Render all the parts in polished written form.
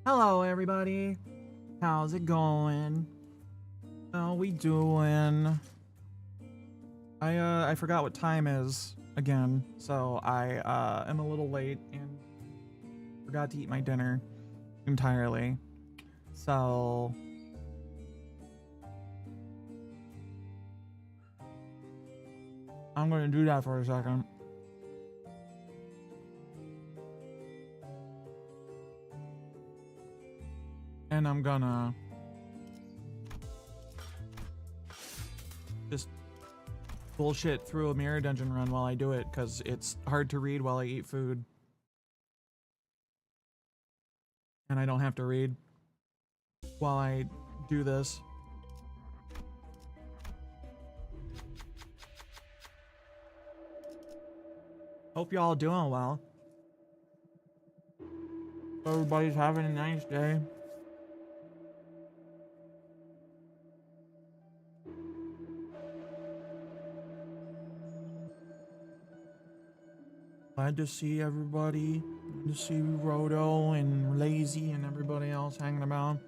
Hello, everybody. How's it going? How we doing? I forgot what time is again, so I am a little late and forgot to eat my dinner entirely. So I'm gonna do that for a second. And I'm gonna just bullshit through a mirror dungeon run while I do it, because it's hard to read while I eat food. And I don't have to read while I do this. Hope y'all doing well. Everybody's having a nice day. Glad to see everybody. Glad to see Roto and Lazy and everybody else hanging about.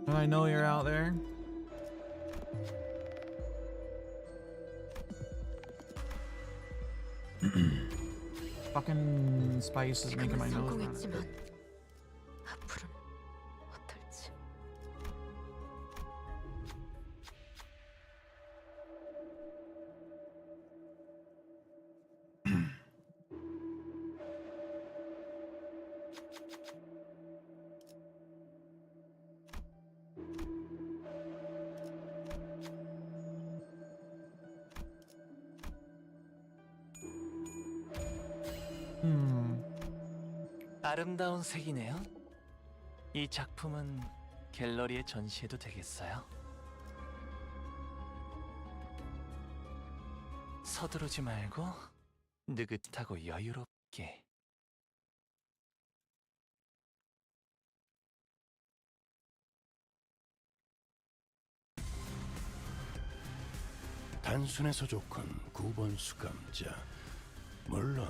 And I know you're out there. Fucking spice is making my nose run. 아름다운 색이네요. 이 작품은 갤러리에 전시해도 되겠어요? 서두르지 말고 느긋하고 여유롭게. 단순해서 좋군 9번 수감자. 물론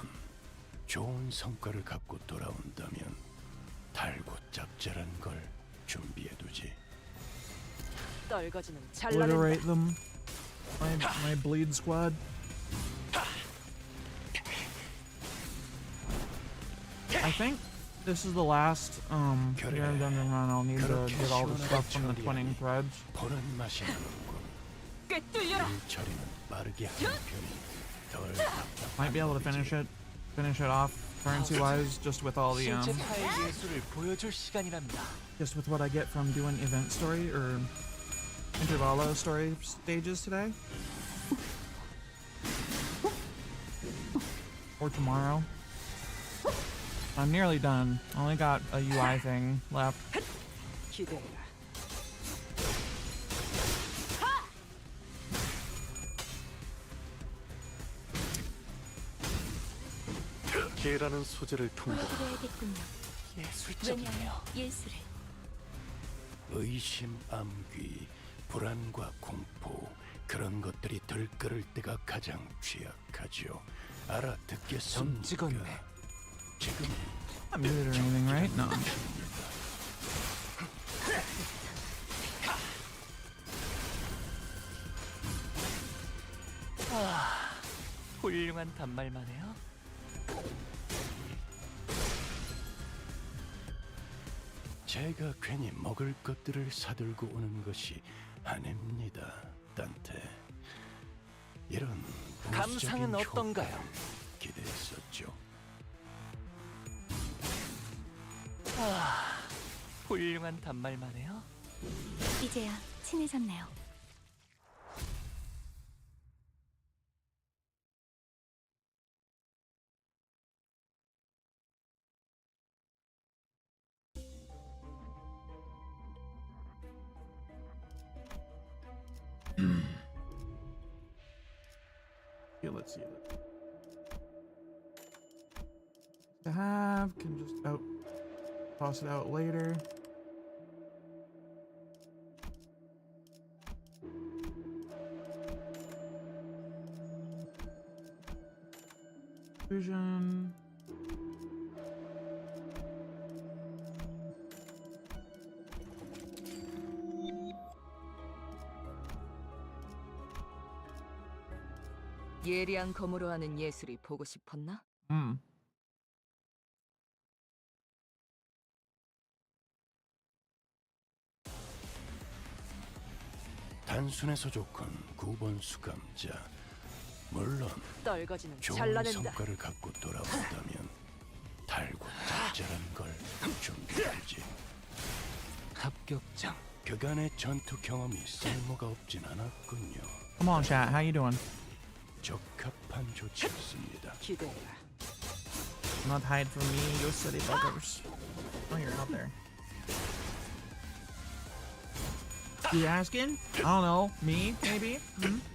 좋은 성과를 갖고 돌아온다면 달고 짭짤한 걸 준비해두지. 떨거지는 Obliterate them. My bleed squad. I think this is the last Grand Dungeon run. I'll need to get all the stuff from the twinning threads. 보는 맛이 나는군. 처리는 빠르게 하는 편이 덜 답답. Might be able to finish it off currency wise just with all the 실제 파의 예술을 보여줄 시간이랍니다. just with what I get from doing event story or intervallo story stages today or tomorrow. I'm nearly done. Only got a UI thing left. 기대해라. 개라는 소재를 통로 보여드려야겠군요. 예술적이네요. 예술을. 의심, 암귀, 불안과 공포 그런 것들이 들끓을 때가 가장 취약하죠. 알아듣겠습니까? 찍었네. 지금 Not muted or anything, right? No. 훌륭한 단말만 해요. 제가 괜히 먹을 것들을 사들고 오는 것이 아닙니다, 단테. 이런 감상은 부수적인 어떤가요? 효과를 기대했었죠. 훌륭한 단말만 해요. 이제야 친해졌네요. Yeah, let's see. To have can just toss it out later. Vision. 예리한 검으로 하는 예술이 보고 싶었나? 단순해서 좋군 9번 수감자. 물론 떨거지는 좋은 잘라낸다. 성과를 갖고 돌아온다면 달고 짭짤한 걸 준비해주지. 합격장. 그간의 전투 경험이 쓸모가 없진 않았군요. Come on, chat. How you doing? 적합한 조치였습니다. 기대해라. Not hide from me, you city buggers. Oh, you're out there. You asking? I don't know. Me, maybe?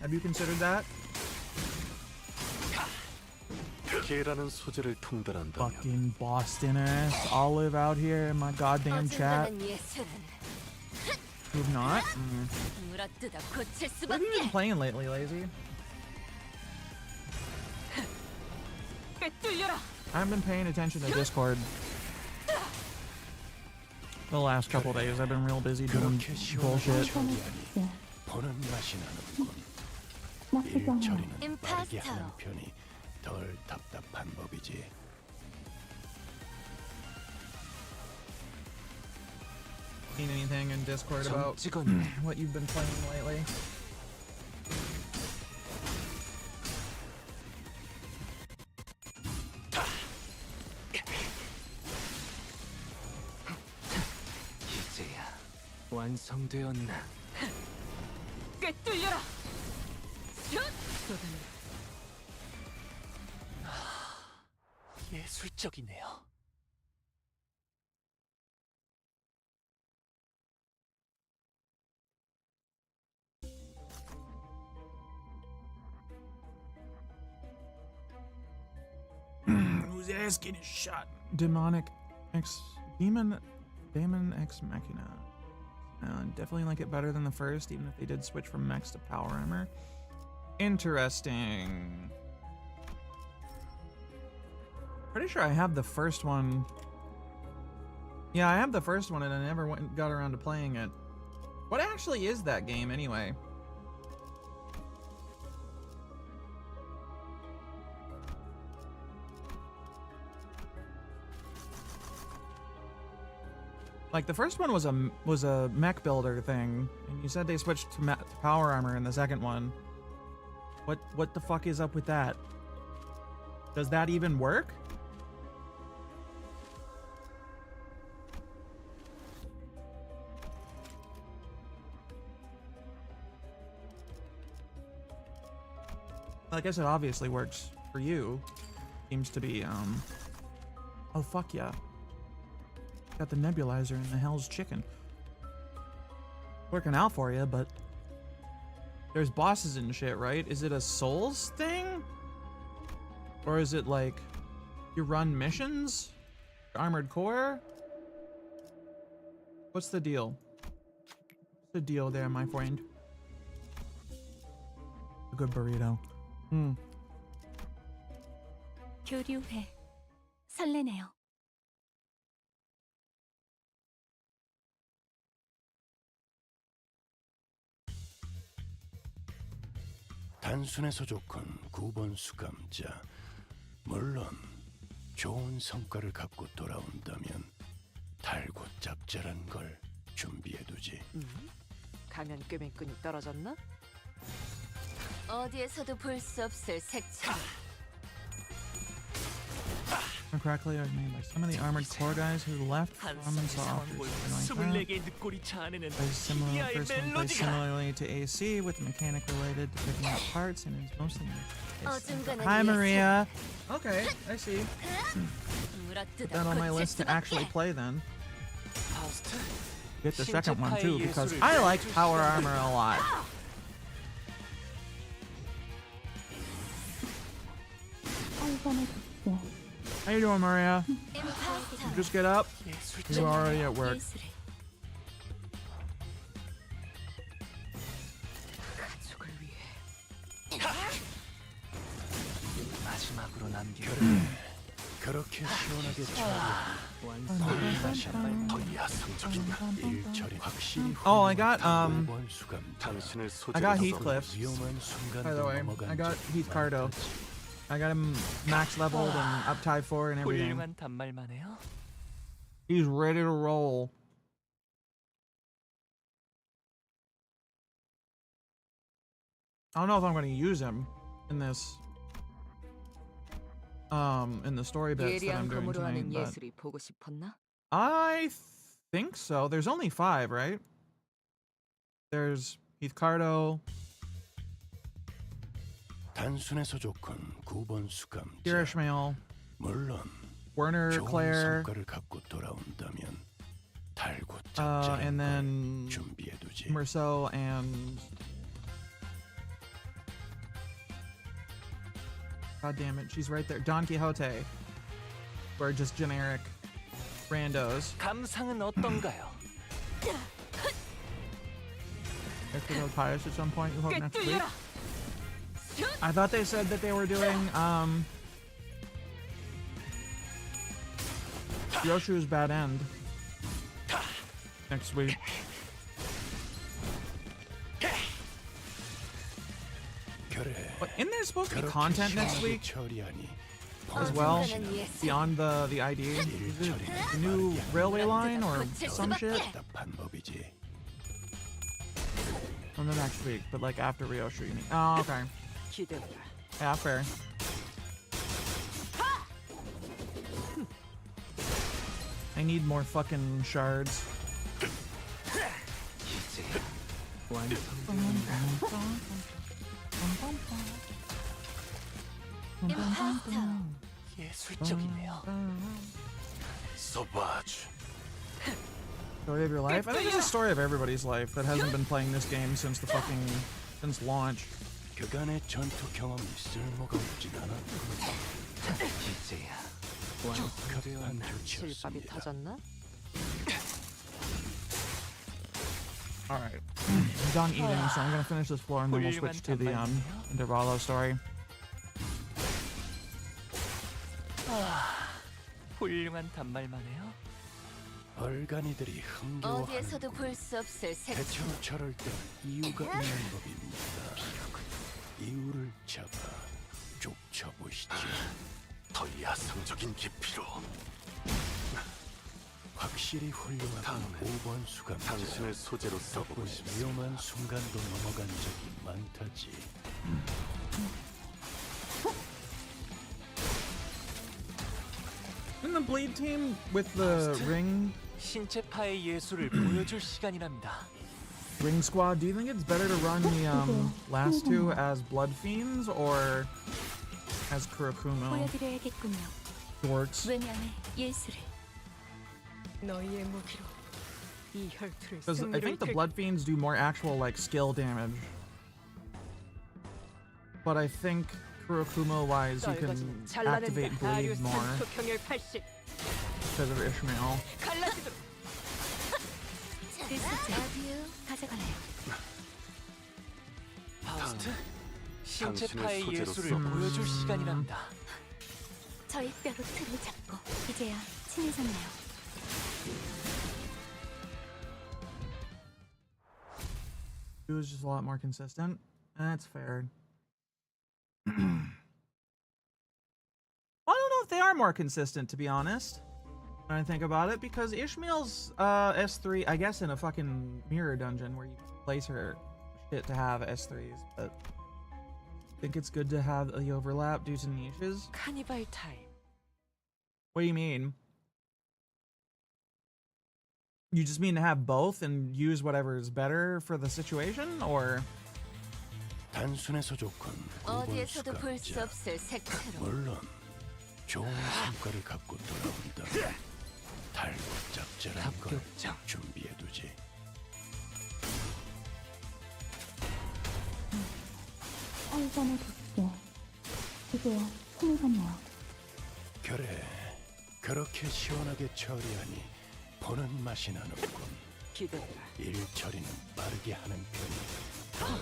Have you considered that? 개라는 소재를 통달한다면 Fucking Bostoners all live out here in my goddamn chat. 예술은 Who've not? 물어뜯어 고칠 What have you been playing lately, Lazy? 꿰뚫려라. I haven't been paying attention to Discord the last couple days. I've been real busy doing 그렇게 시원한 bullshit. 처리하니 보는 맛이 나는군. 일 처리는 빠르게 하는 편이 덜 답답한 법이지. Seen anything in Discord about 찍었네. what you've been playing lately? 이제야 완성되었나? 꿰뚫려라. 예술적이네요. Who's asking is shot. Demon Ex Machina. Definitely like it better than the first, even if they did switch from mechs to power armor. Interesting. Pretty sure I have the first one. Yeah, I have the first one, and I never got around to playing it. What actually is that game anyway? Like the first one was a mech builder thing, and you said they switched to power armor in the second one. What the fuck is up with that? Does that even work? I guess it obviously works for you. Seems to be oh fuck yeah. Got the nebulizer in the Hell's Chicken. Working out for you, but there's bosses and shit, right? Is it a Souls thing? Or is it like you run missions? Armored Core? What's the deal? What's the deal there, my friend? A good burrito. 교류회 설레네요. 단순해서 좋군 9번 수감자. 물론 좋은 성과를 갖고 돌아온다면 달고 짭짤한 걸 준비해두지. 가면 꿰맨끈이 떨어졌나? 어디에서도 볼 수 없을 색채. Correctly, I was made by some of the armored core guys who left from 한상의 saw 상황 or 볼 something like that. 24개의 늦골이 자아내는 Plays similar, TBI first one plays 멜로디가 similarly to AC with mechanic related to picking up parts and is mostly. 어중간한 Hi 예술. Maria. Okay, I see. 물어뜯어 Put that on my 고칠 list to 수밖에. actually play then. 파우스트. Get the second one too because 신체파의 I 예술을 like power armor a lot. How you doing, Maria? 임파스터. Just get up. 예술적. You're already at work. 예술을. 가족을 위해. 마지막으로 남긴 그렇게 시원하게 처리하니 완성되었나? 맛이 나는 더 야성적인 일처리 확실히 Oh, I got 번 수감자 당신을 I got 소재로 Heathcliff. 위험한 By 순간도 the way, 넘어간 I got 적이 Heath Cardo. 많다지. I got him max leveled and up type 4 and everything. 훌륭한 단말만 해요. He's ready to roll. I don't know if I'm going to use him in this in the story bits that I'm 예리한 doing 검으로 tonight, 하는 but 예술이 보고 싶었나? I think so. There's only 5, right? There's Heath Cardo, 단순해서 좋군 9번 수감자. Kira Ishmael, 물론 Werner 좋은 Claire, 성과를 갖고 돌아온다면 달고 and 짭짤한 then 걸 준비해두지. Merceau and God damn it, she's right there. Don Quixote. Or just generic randos. 감상은 어떤가요? If we go Pious at some point, you hope next week. I thought they said that they were doing Yoshu's Bad End next week. 그래. But isn't there supposed to be 그렇게 content next 시원하게 week 처리하니 as well? 어중간한 예술. Beyond the ID? Is it a new railway line or some shit? 답답한 법이지. From the next week, but like after Ryoshu, you mean? Oh, okay. 기대해라. Yeah, fair. I need more fucking shards. 이제 완성되었나? 예술적이네요. 서바주. Story of your life? I think it's a story of everybody's life that hasn't been playing this game since the fucking since launch. 그간의 전투 경험이 쓸모가 없진 않았고 이제야 적합한 완성되었나? 실밥이 조치였습니다. 터졌나? All right, I'm done eating, so I'm gonna finish this floor and then we'll switch to the Intervallo story. 훌륭한 단말만 해요. 얼간이들이 흥겨워하는 어디에서도 볼 수 없을 색채. 대체로 저럴 때는 이유가 있는 법입니다. 이유를 잡아 쫓아보시죠. 더 야성적인 깊이로. 확실히 훌륭한 다음에 5번 수감자. 당신을 소재로 써보고 덕분에 싶습니다. 위험한 순간도 넘어간 적이 많다지. In the bleed team with the ring 신체파의 예술을 보여줄 시간이랍니다. squad, do you think it's better to run the last two as blood fiends or as Kurakumo 보여드려야겠군요. dorks? 외면의 예술을. 너희의 무기로 이 혈투를 Because I 승리로 think the 이끌. blood fiends do more actual like skill damage, but I think Kurakumo wise you can activate bleed more 경열 80 because of Ishmael. 갈라지도록 아디오 가져가나요? 파우스트, 당신을 신체파의 소재로 예술을 써보고 보여줄 시간이랍니다. 저희 뼈로 틀을 잡고 이제야 친해졌나요? It was just a lot more consistent. That's fair. I don't know if they are more consistent, to be honest. When I think about it, because Ishmael's S3, I guess, in a fucking mirror dungeon where you place her shit to have S3s, but I think it's good to have the overlap due to niches. 카니발 타임. What do you mean? You just mean to have both and use whatever is better for the situation, or? 단순해서 좋군 5번 어디에서도 볼 수 수감자. 없을 색채로. 물론 좋은 성과를 갖고 돌아온다. 달고 짭짤한 걸 합격점. 준비해두지. 살산의 독재. 이제야 친해졌네요. 그래 그렇게 시원하게 처리하니 보는 맛이 나는군. 기대해라. 일 처리는 빠르게 하는 편이 덜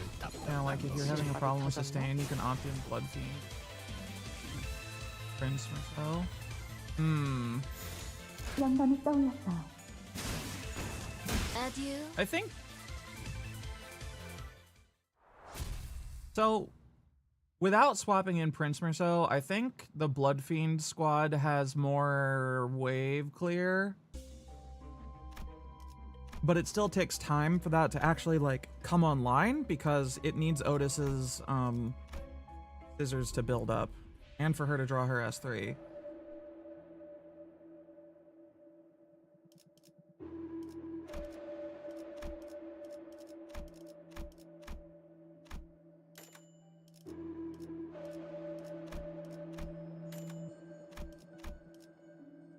Yeah, like if you're having a problem with sustain, you can opt in Blood Fiend. Prince Marceau. 영감이 떠올랐어요. Adieu. I think so. Without swapping in Prince Merceau, I think the Blood Fiend squad has more wave clear. But it still takes time for that to actually like come online because it needs Otis's scissors to build up and for her to draw her S3.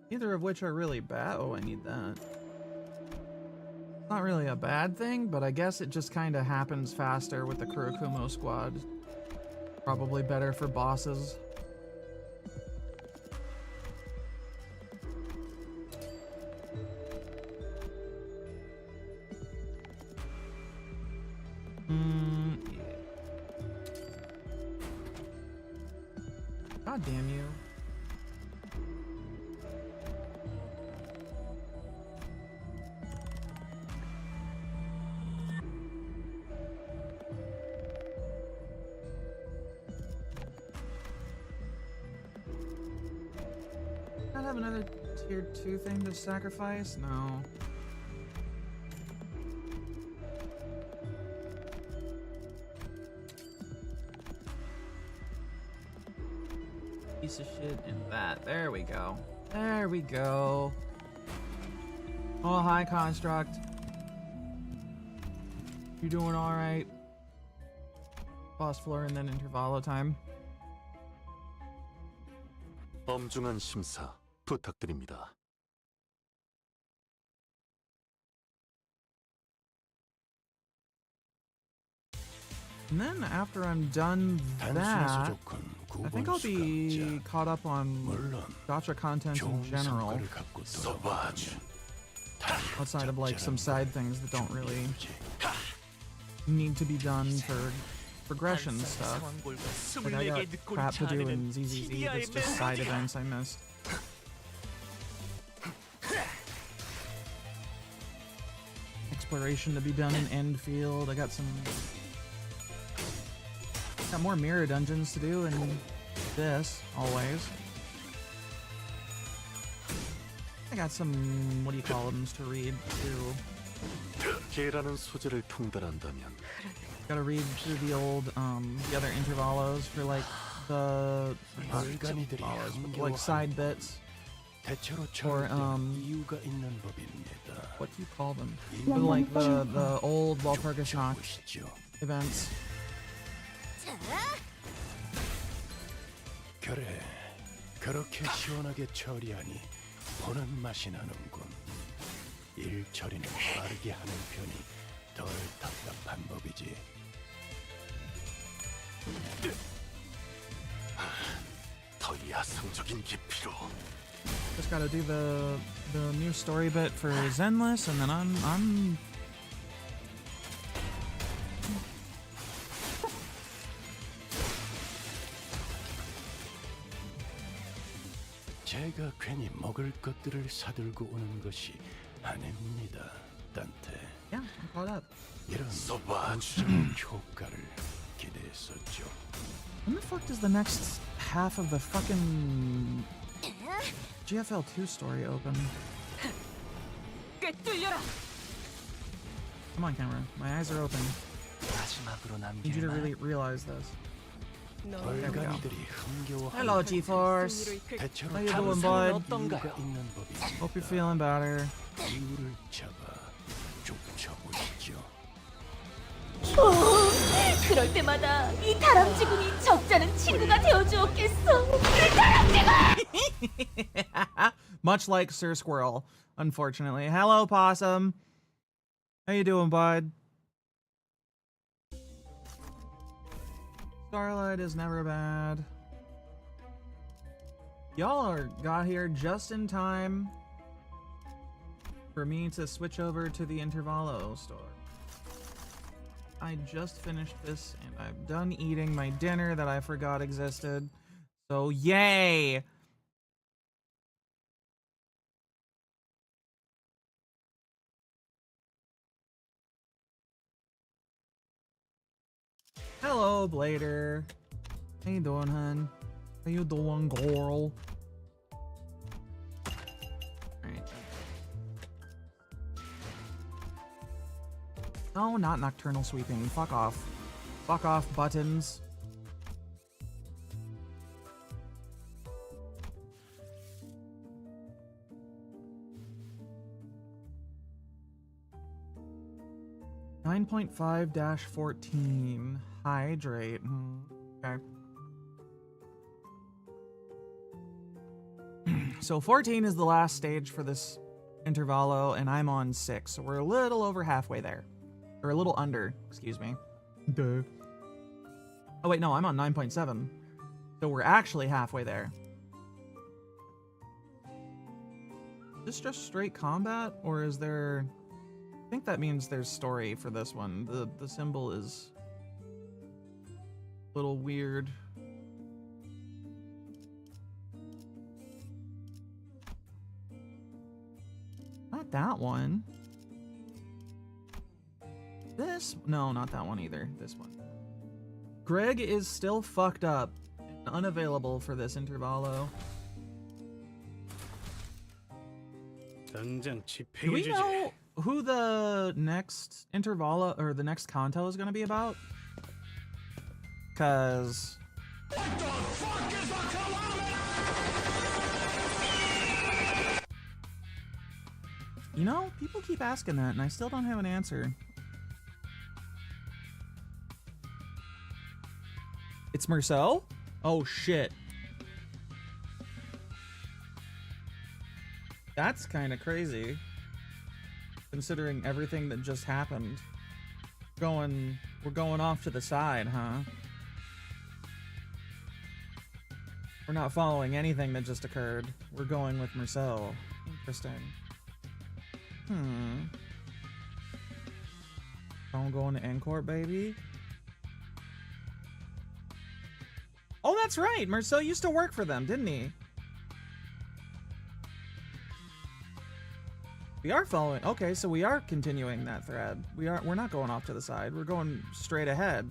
Neither of which are really bad. Oh, I need that. Not really a bad thing, but I guess it just kind of happens faster with the Kurokumo squad. Probably better for bosses. Yeah. God damn you. Not have another tier 2 thing to sacrifice? No. Piece of shit and that. There we go. There we go. Oh, hi, Construct. You doing alright? Boss floor and then intervallo time. 엄중한 심사 부탁드립니다. And then after I'm done that, I think I'll be caught up on gacha content in general. Outside of like some side things that don't really need to be done for progression stuff. Like I got crap to do in ZZZ that's just side events I missed. Exploration to be done in Endfield. I got more mirror dungeons to do in this, always. I got some, what do you call them, to read too. 개라는 소재를 통달한다면 Gotta read through the old, the other intervalos for like the like side bits. Or what do you call them? For like the old Walpurgisnacht events. 그래, 그렇게 시원하게 처리하니 보는 맛이 나는군. 일 처리는 빠르게 하는 편이 덜 답답한 법이지. 더 야성적인 깊이로. Just gotta do the new story bit for Zenless, and then I'm 제가 괜히 먹을 것들을 사들고 오는 것이 아닙니다, 단테. yeah, I'm caught up. 이런 부정적인 효과를 기대했었죠. When the fuck does the next half of the fucking GFL 2 story open? Come on, camera. My eyes are open. 마지막으로 Need you to 남길 really realize this. 얼간이들이 흥겨워하는 Hello, G-Force. 대체로 How you 다른 doing, bud? 이유가 있는 법이 Hope you're feeling better. 이유를 잡아 쫓아보시죠. 그럴 때마다 이 다람쥐군이 적잖은 친구가 되어주었겠어. Much like Sir Squirrel, unfortunately. Hello, Possum. How you doing, bud? Starlight is never bad. Y'all got here just in time for me to switch over to the Intervallo store. I just finished this and I'm done eating my dinner that I forgot existed. So yay! Hello, Blader. How you doing, hun? How you doing, girl? Alright. Oh, not nocturnal sweeping. Fuck off. Fuck off, buttons. (9.5-14) hydrate. Okay. So 14 is the last stage for this intervallo, and I'm on 6, so we're a little over halfway there. Or a little under, excuse me. Duh. Oh wait, no, I'm on 9.7. So we're actually halfway there. Is this just straight combat, or is there... I think that means there's story for this one. The symbol is a little weird. Not that one. This? No, not that one either. This one. Greg is still fucked up and unavailable for this intervallo. 당장 Do we 집행해주지. know who the next intervallo or the next Kanto is going to be about? Cause you know, people keep asking that and I still don't have an answer. It's Merceau? Oh shit. That's kind of crazy. Considering everything that just happened. We're going off to the side, huh? We're not following anything that just occurred. We're going with Merceau. Interesting. Don't go into N-Court, baby. Oh, that's right! Merceau used to work for them, didn't he? We are following. Okay, so we are continuing that thread. We're not going off to the side. We're going straight ahead.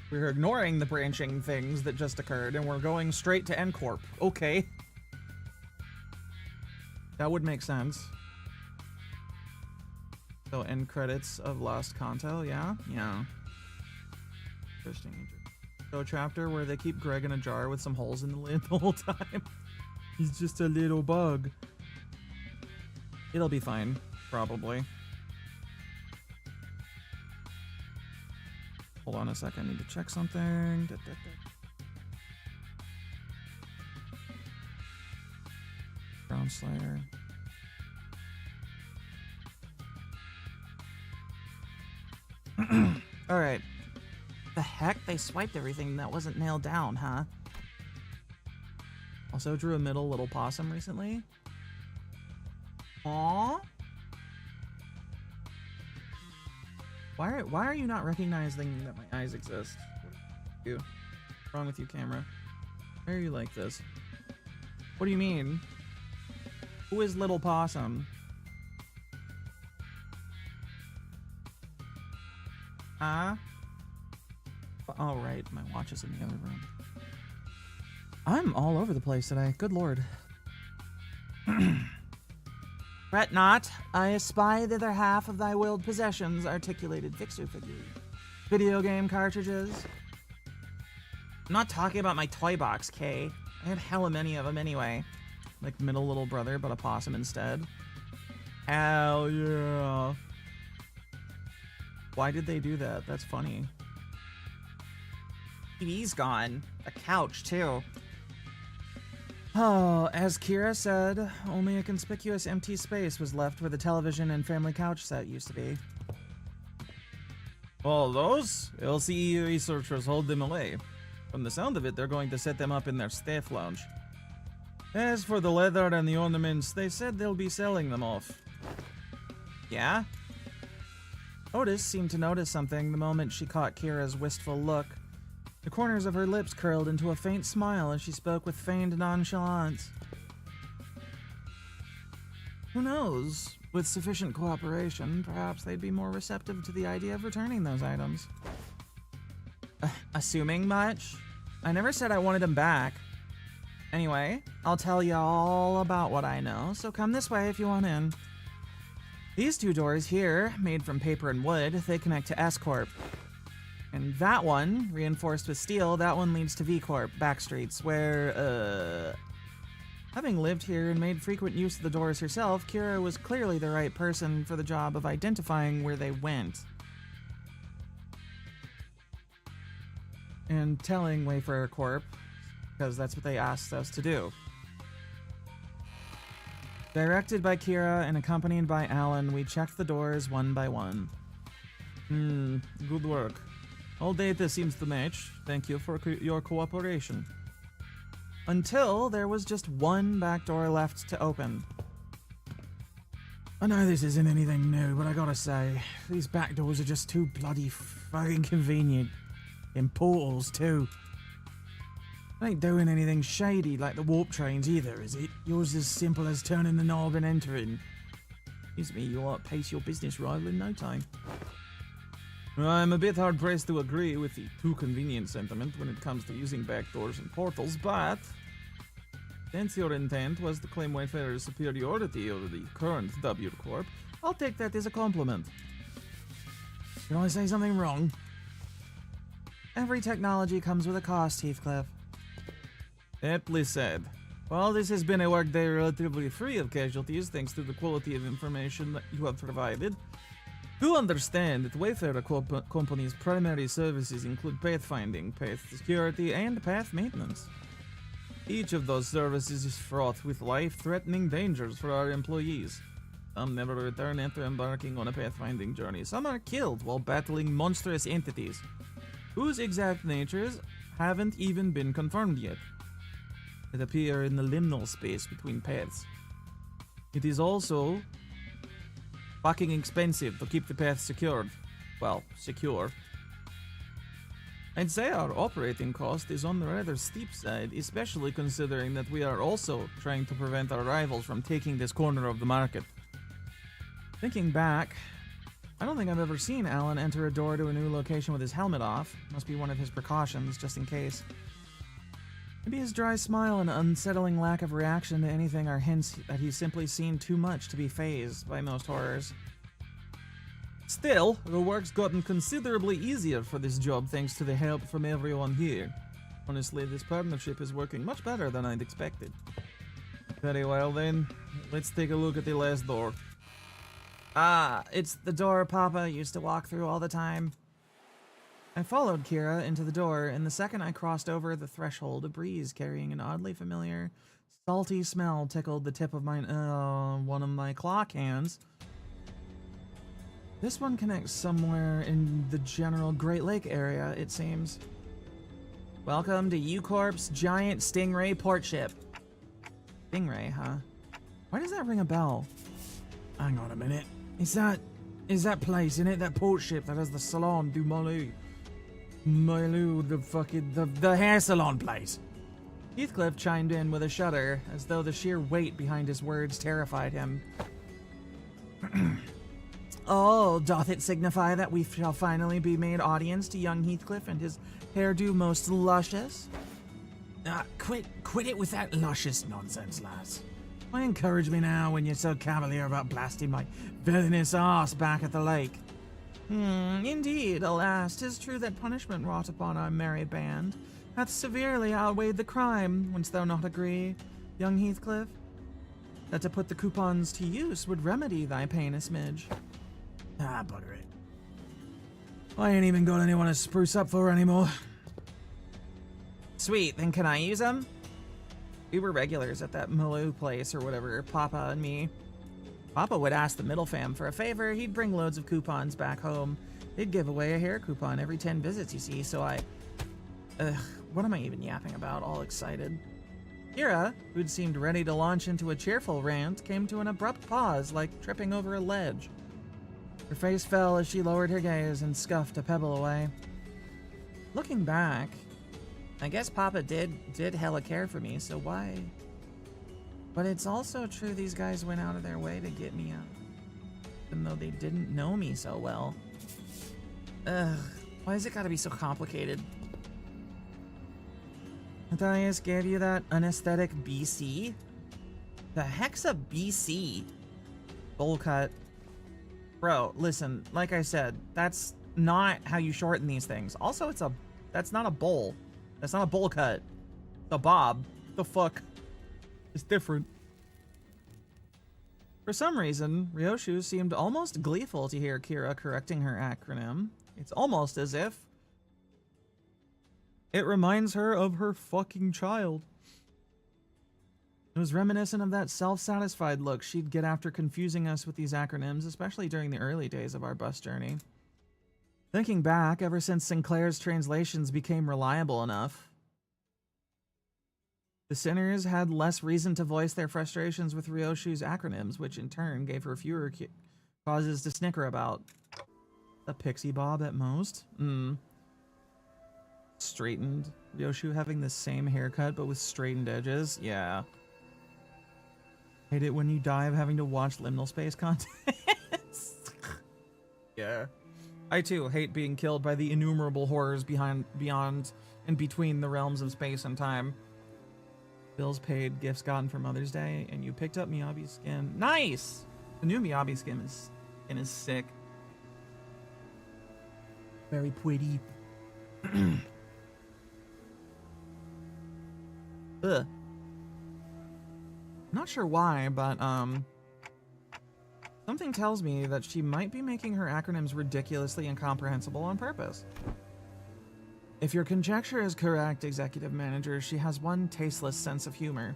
We're ignoring the branching things that just occurred, and we're going straight to N-Corp. Okay. That would make sense. So end credits of Lost Kanto, yeah? Yeah. Interesting. So a chapter where they keep Greg in a jar with some holes in the lid the whole time. He's just a little bug. It'll be fine, probably. Hold on a second, I need to check something. Ground Slayer. Alright. The heck? They swiped everything that wasn't nailed down, huh? Also drew a middle little possum recently. Aww. Why are you not recognizing that my eyes exist? What's wrong with you, camera? Why are you like this? What do you mean? Who is Little Possum? Huh? Oh, right. My watch is in the other room. I'm all over the place today. Good lord. Fret not. I espy the other half of thy willed possessions, articulated fixer figure. Video game cartridges. I'm not talking about my toy box, Kay. I had hella many of them anyway. Like middle little brother, but a possum instead. Hell yeah. Why did they do that? That's funny. TV's gone. A couch, too. Oh, as Kira said, only a conspicuous empty space was left where the television and family couch set used to be. Well, those LCE researchers hold them away. From the sound of it, they're going to set them up in their staff lounge. As for the leather and the ornaments, they said they'll be selling them off. Yeah? Otis seemed to notice something the moment she caught Kira's wistful look. The corners of her lips curled into a faint smile as she spoke with feigned nonchalance. Who knows? With sufficient cooperation, perhaps they'd be more receptive to the idea of returning those items. assuming much. I never said I wanted him back. Anyway, I'll tell you all about what I know, so come this way if you want in. These two doors here, made from paper and wood, they connect to S Corp. And that one, reinforced with steel, that one leads to V Corp, back streets, where, having lived here and made frequent use of the doors herself, Kira was clearly the right person for the job of identifying where they went. And telling Wayfarer Corp, because that's what they asked us to do. Directed by Kira and accompanied by Alan, we checked the doors one by one. Good work. All data seems to match. Thank you for your cooperation. Until there was just one back door left to open. I know this isn't anything new, but I gotta say, these back doors are just too bloody fucking convenient. In portals, too. It ain't doing anything shady like the warp trains either, is it? Yours is simple as turning the knob and entering. Excuse me, you'll pace your business rival in no time. I'm a bit hard-pressed to agree with the too convenient sentiment when it comes to using back doors and portals, but since your intent was to claim Wayfarer's superiority over the current W Corp, I'll take that as a compliment. Did I say something wrong? Every technology comes with a cost, Heathcliff. Aptly said. While this has been a workday relatively free of casualties thanks to the quality of information that you have provided, do understand that Wayfarer Company's primary services include pathfinding, path security, and path maintenance. Each of those services is fraught with life-threatening dangers for our employees. Some never return after embarking on a pathfinding journey. Some are killed while battling monstrous entities, whose exact natures haven't even been confirmed yet. That appear in the liminal space between paths. It is also fucking expensive to keep the path secured. Well, secure. I'd say our operating cost is on the rather steep side, especially considering that we are also trying to prevent our rivals from taking this corner of the market. Thinking back, I don't think I've ever seen Alan enter a door to a new location with his helmet off. Must be one of his precautions, just in case. Maybe his dry smile and unsettling lack of reaction to anything are hints that he's simply seen too much to be fazed by most horrors. Still, the work's gotten considerably easier for this job thanks to the help from everyone here. Honestly, this partnership is working much better than I'd expected. Very well then, let's take a look at the last door. Ah, it's the door Papa used to walk through all the time. I followed Kira into the door, and the second I crossed over the threshold, a breeze carrying an oddly familiar, salty smell tickled the tip of one of my clock hands. This one connects somewhere in the general Great Lake area, it seems. Welcome to U-Corp's giant Stingray port ship. Stingray, huh? Why does that ring a bell? Hang on a minute. Is that place in it, that port ship that has the Salon du Malou? Malou, the hair salon place. Heathcliff chimed in with a shudder, as though the sheer weight behind his words terrified him. Oh, doth it signify that we shall finally be made audience to young Heathcliff and his hairdo most luscious? Quit it with that luscious nonsense, lass. Why encourage me now when you're so cavalier about blasting my villainous arse back at the lake? Indeed, alas, 'tis true that punishment wrought upon our merry band hath severely outweighed the crime, wouldst thou not agree, young Heathcliff? That to put the coupons to use would remedy thy pain a smidge. Ah, bugger it. I ain't even got anyone to spruce up for anymore. Sweet, then can I use them? We were regulars at that Malou place or whatever, Papa and me. Papa would ask the middle fam for a favor, he'd bring loads of coupons back home. They'd give away a hair coupon every 10 visits, you see, so what am I even yapping about, all excited? Kira, who'd seemed ready to launch into a cheerful rant, came to an abrupt pause, like tripping over a ledge. Her face fell as she lowered her gaze and scuffed a pebble away. Looking back, I guess Papa did hella care for me, so why? But it's also true these guys went out of their way to get me out, even though they didn't know me so well. Ugh, Why has it gotta be so complicated? Matthias gave you that anesthetic BC? The heck's a BC? Bowl cut. Bro, listen, like I said, that's not how you shorten these things. Also, that's not a bowl. That's not a bowl cut. It's a bob. The fuck? It's different. For some reason, Ryoshu seemed almost gleeful to hear Kira correcting her acronym. It's almost as if it reminds her of her fucking child. It was reminiscent of that self-satisfied look she'd get after confusing us with these acronyms, especially during the early days of our bus journey. Thinking back, ever since Sinclair's translations became reliable enough, the sinners had less reason to voice their frustrations with Ryoshu's acronyms, which in turn gave her fewer causes to snicker about. A pixie bob at most? Straightened. Ryoshu having the same haircut but with straightened edges? Yeah. Hate it when you die of having to watch liminal space content. Yeah. I too hate being killed by the innumerable horrors beyond and between the realms of space and time. Bills paid, gifts gotten for Mother's Day, and you picked up Miyabi's skin. Nice! The new Miyabi skin is sick. Very pretty. Ugh. Not sure why, but something tells me that she might be making her acronyms ridiculously incomprehensible on purpose. If your conjecture is correct, Executive Manager, she has one tasteless sense of humor.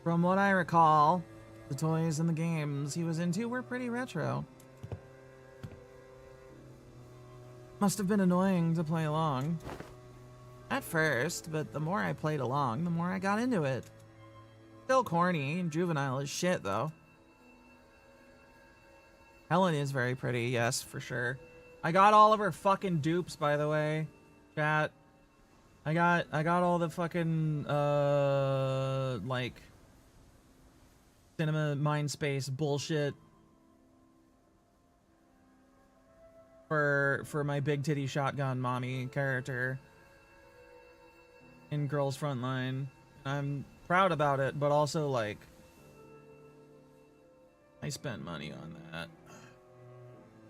From what I recall, the toys and the games he was into were pretty retro. Must have been annoying to play along. At first, but the more I played along, the more I got into it. Still corny and juvenile as shit, though. Helen is very pretty, yes, for sure. I got all of her fucking dupes, by the way. Chat. I got all the fucking like cinema mindspace bullshit for my big titty shotgun mommy character in Girls Frontline. I'm proud about it, but also like I spent money on that.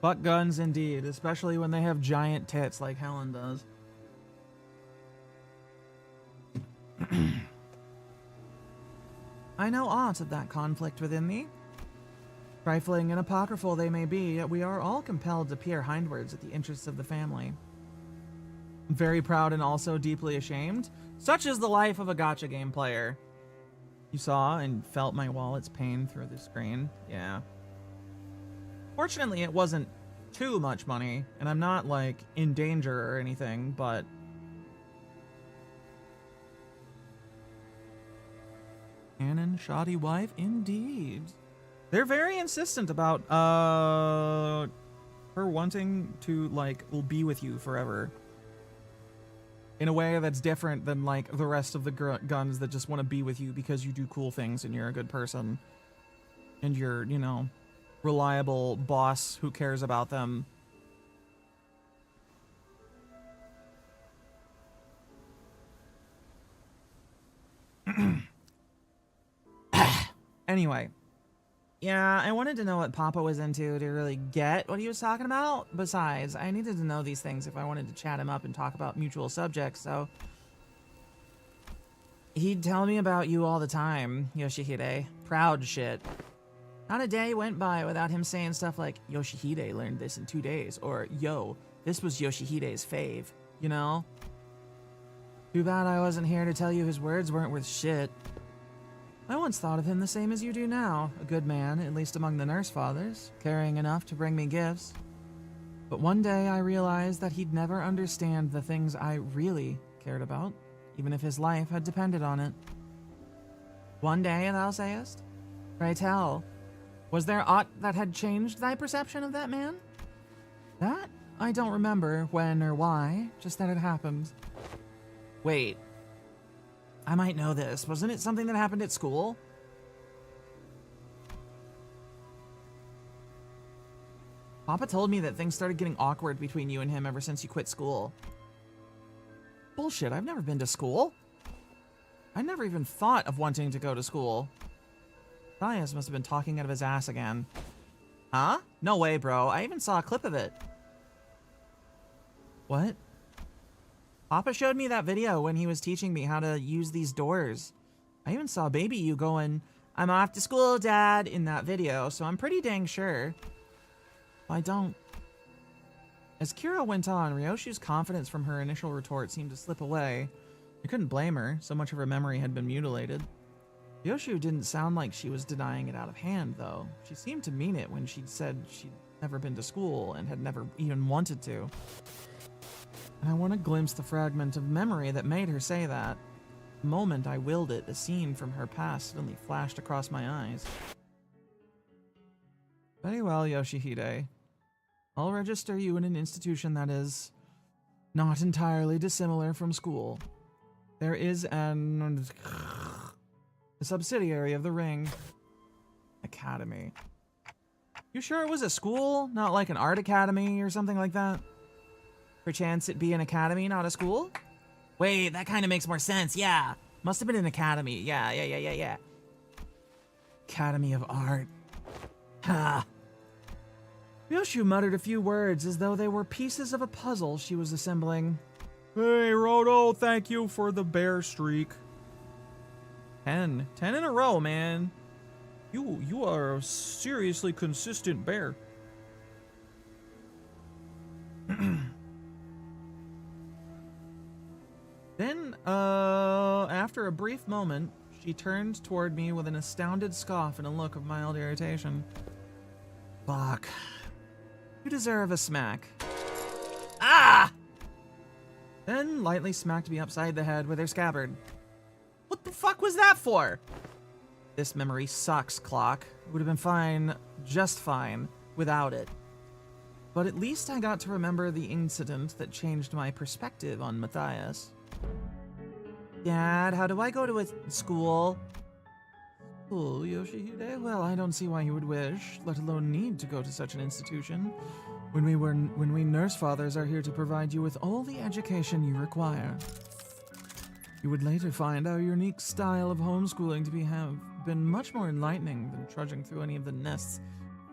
Fuck guns indeed, especially when they have giant tits like Helen does. I know aught of that conflict within me. Trifling and apocryphal they may be, yet we are all compelled to peer hindwards at the interests of the family. I'm very proud and also deeply ashamed. Such is the life of a gacha game player. You saw and felt my wallet's pain through the screen. Yeah. Fortunately, it wasn't too much money, and I'm not, like, in danger or anything, but... Canon shoddy wife? Indeed. They're very insistent about, her wanting to, like, be with you forever. In a way that's different than, like, the rest of the guns that just want to be with you because you do cool things and you're a good person. And you're, you know... reliable boss who cares about them. Anyway. Yeah, I wanted to know what Papa was into to really get what he was talking about. Besides, I needed to know these things if I wanted to chat him up and talk about mutual subjects, so... He'd tell me about you all the time, Yoshihide. Proud shit. Not a day went by without him saying stuff like, Yoshihide learned this in 2 days, or, yo, this was Yoshihide's fave, you know? Too bad I wasn't here to tell you his words weren't worth shit. I once thought of him the same as you do now, a good man, at least among the nurse fathers, caring enough to bring me gifts. But one day I realized that he'd never understand the things I really cared about, even if his life had depended on it. One day, thou sayest? Pray tell. Was there aught that had changed thy perception of that man? That? I don't remember when or why, just that it happened. Wait. I might know this. Wasn't it something that happened at school? Papa told me that things started getting awkward between you and him ever since you quit school. Bullshit, I've never been to school. I never even thought of wanting to go to school. Matthias must have been talking out of his ass again. Huh? No way, bro. I even saw a clip of it. What? Papa showed me that video when he was teaching me how to use these doors. I even saw baby you going, "I'm off to school, Dad," in that video, so I'm pretty dang sure. I don't. As Kira went on, Ryoshu's confidence from her initial retort seemed to slip away. I couldn't blame her, so much of her memory had been mutilated. Ryoshu didn't sound like she was denying it out of hand, though. She seemed to mean it when she'd said she'd never been to school and had never even wanted to. And I want to glimpse the fragment of memory that made her say that. The moment I willed it, a scene from her past suddenly flashed across my eyes. Very well, Yoshihide. I'll register you in an institution that is not entirely dissimilar from school. There is a subsidiary of the Ring. Academy. You sure it was a school? Not like an art academy or something like that? Perchance it be an academy, not a school? Wait, that kind of makes more sense, yeah. Must have been an academy, yeah. Academy of Art. Ha! Ryoshu muttered a few words as though they were pieces of a puzzle she was assembling. Hey, Roto, thank you for the bear streak. 10 in a row, man. You are a seriously consistent bear. Then, after a brief moment, she turned toward me with an astounded scoff and a look of mild irritation. Fuck. You deserve a smack. Ah! Then lightly smacked me upside the head with her scabbard. What the fuck was that for? This memory sucks, Clock. It would have been fine, just fine, without it. But at least I got to remember the incident that changed my perspective on Matthias. Dad, how do I go to a school? School, Yoshihide? Well, I don't see why you would wish, let alone need to go to such an institution. When we nurse fathers are here to provide you with all the education you require. You would later find our unique style of homeschooling to have been much more enlightening than trudging through any of the nest's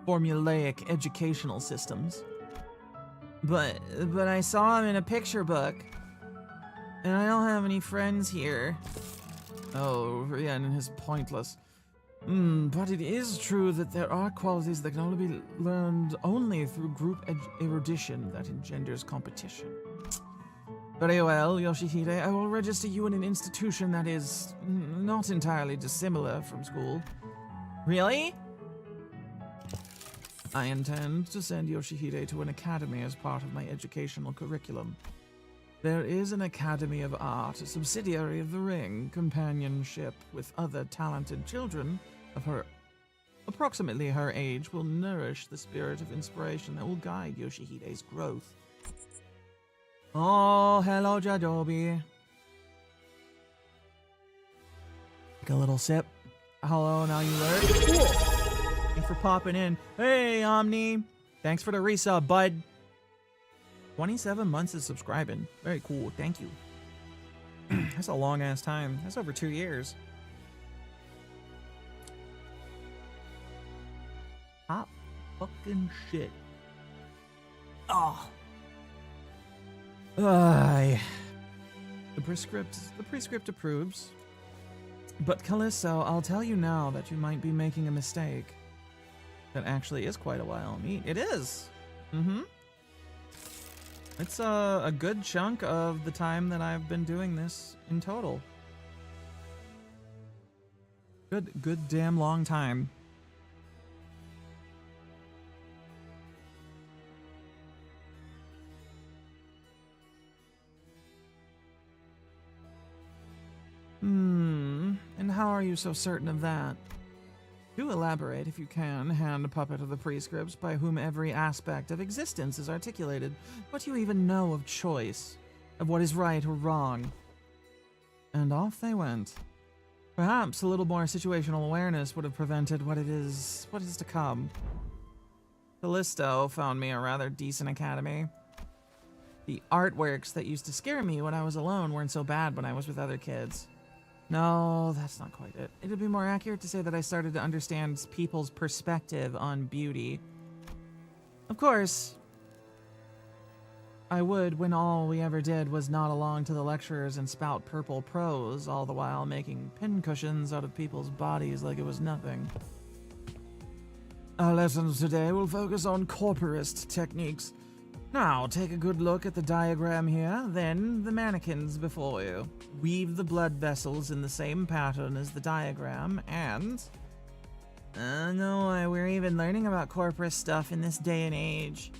formulaic educational systems. But I saw him in a picture book, and I don't have any friends here. Oh, Rian is pointless. But it is true that there are qualities that can only be learned only through group erudition that engenders competition. Very well, Yoshihide, I will register you in an institution that is not entirely dissimilar from school. Really? I intend to send Yoshihide to an academy as part of my educational curriculum. There is an Academy of Art, a subsidiary of the Ring, companionship with other talented children of her approximately her age will nourish the spirit of inspiration that will guide Yoshihide's growth. Oh, hello, Jadobi. Take a little sip. Hello, now you learn. Cool. Thanks for popping in. Hey, Omni. Thanks for the resub, bud. 27 months of subscribing. Very cool. Thank you. That's a long ass time. That's over 2 years. Hot fucking shit. Oh. The prescript approves. But Callisto, I'll tell you now that you might be making a mistake. That actually is quite a while. It is. It's a good chunk of the time that I've been doing this in total. Good damn long time. And how are you so certain of that? Do elaborate, if you can, hand puppet of the prescripts by whom every aspect of existence is articulated. What do you even know of choice? Of what is right or wrong? And off they went. Perhaps a little more situational awareness would have prevented what is to come. Callisto found me a rather decent academy. The artworks that used to scare me when I was alone weren't so bad when I was with other kids. No, that's not quite it. It'd be more accurate to say that I started to understand people's perspective on beauty. Of course, I would when all we ever did was nod along to the lecturers and spout purple prose, all the while making pincushions out of people's bodies like it was nothing. Our lessons today will focus on corporist techniques. Now, take a good look at the diagram here, then the mannequins before you. Weave the blood vessels in the same pattern as the diagram, and... no way, we're even learning about corporate stuff in this day and age.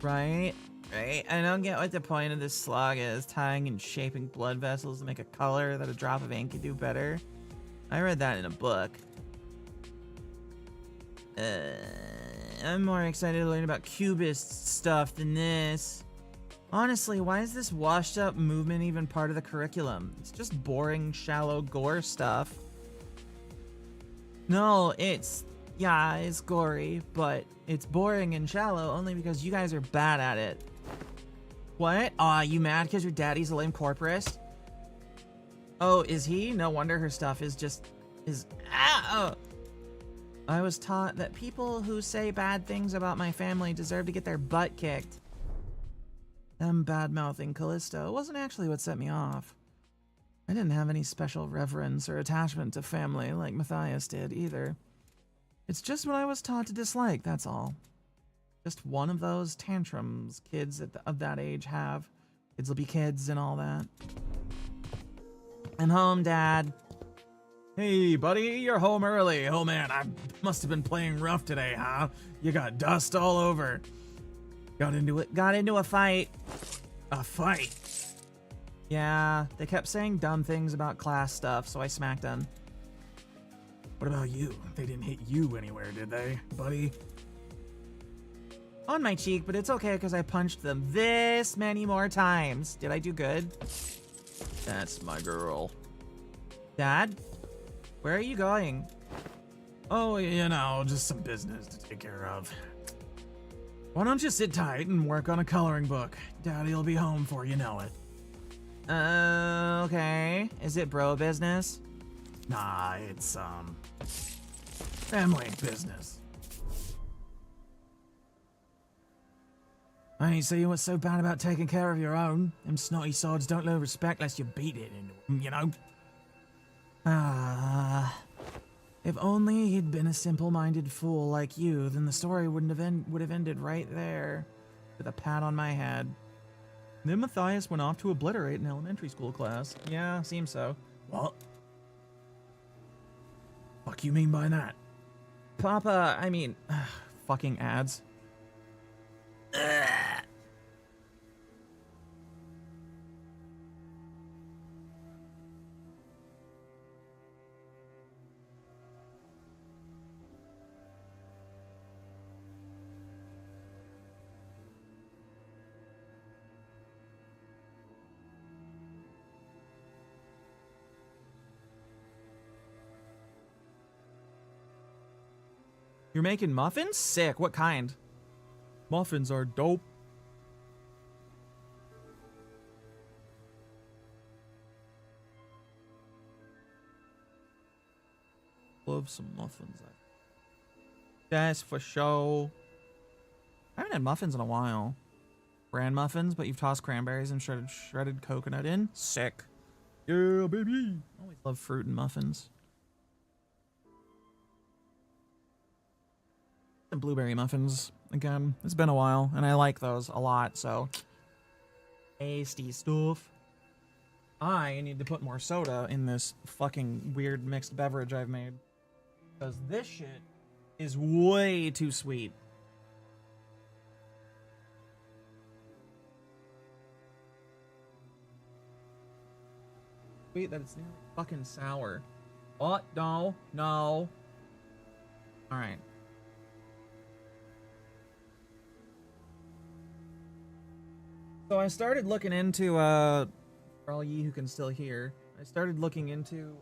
Right? Right? I don't get what the point of this slog is, tying and shaping blood vessels to make a color that a drop of ink could do better. I read that in a book. I'm more excited to learn about cubist stuff than this. Honestly, why is this washed up movement even part of the curriculum? It's just boring, shallow gore stuff. No, it's gory, but it's boring and shallow only because you guys are bad at it. What? Aw, you mad because your daddy's a lame corporist? Oh, is he? No wonder her stuff is just... I was taught that people who say bad things about my family deserve to get their butt kicked. Them bad-mouthing Callisto wasn't actually what set me off. I didn't have any special reverence or attachment to family like Matthias did either. It's just what I was taught to dislike, that's all. Just one of those tantrums kids of that age have. Kids will be kids and all that. I'm home, Dad. Hey, buddy, you're home early. Oh man, I must have been playing rough today, huh? You got dust all over. Got into a fight. A fight? Yeah, they kept saying dumb things about class stuff, so I smacked them. What about you? They didn't hit you anywhere, did they, buddy? On my cheek, but it's okay because I punched them this many more times. Did I do good? That's my girl. Dad? Where are you going? Oh, you know, just some business to take care of. Why don't you sit tight and work on a coloring book? Daddy'll be home before you know it. Okay. Is it bro business? Nah, it's, family business. I ain't see what's so bad about taking care of your own. Them snotty sods don't learn respect unless you beat it into them, you know? If only he'd been a simple-minded fool like you, then the story would have ended right there, with a pat on my head. Then Matthias went off to obliterate an elementary school class. Yeah, seems so. What? Fuck you mean by that? Papa, I mean, fucking ads. You're making muffins? Sick. What kind? Muffins are dope. Love some muffins. That's for show. I haven't had muffins in a while. Bran muffins, but you've tossed cranberries and shredded coconut in? Sick. Yeah, baby. Always love fruit and muffins. And blueberry muffins again. It's been a while, and I like those a lot, so tasty stuff. I need to put more soda in this fucking weird mixed beverage I've made, because this shit is way too sweet. Sweet that it's nearly fucking sour. What? No, no. All right. So I started looking into, for all ye who can still hear, I started looking into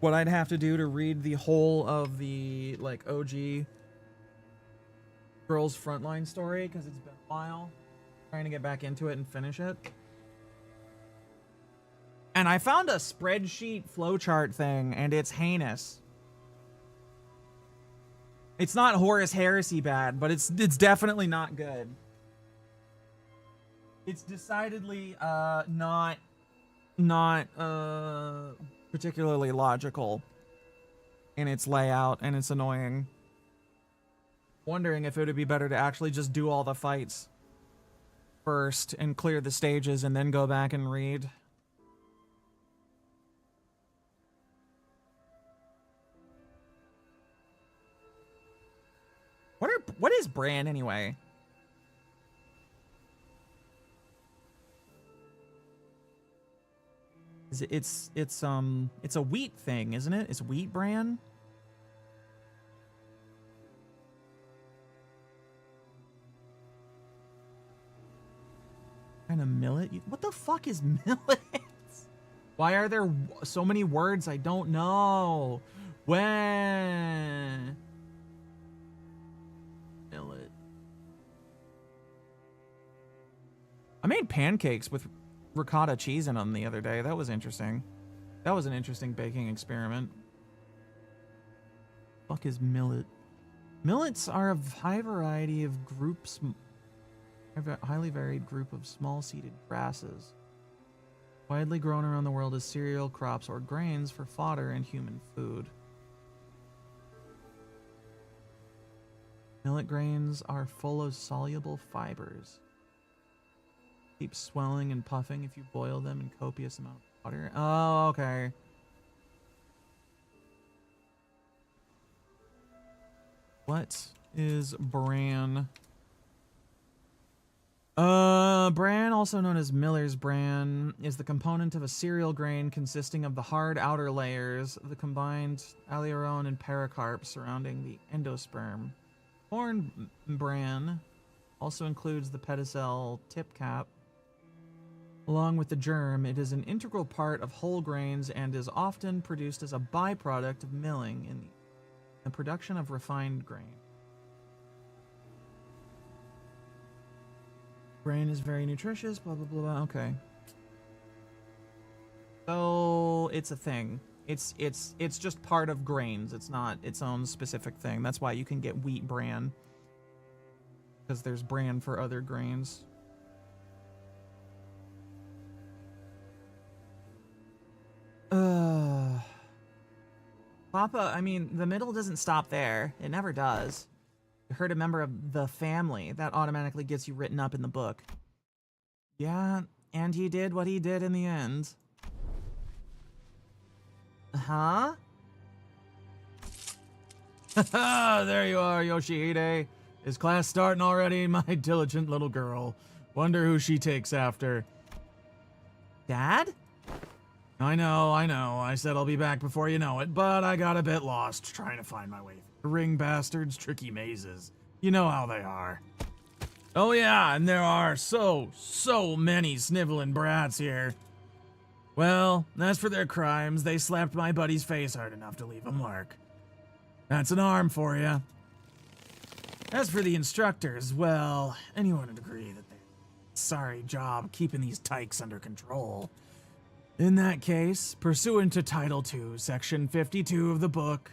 what I'd have to do to read the whole of the, like, OG Girls Frontline story, because it's been a while. Trying to get back into it and finish it. And I found a spreadsheet flowchart thing, and it's heinous. It's not Horus Heresy bad, but it's definitely not good. It's decidedly not particularly logical in its layout, and it's annoying. Wondering if it would be better to actually just do all the fights first and clear the stages and then go back and read. What is bran anyway? It's a wheat thing, isn't it? It's wheat bran. Kind of millet. What the fuck is millet? Why are there so many words I don't know? When millet. I made pancakes with ricotta cheese in them the other day. That was interesting. That was an interesting baking experiment. Fuck is millet? Millets are a high variety of groups, a highly varied group of small-seeded grasses, widely grown around the world as cereal crops or grains for fodder and human food. Millet grains are full of soluble fibers. Keep swelling and puffing if you boil them in copious amount of water. Oh, okay. What is bran? Bran, also known as Miller's bran, is the component of a cereal grain consisting of the hard outer layers, the combined aleurone and pericarp surrounding the endosperm. Corn bran also includes the pedicel tip cap. Along with the germ, it is an integral part of whole grains and is often produced as a byproduct of milling in the production of refined grain. Grain is very nutritious, blah, blah, blah, blah. Okay. So, it's a thing. It's just part of grains. It's not its own specific thing. That's why you can get wheat bran. Because there's bran for other grains. Papa, I mean, the middle doesn't stop there. It never does. You hurt a member of the family. That automatically gets you written up in the book. Yeah, and he did what he did in the end. Huh? There you are, Yoshihide. Is class starting already? My diligent little girl. Wonder who she takes after. Dad? I know. I said I'll be back before you know it, but I got a bit lost trying to find my way through ring bastards' tricky mazes. You know how they are. Oh yeah, and there are so many sniveling brats here. Well, as for their crimes, they slapped my buddy's face hard enough to leave a mark. That's an arm for you. As for the instructors, well, anyone would agree that they're sorry job keeping these tykes under control. In that case, pursuant to Title II, Section 52 of the book,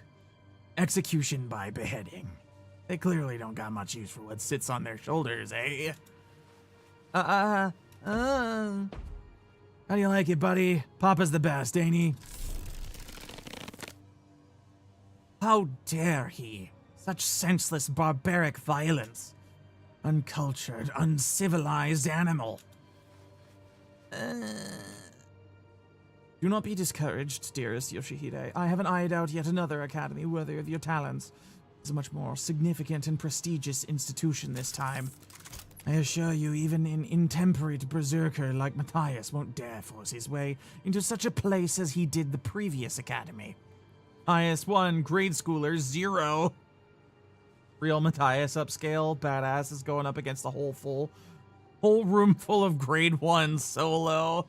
execution by beheading. They clearly don't got much use for what sits on their shoulders, eh? How do you like it, buddy? Papa's the best, ain't he? How dare he? Such senseless, barbaric violence. Uncultured, uncivilized animal. Do not be discouraged, dearest Yoshihide. I haven't eyed out yet another academy worthy of your talents. It's a much more significant and prestigious institution this time. I assure you, even an intemperate berserker like Matthias won't dare force his way into such a place as he did the previous academy. IS-1, grade schooler, 0. Real Matthias upscale, badass is going up against the whole room full of grade 1 solo.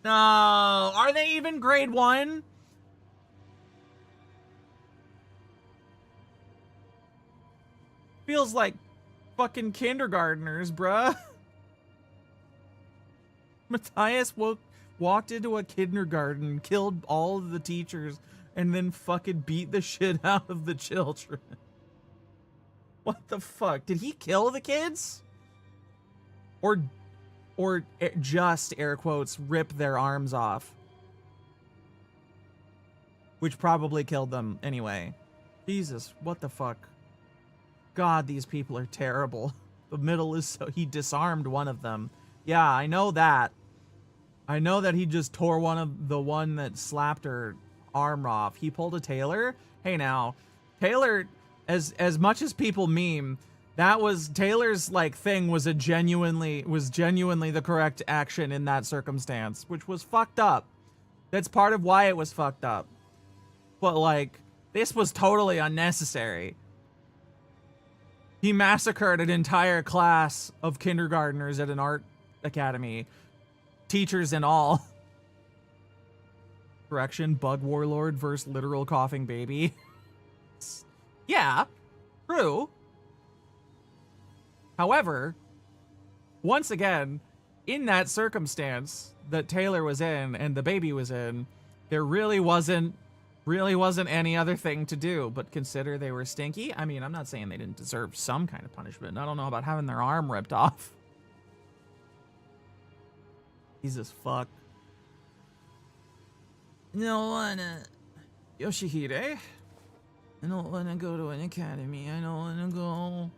No, are they even grade 1? Feels like fucking kindergartners, bruh. Matthias walked into a kindergarten, killed all of the teachers, and then fucking beat the shit out of the children. What the fuck? Did he kill the kids? Or just, air quotes, rip their arms off? Which probably killed them anyway. Jesus, what the fuck? God, these people are terrible. The middle is so... He disarmed one of them. Yeah, I know that. I know that he just tore the one that slapped her arm off. He pulled a Taylor? Hey now, Taylor, as much as people meme, that was Taylor's like thing was genuinely the correct action in that circumstance, which was fucked up. That's part of why it was fucked up. But like, this was totally unnecessary. He massacred an entire class of kindergartners at an art academy. Teachers and all. Correction, bug warlord versus literal coughing baby. Yeah, true. However, once again, in that circumstance that Taylor was in and the baby was in, there really wasn't any other thing to do but consider they were stinky. I mean, I'm not saying they didn't deserve some kind of punishment. I don't know about having their arm ripped off. Jesus fuck. I don't wanna... Yoshihide? I don't wanna go to an academy. I don't wanna go...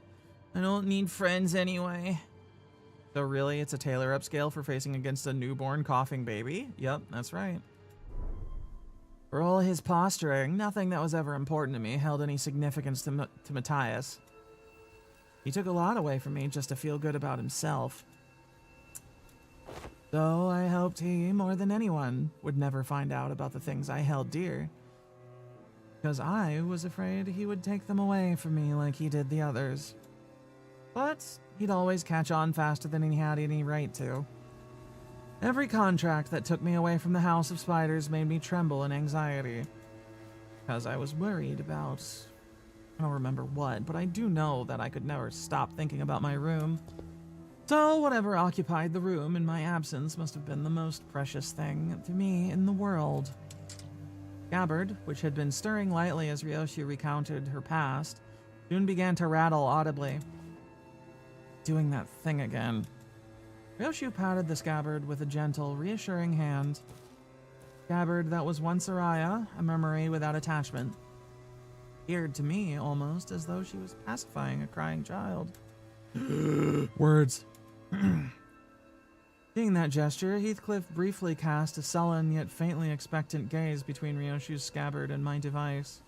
I don't need friends anyway. So really, it's a Taylor upscale for facing against a newborn coughing baby? Yep, that's right. For all his posturing, nothing that was ever important to me held any significance to Matthias. He took a lot away from me just to feel good about himself. Though I hoped he, more than anyone, would never find out about the things I held dear. Because I was afraid he would take them away from me like he did the others. But he'd always catch on faster than he had any right to. Every contract that took me away from the House of Spiders made me tremble in anxiety. Because I was worried about... I don't remember what, but I do know that I could never stop thinking about my room. So whatever occupied the room in my absence must have been the most precious thing to me in the world. Scabbard, which had been stirring lightly as Ryoshi recounted her past, soon began to rattle audibly. Doing that thing again. Ryoshi patted the scabbard with a gentle, reassuring hand. Scabbard that was once Araya, a memory without attachment. Appeared to me almost as though she was pacifying a crying child. Words. Seeing that gesture, Heathcliff briefly cast a sullen yet faintly expectant gaze between Ryoshi's scabbard and my device.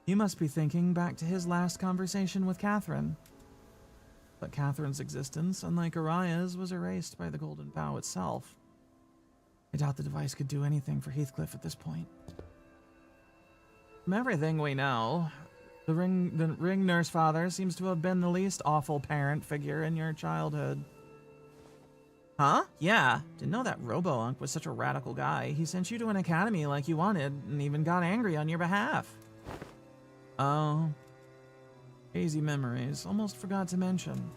He must be thinking back to his last conversation with Catherine. But Catherine's existence, unlike Araya's, was erased by the Golden Bough itself. I doubt the device could do anything for Heathcliff at this point. From everything we know, the ring nurse father seems to have been the least awful parent figure in your childhood. Huh? Yeah. Didn't know that Robo-Unk was such a radical guy. He sent you to an academy like you wanted, and even got angry on your behalf. Oh. Hazy memories. Almost forgot to mention.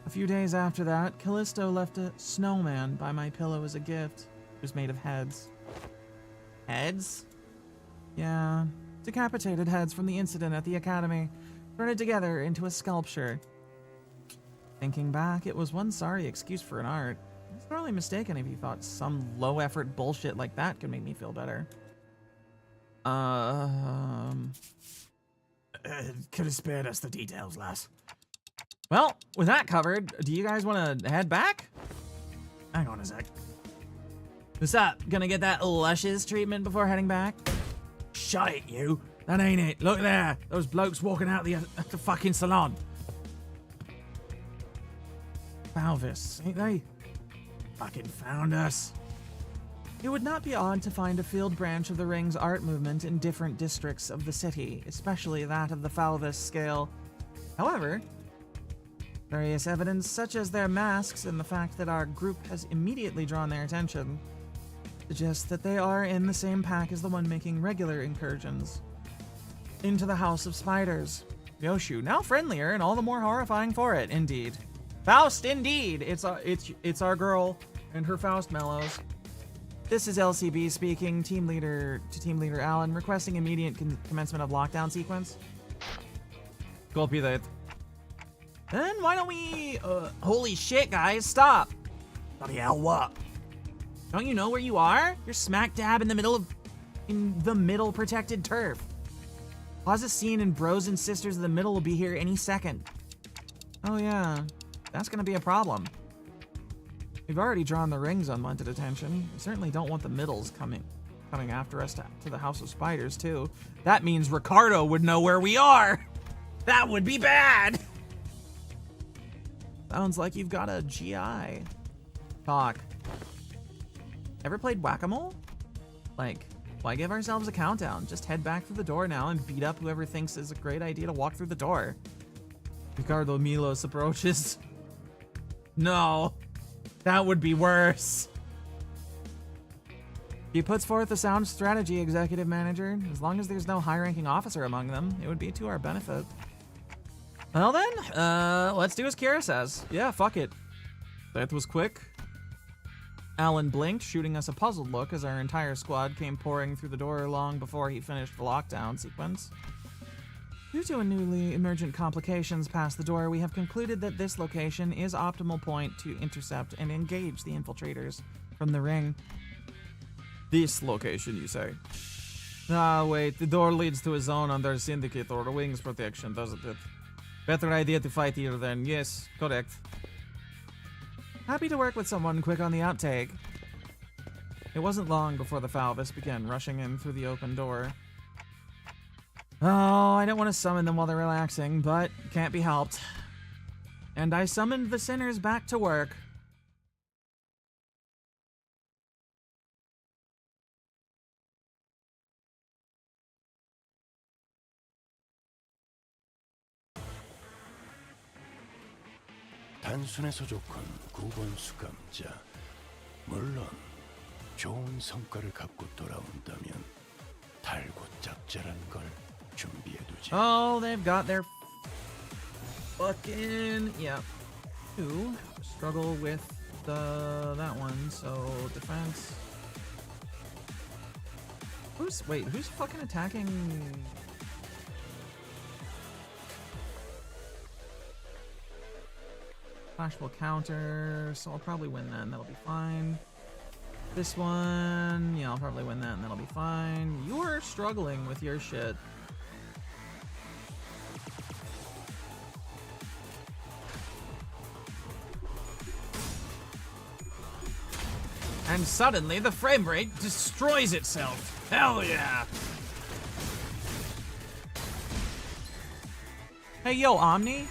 A few days after that, Callisto left a snowman by my pillow as a gift. It was made of heads. Heads? Yeah. Decapitated heads from the incident at the academy, threaded together into a sculpture. Thinking back, it was one sorry excuse for an art. I was sorely mistaken if you thought some low-effort bullshit like that could make me feel better. Could have spared us the details, lass. Well, with that covered, do you guys want to head back? Hang on a sec. What's up? Gonna get that luscious treatment before heading back? Shut it, you. That ain't it. Look there. Those blokes walking out the fucking salon. Balvis, ain't they? Fucking found us. It would not be odd to find a field branch of the Ring's art movement in different districts of the city, especially that of the Falvis scale. However, various evidence such as their masks and the fact that our group has immediately drawn their attention suggests that they are in the same pack as the one making regular incursions into the House of Spiders. Yoshu, now friendlier and all the more horrifying for it, indeed. Faust, indeed! It's our girl and her Faust mellows. This is LCB speaking, Team Leader Alan, requesting immediate commencement of lockdown sequence. Copy that. Then why don't we, holy shit, guys, stop! Bloody hell, what? Don't you know where you are? You're smack dab in the middle protected turf. Pause a scene and Bros and Sisters of the Middle will be here any second. Oh yeah, that's gonna be a problem. We've already drawn the rings unwanted attention. We certainly don't want the middles coming after us to the House of Spiders too. That means Ricardo would know where we are. That would be bad. Sounds like you've got a GI. Talk. Ever played Whack-A-Mole? Like, why give ourselves a countdown? Just head back through the door now and beat up whoever thinks it's a great idea to walk through the door. Ricardo Milos approaches. No, that would be worse. He puts forth a sound strategy, Executive Manager. As long as there's no high-ranking officer among them, it would be to our benefit. Well then, let's do as Kira says. Yeah, fuck it. That was quick. Alan blinked, shooting us a puzzled look as our entire squad came pouring through the door long before he finished the lockdown sequence. Due to a newly emergent complications past the door, we have concluded that this location is optimal point to intercept and engage the infiltrators from the ring. This location, you say? Ah, wait, the door leads to a zone under Syndicate or Wings protection, doesn't it? Better idea to fight here then. Yes, correct. Happy to work with someone quick on the outtake. It wasn't long before the Falvis began rushing in through the open door. Oh, I don't want to summon them while they're relaxing, but can't be helped. And I summoned the sinners back to work. 단순해서 좋군 9번 수감자. 물론 좋은 성과를 갖고 돌아온다면 달고 짭짤한 걸 준비해두지. Oh, they've got their fucking Who struggle with that one? So defense. Who's fucking attacking? Flash will counter, so I'll probably win that and that'll be fine. This one, yeah, I'll probably win that and that'll be fine. You're struggling with your shit. And suddenly the frame rate destroys itself. Hell yeah! Hey yo, Omni?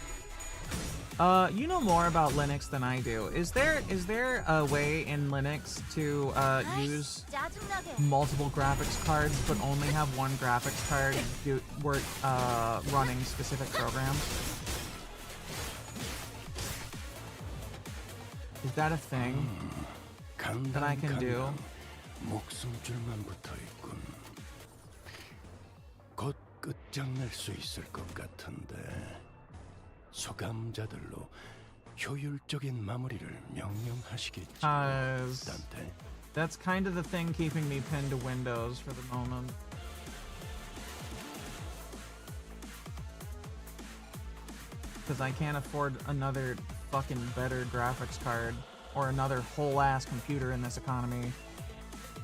You know more about Linux than I do. Is there a way in Linux to use multiple graphics cards but only have one graphics card running specific programs? Is that a thing that I can do? 목숨줄만 붙어있군. 곧 끝장낼 수 있을 것 같은데. 소감자들로 효율적인 마무리를 명령하시겠지. 단테. That's kind of the thing keeping me pinned to Windows for the moment. Because I can't afford another fucking better graphics card or another whole ass computer in this economy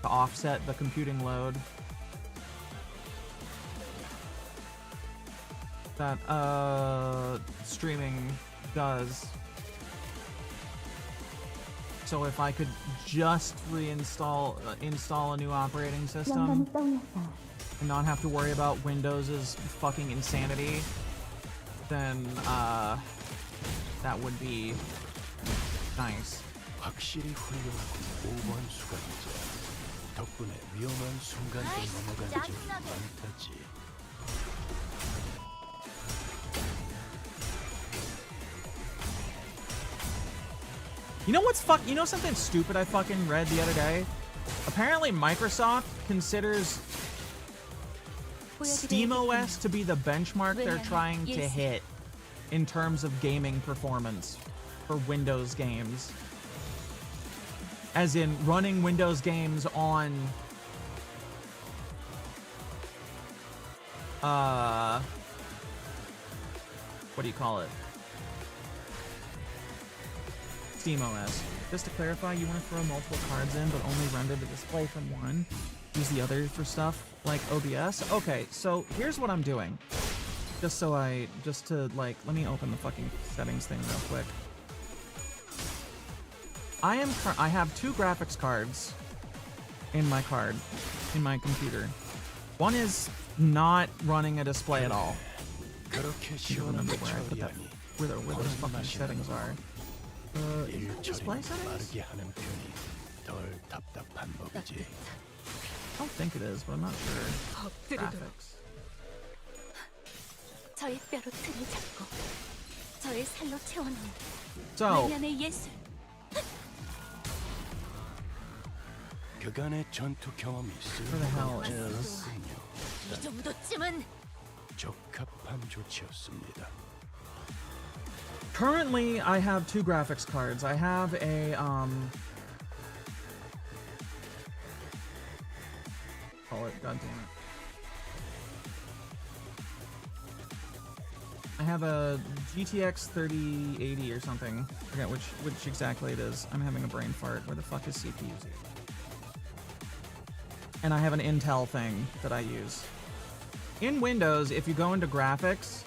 to offset the computing load that streaming does. So if I could just install a new operating system and not have to worry about Windows's fucking insanity, then that would be nice. 확실히 훌륭하고 5번 수감자. 덕분에 위험한 순간도 넘어간 적이 많다지. You know you know something stupid I fucking read the other day? Apparently Microsoft considers SteamOS to be the benchmark they're trying to Yes. hit in terms of gaming performance for Windows games. As in running Windows games on what do you call it? SteamOS. Just to clarify, you want to throw multiple cards in but only render the display from one. Use the other for stuff like OBS. Okay, so here's what I'm doing. Just to like, let me open the fucking settings thing real quick. I have 2 graphics cards in my computer. One is not running a display at all. I don't remember where I put that, where those fucking settings are. Display settings? I don't think it is, but I'm not sure. Graphics. 저의 뼈로 틀을 잡고 저의 살로 채워놓은 So, 말년의 예술. 그간의 전투 경험이 where the hell is... 이 정도쯤은 적합한 조치였습니다. Currently, I have 2 graphics cards. I have a, call it, god damn it. I have a GTX 3080 or something. I forget which exactly it is. I'm having a brain fart. Where the fuck is CPU? And I have an Intel thing that I use. In Windows, if you go into graphics,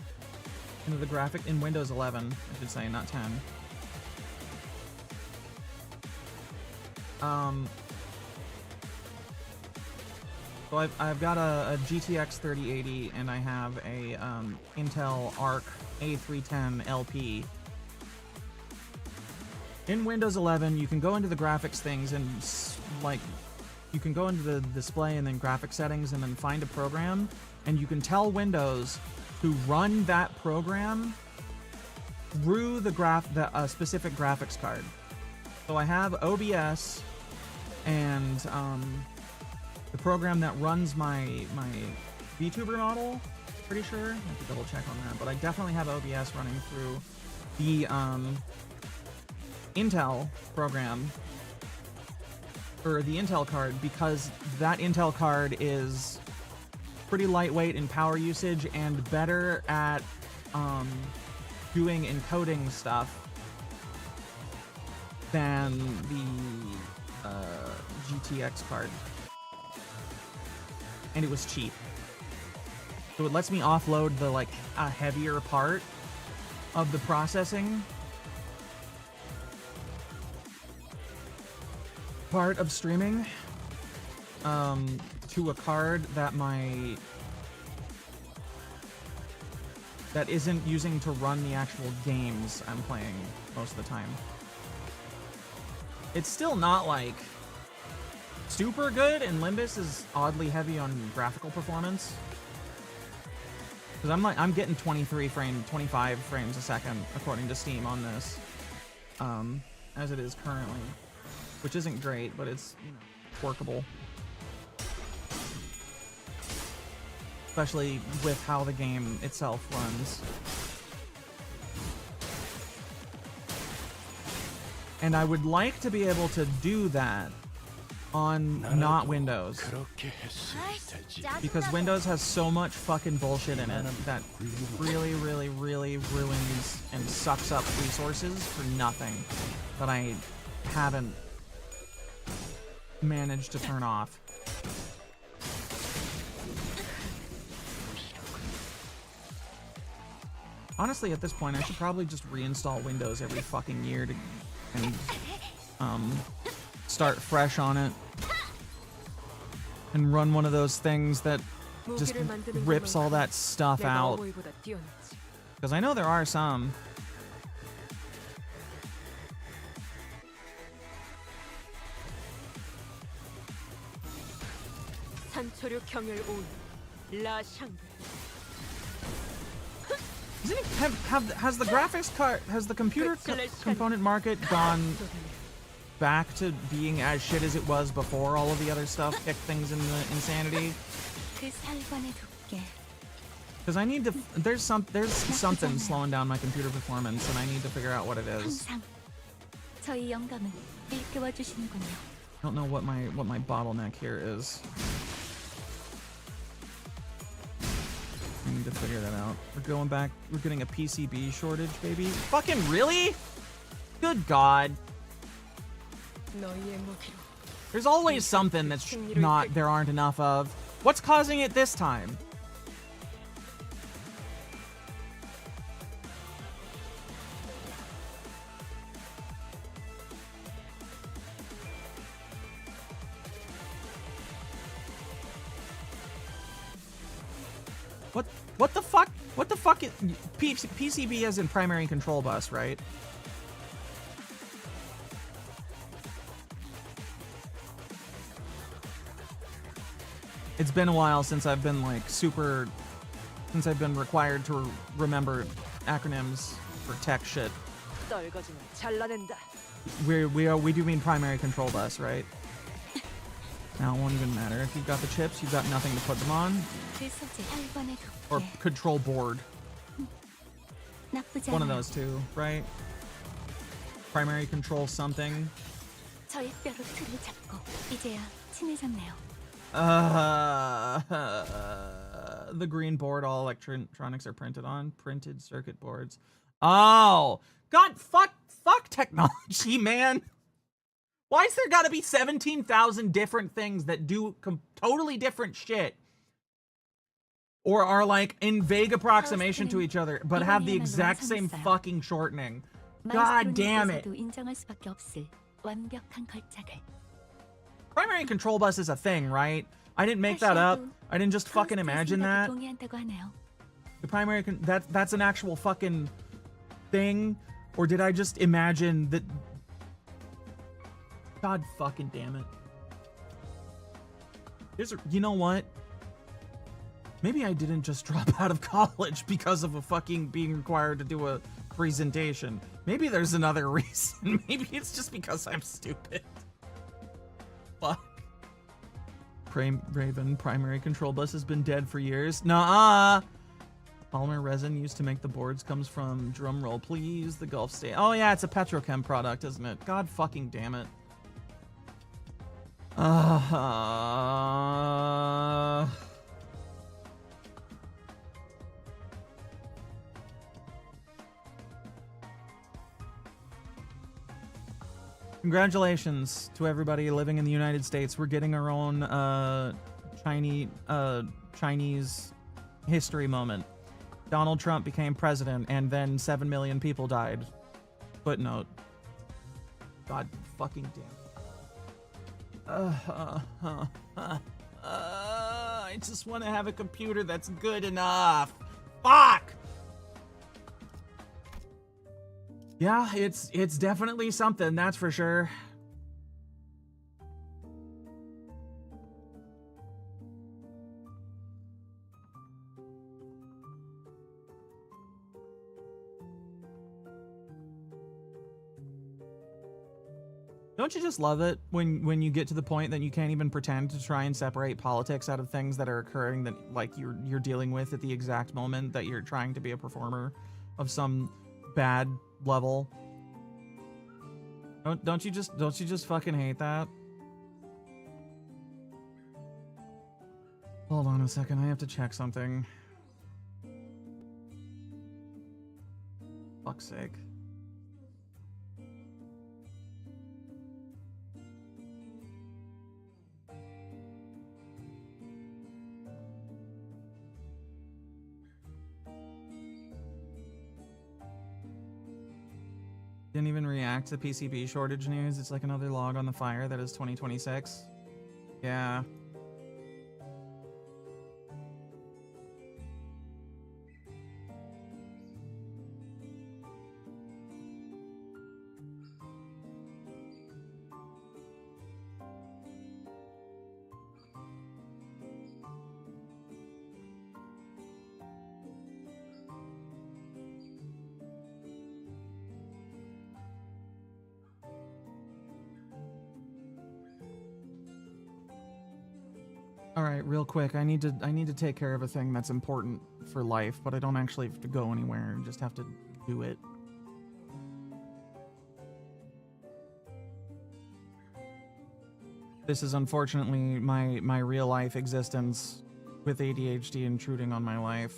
in Windows 11, I should say, not 10. So I've got a GTX 3080 and I have a Intel Arc A310 LP. In Windows 11, you can go into the graphics things and like you can go into the display and then graphic settings and then find a program, and you can tell Windows to run that program through the specific graphics card. So I have OBS and the program that runs my VTuber model, pretty sure. I have to double check on that, but I definitely have OBS running through the Intel program, or the Intel card, because that Intel card is pretty lightweight in power usage and better at doing encoding stuff than the GTX card. And it was cheap. So it lets me offload the like a heavier part of the processing part of streaming to a card that isn't using to run the actual games I'm playing most of the time. It's still not like super good, and Limbus is oddly heavy on graphical performance. Because I'm getting 25 frames a second according to Steam on this, as it is currently, which isn't great, but it's, you know, workable. Especially with how the game itself runs. And I would like to be able to do that on not Windows. 그렇게 했을 테지. Because Windows has so much fucking bullshit in it that really, really, really ruins and sucks up resources for nothing that I haven't managed to turn off. Honestly, at this point, I should probably just reinstall Windows every fucking year and start fresh on it and run one of those things that just rips all that stuff out. Because I know there are some. 산초류 경혈 온 라샹. Isn't it, has the graphics card, has the computer component market gone back to being as shit as it was before all of the other stuff kicked things into insanity? 그 살관에도 함께 Because I need to. There's something slowing down my computer performance, and I need to figure out what it is. 항상 저희 영감은 일깨워 주시는군요. I don't know what my bottleneck here is. I need to figure that out. We're going back. We're getting a PCB shortage, baby. Fucking really? Good God. 너희의 무기로 There's always something that's not. There aren't enough of. What's causing it this time? What the fuck? What the fuck is PCB as in primary control bus, right? It's been a while since I've been like since I've been required to remember acronyms for tech shit. 떨거지는 잘라낸다. We do mean primary control bus, right? Now it won't even matter. If you've got the chips, you've got nothing to put them on. 그 소재 8번에 Or 덮게 control board. 나쁘지 One of 않아요. those two, right? Primary control something. 저의 뼈로 틀을 잡고 이제야 친해졌네요. The green board all electronics are printed on. Printed circuit boards. Oh! God, fuck technology, man! Why is there gotta be 17,000 different things that do totally different shit? Or are like in vague approximation to each other, but have the exact same fucking shortening? God damn it. 마이스트로님께서도 인정할 수밖에 없을 완벽한 걸작을. Primary control bus is a thing, right? I didn't make that up. I didn't just fucking imagine that. 동의한다고 하네요. The primary that's an actual fucking thing, or did I just imagine that? God fucking damn it. You know what? Maybe I didn't just drop out of college because of a fucking being required to do a presentation. Maybe there's another reason. Maybe it's just because I'm stupid. Fuck. Raven, primary control bus has been dead for years. Nuh-uh. Polymer resin used to make the boards comes from, drum roll please, the Gulf State. Oh yeah, it's a petrochem product, isn't it? God fucking damn it. Congratulations to everybody living in the United States. We're getting our own Chinese history moment. Donald Trump became president, and then 7 million people died. Footnote. God fucking damn. I just want to have a computer that's good enough. Fuck! Yeah, it's definitely something, that's for sure. Don't you just love it when you get to the point that you can't even pretend to try and separate politics out of things that are occurring that like you're dealing with at the exact moment that you're trying to be a performer of some bad level? Don't you just fucking hate that? Hold on a second, I have to check something. Fuck's sake. Didn't even react to PCB shortage news. It's like another log on the fire that is 2026. Yeah. All right, real quick. I need to take care of a thing that's important for life, but I don't actually have to go anywhere. I just have to do it. This is unfortunately my real life existence with ADHD intruding on my life.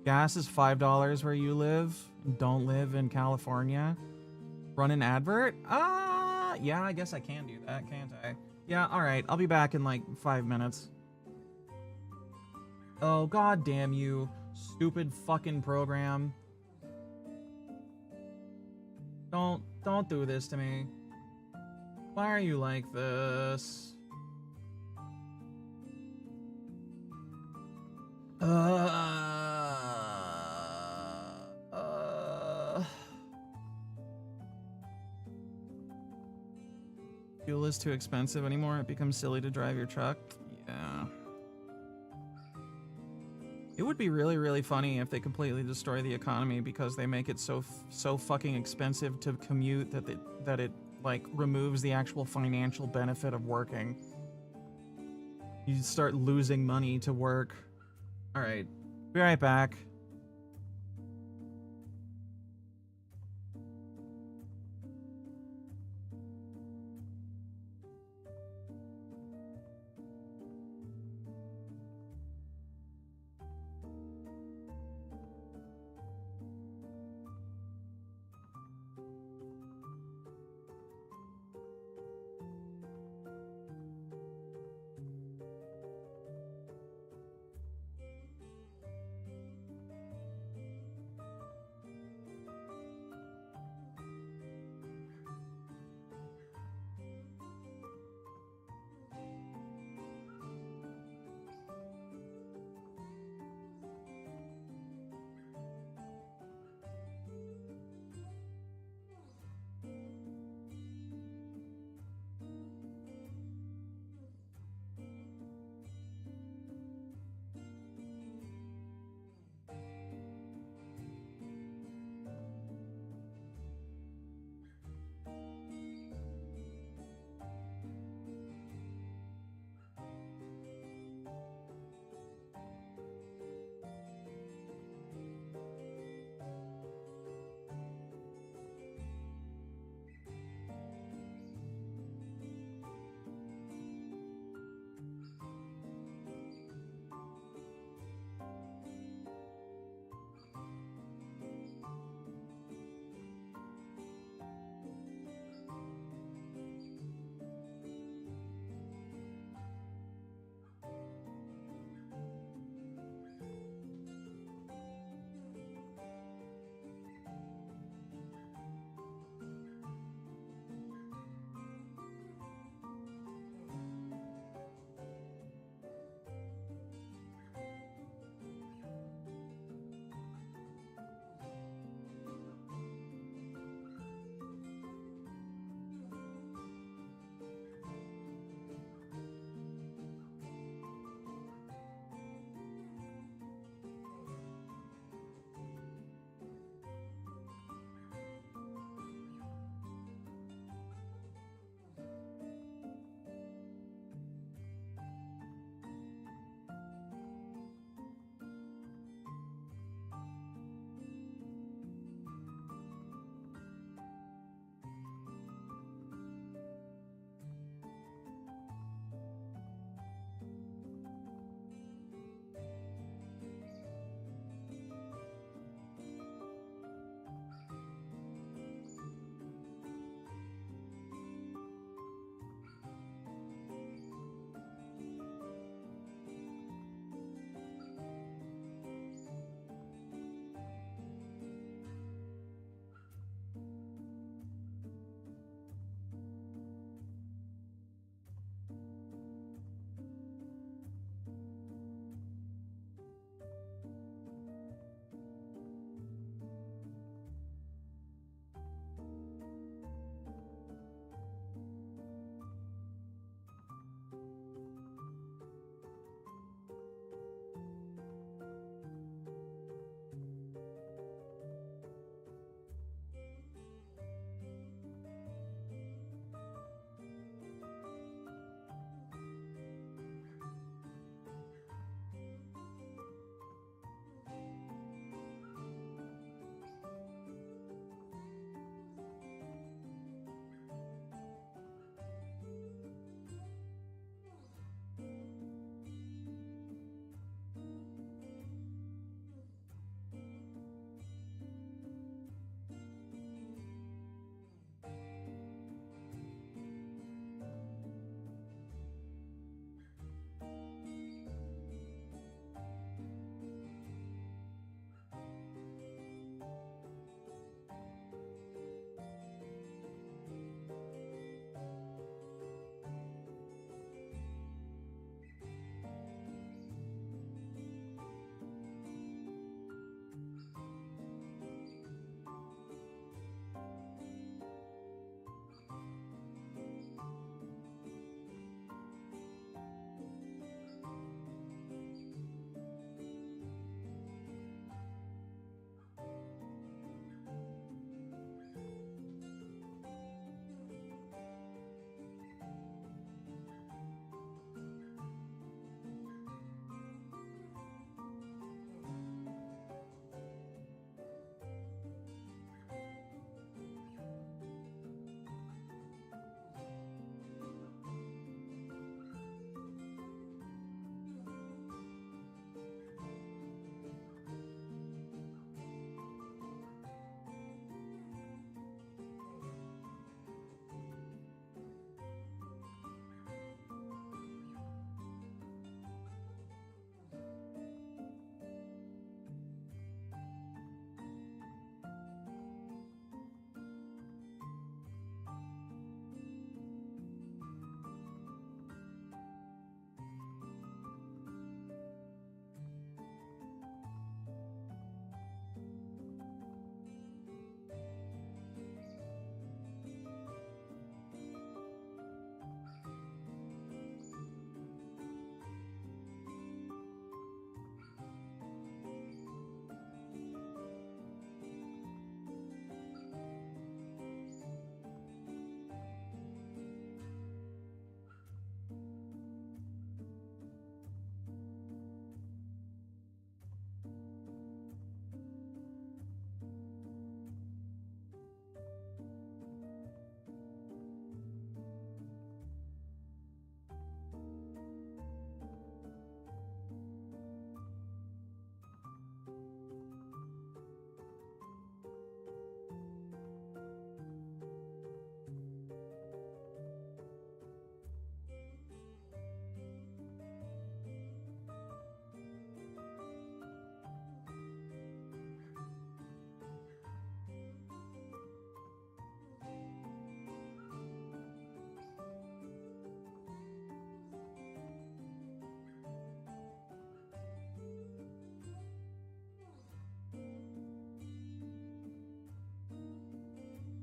Gas is $5 where you live. Don't live in California. Run an advert? Yeah, I guess I can do that, can't I? Yeah, alright. I'll be back in like 5 minutes. Oh, god damn you. Stupid fucking program. Don't do this to me. Why are you like this? Fuel is too expensive anymore. It becomes silly to drive your truck. Yeah. It would be really, really funny if they completely destroy the economy because they make it so fucking expensive to commute that it like removes the actual financial benefit of working. You start losing money to work. All right, be right back.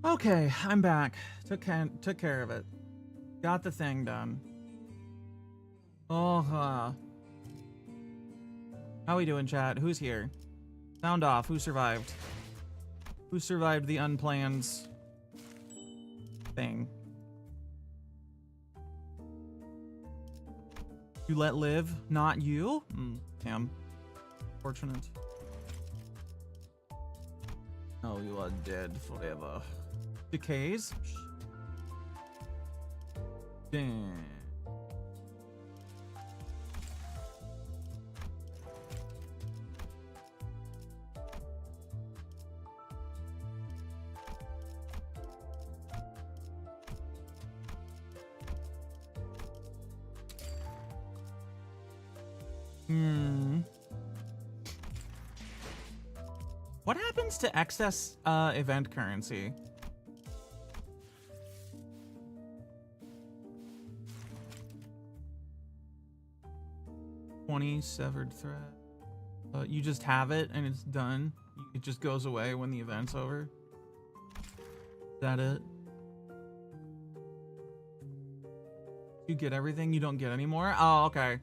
Okay, I'm back. Took care of it. Got the thing done. Oh, how we doing, chat? Who's here? Sound off. Who survived? Who survived the unplanned thing? You let live? Not you? Damn. Fortunate. Oh, you are dead forever. Decays? Damn. What happens to excess event currency? Severed thread. You just have it and it's done. It just goes away when the event's over. Is that it? You get everything, you don't get any more? Oh, okay.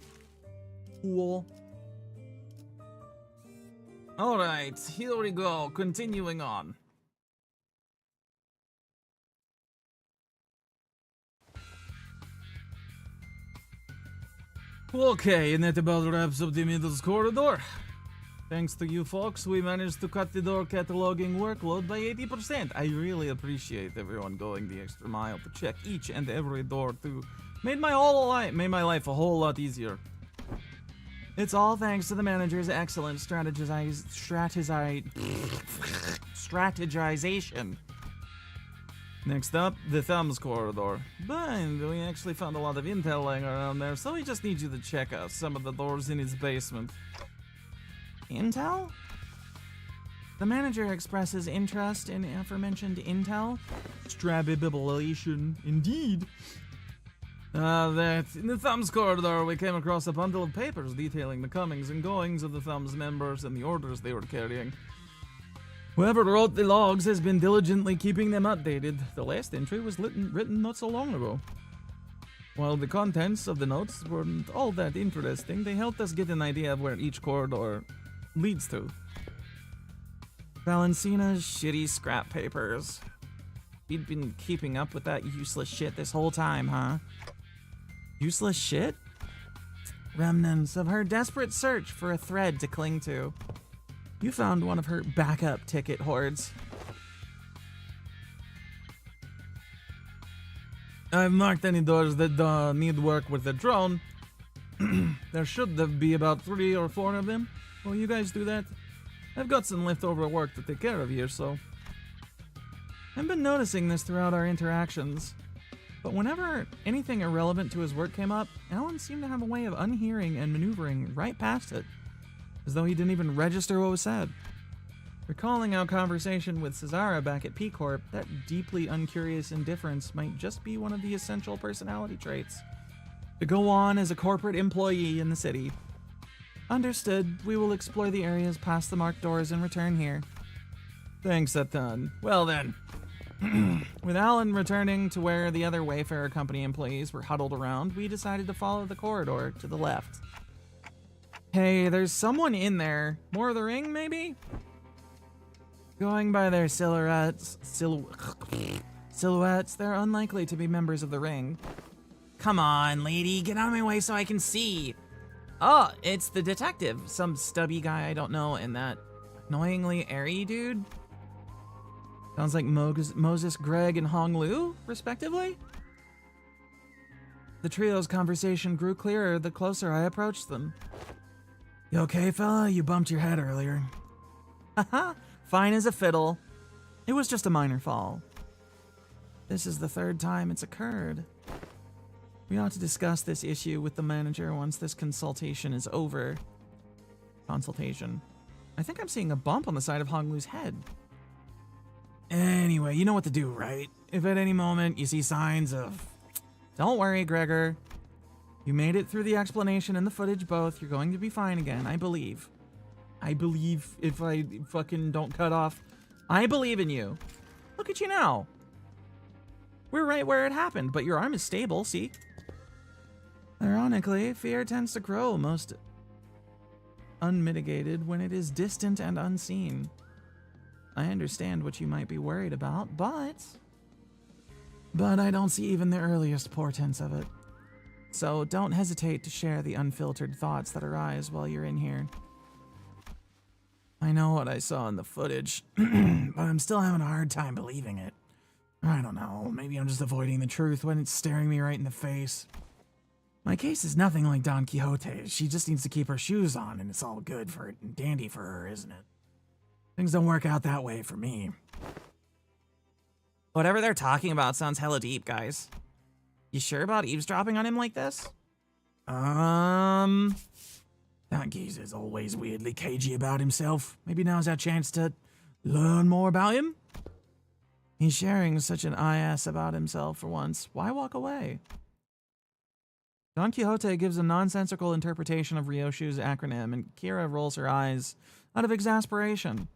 Cool. Alright, here we go. Continuing on. Okay, and that about wraps up the middle's corridor. Thanks to you folks, we managed to cut the door cataloging workload by 80%. I really appreciate everyone going the extra mile to check each and every door through. Made my life a whole lot easier. It's all thanks to the manager's excellent strategization. Next up, the thumbs corridor. But we actually found a lot of intel lying around there, so we just need you to check out some of the doors in its basement. Intel? The manager expresses interest in aforementioned intel. Strabibulation, indeed. That in the Thumbs corridor, we came across a bundle of papers detailing the comings and goings of the Thumbs members and the orders they were carrying. Whoever wrote the logs has been diligently keeping them updated. The last entry was written not so long ago. While the contents of the notes weren't all that interesting, they helped us get an idea of where each corridor leads to. Valencina's shitty scrap papers. We'd been keeping up with that useless shit this whole time, huh? Useless shit? Remnants of her desperate search for a thread to cling to. You found one of her backup ticket hoards. I've marked any doors that need work with the drone. There should be about 3 or 4 of them. Will you guys do that? I've got some leftover work to take care of here, so... I've been noticing this throughout our interactions. But whenever anything irrelevant to his work came up, Alan seemed to have a way of unhearing and maneuvering right past it, as though he didn't even register what was said. Recalling our conversation with Cesara back at P-Corp, that deeply uncurious indifference might just be one of the essential personality traits. To go on as a corporate employee in the city. Understood. We will explore the areas past the marked doors and return here. Thanks a ton. Well then. With Alan returning to where the other Wayfarer Company employees were huddled around, we decided to follow the corridor to the left. Hey, there's someone in there. More of the ring, maybe? Going by their silhouettes, they're unlikely to be members of the ring. Come on, lady, get out of my way so I can see. Oh, it's the detective. Some stubby guy I don't know, and that annoyingly airy dude. Sounds like Moses, Greg, and Hong Lu, respectively. The trio's conversation grew clearer the closer I approached them. You okay, fella? You bumped your head earlier. Haha, fine as a fiddle. It was just a minor fall. This is the 3rd time it's occurred. We ought to discuss this issue with the manager once this consultation is over. Consultation. I think I'm seeing a bump on the side of Hong Lu's head. Anyway, you know what to do, right? If at any moment you see signs of... Don't worry, Gregor. You made it through the explanation and the footage both. You're going to be fine again, I believe. I believe if I fucking don't cut off. I believe in you. Look at you now. We're right where it happened, but your arm is stable, see? Ironically, fear tends to grow most unmitigated when it is distant and unseen. I understand what you might be worried about, but I don't see even the earliest portents of it. So don't hesitate to share the unfiltered thoughts that arise while you're in here. I know what I saw in the footage, but I'm still having a hard time believing it. I don't know, maybe I'm just avoiding the truth when it's staring me right in the face. My case is nothing like Don Quixote's. She just needs to keep her shoes on and it's all good for it and dandy for her, isn't it? Things don't work out that way for me. Whatever they're talking about sounds hella deep, guys. You sure about eavesdropping on him like this? That geese is always weirdly cagey about himself. Maybe now's our chance to learn more about him? He's sharing such an IS about himself for once. Why walk away? Don Quixote gives a nonsensical interpretation of Ryoshu's acronym, and Kira rolls her eyes out of exasperation.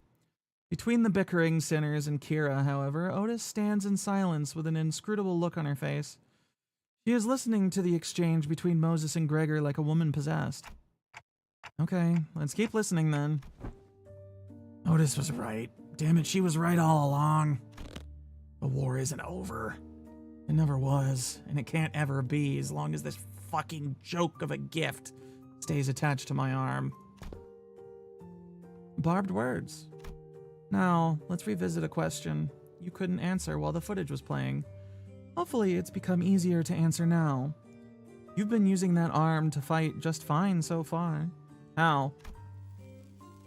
Between the bickering sinners and Kira, however, Otis stands in silence with an inscrutable look on her face. She is listening to the exchange between Moses and Gregor like a woman possessed. Okay, let's keep listening then. Otis was right. Damn it, she was right all along. The war isn't over. It never was, and it can't ever be as long as this fucking joke of a gift stays attached to my arm. Barbed words. Now, let's revisit a question you couldn't answer while the footage was playing. Hopefully it's become easier to answer now. You've been using that arm to fight just fine so far. How?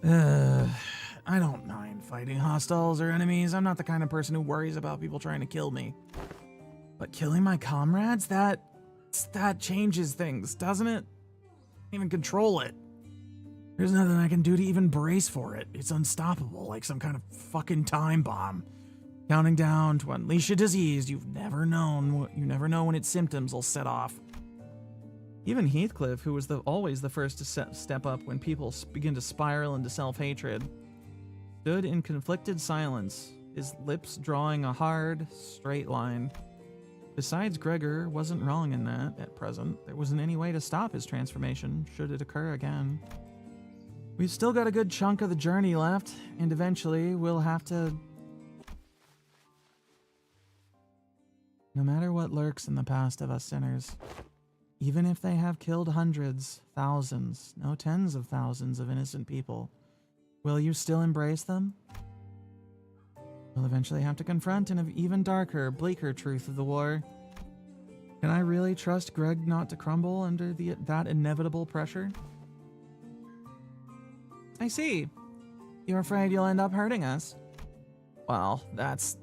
I don't mind fighting hostiles or enemies. I'm not the kind of person who worries about people trying to kill me. But killing my comrades, that changes things, doesn't it? Can't even control it. There's nothing I can do to even brace for it. It's unstoppable, like some kind of fucking time bomb. Counting down to unleash a disease you never know when its symptoms will set off. Even Heathcliff, who was always the first to step up when people begin to spiral into self-hatred, stood in conflicted silence, his lips drawing a hard, straight line. Besides, Gregor wasn't wrong in that, at present. There wasn't any way to stop his transformation, should it occur again. We've still got a good chunk of the journey left, and eventually we'll have to... No matter what lurks in the past of us sinners, even if they have killed hundreds, thousands, no tens of thousands of innocent people, will you still embrace them? We'll eventually have to confront an even darker, bleaker truth of the war. Can I really trust Greg not to crumble under that inevitable pressure? I see. You're afraid you'll end up hurting us. Well, that's...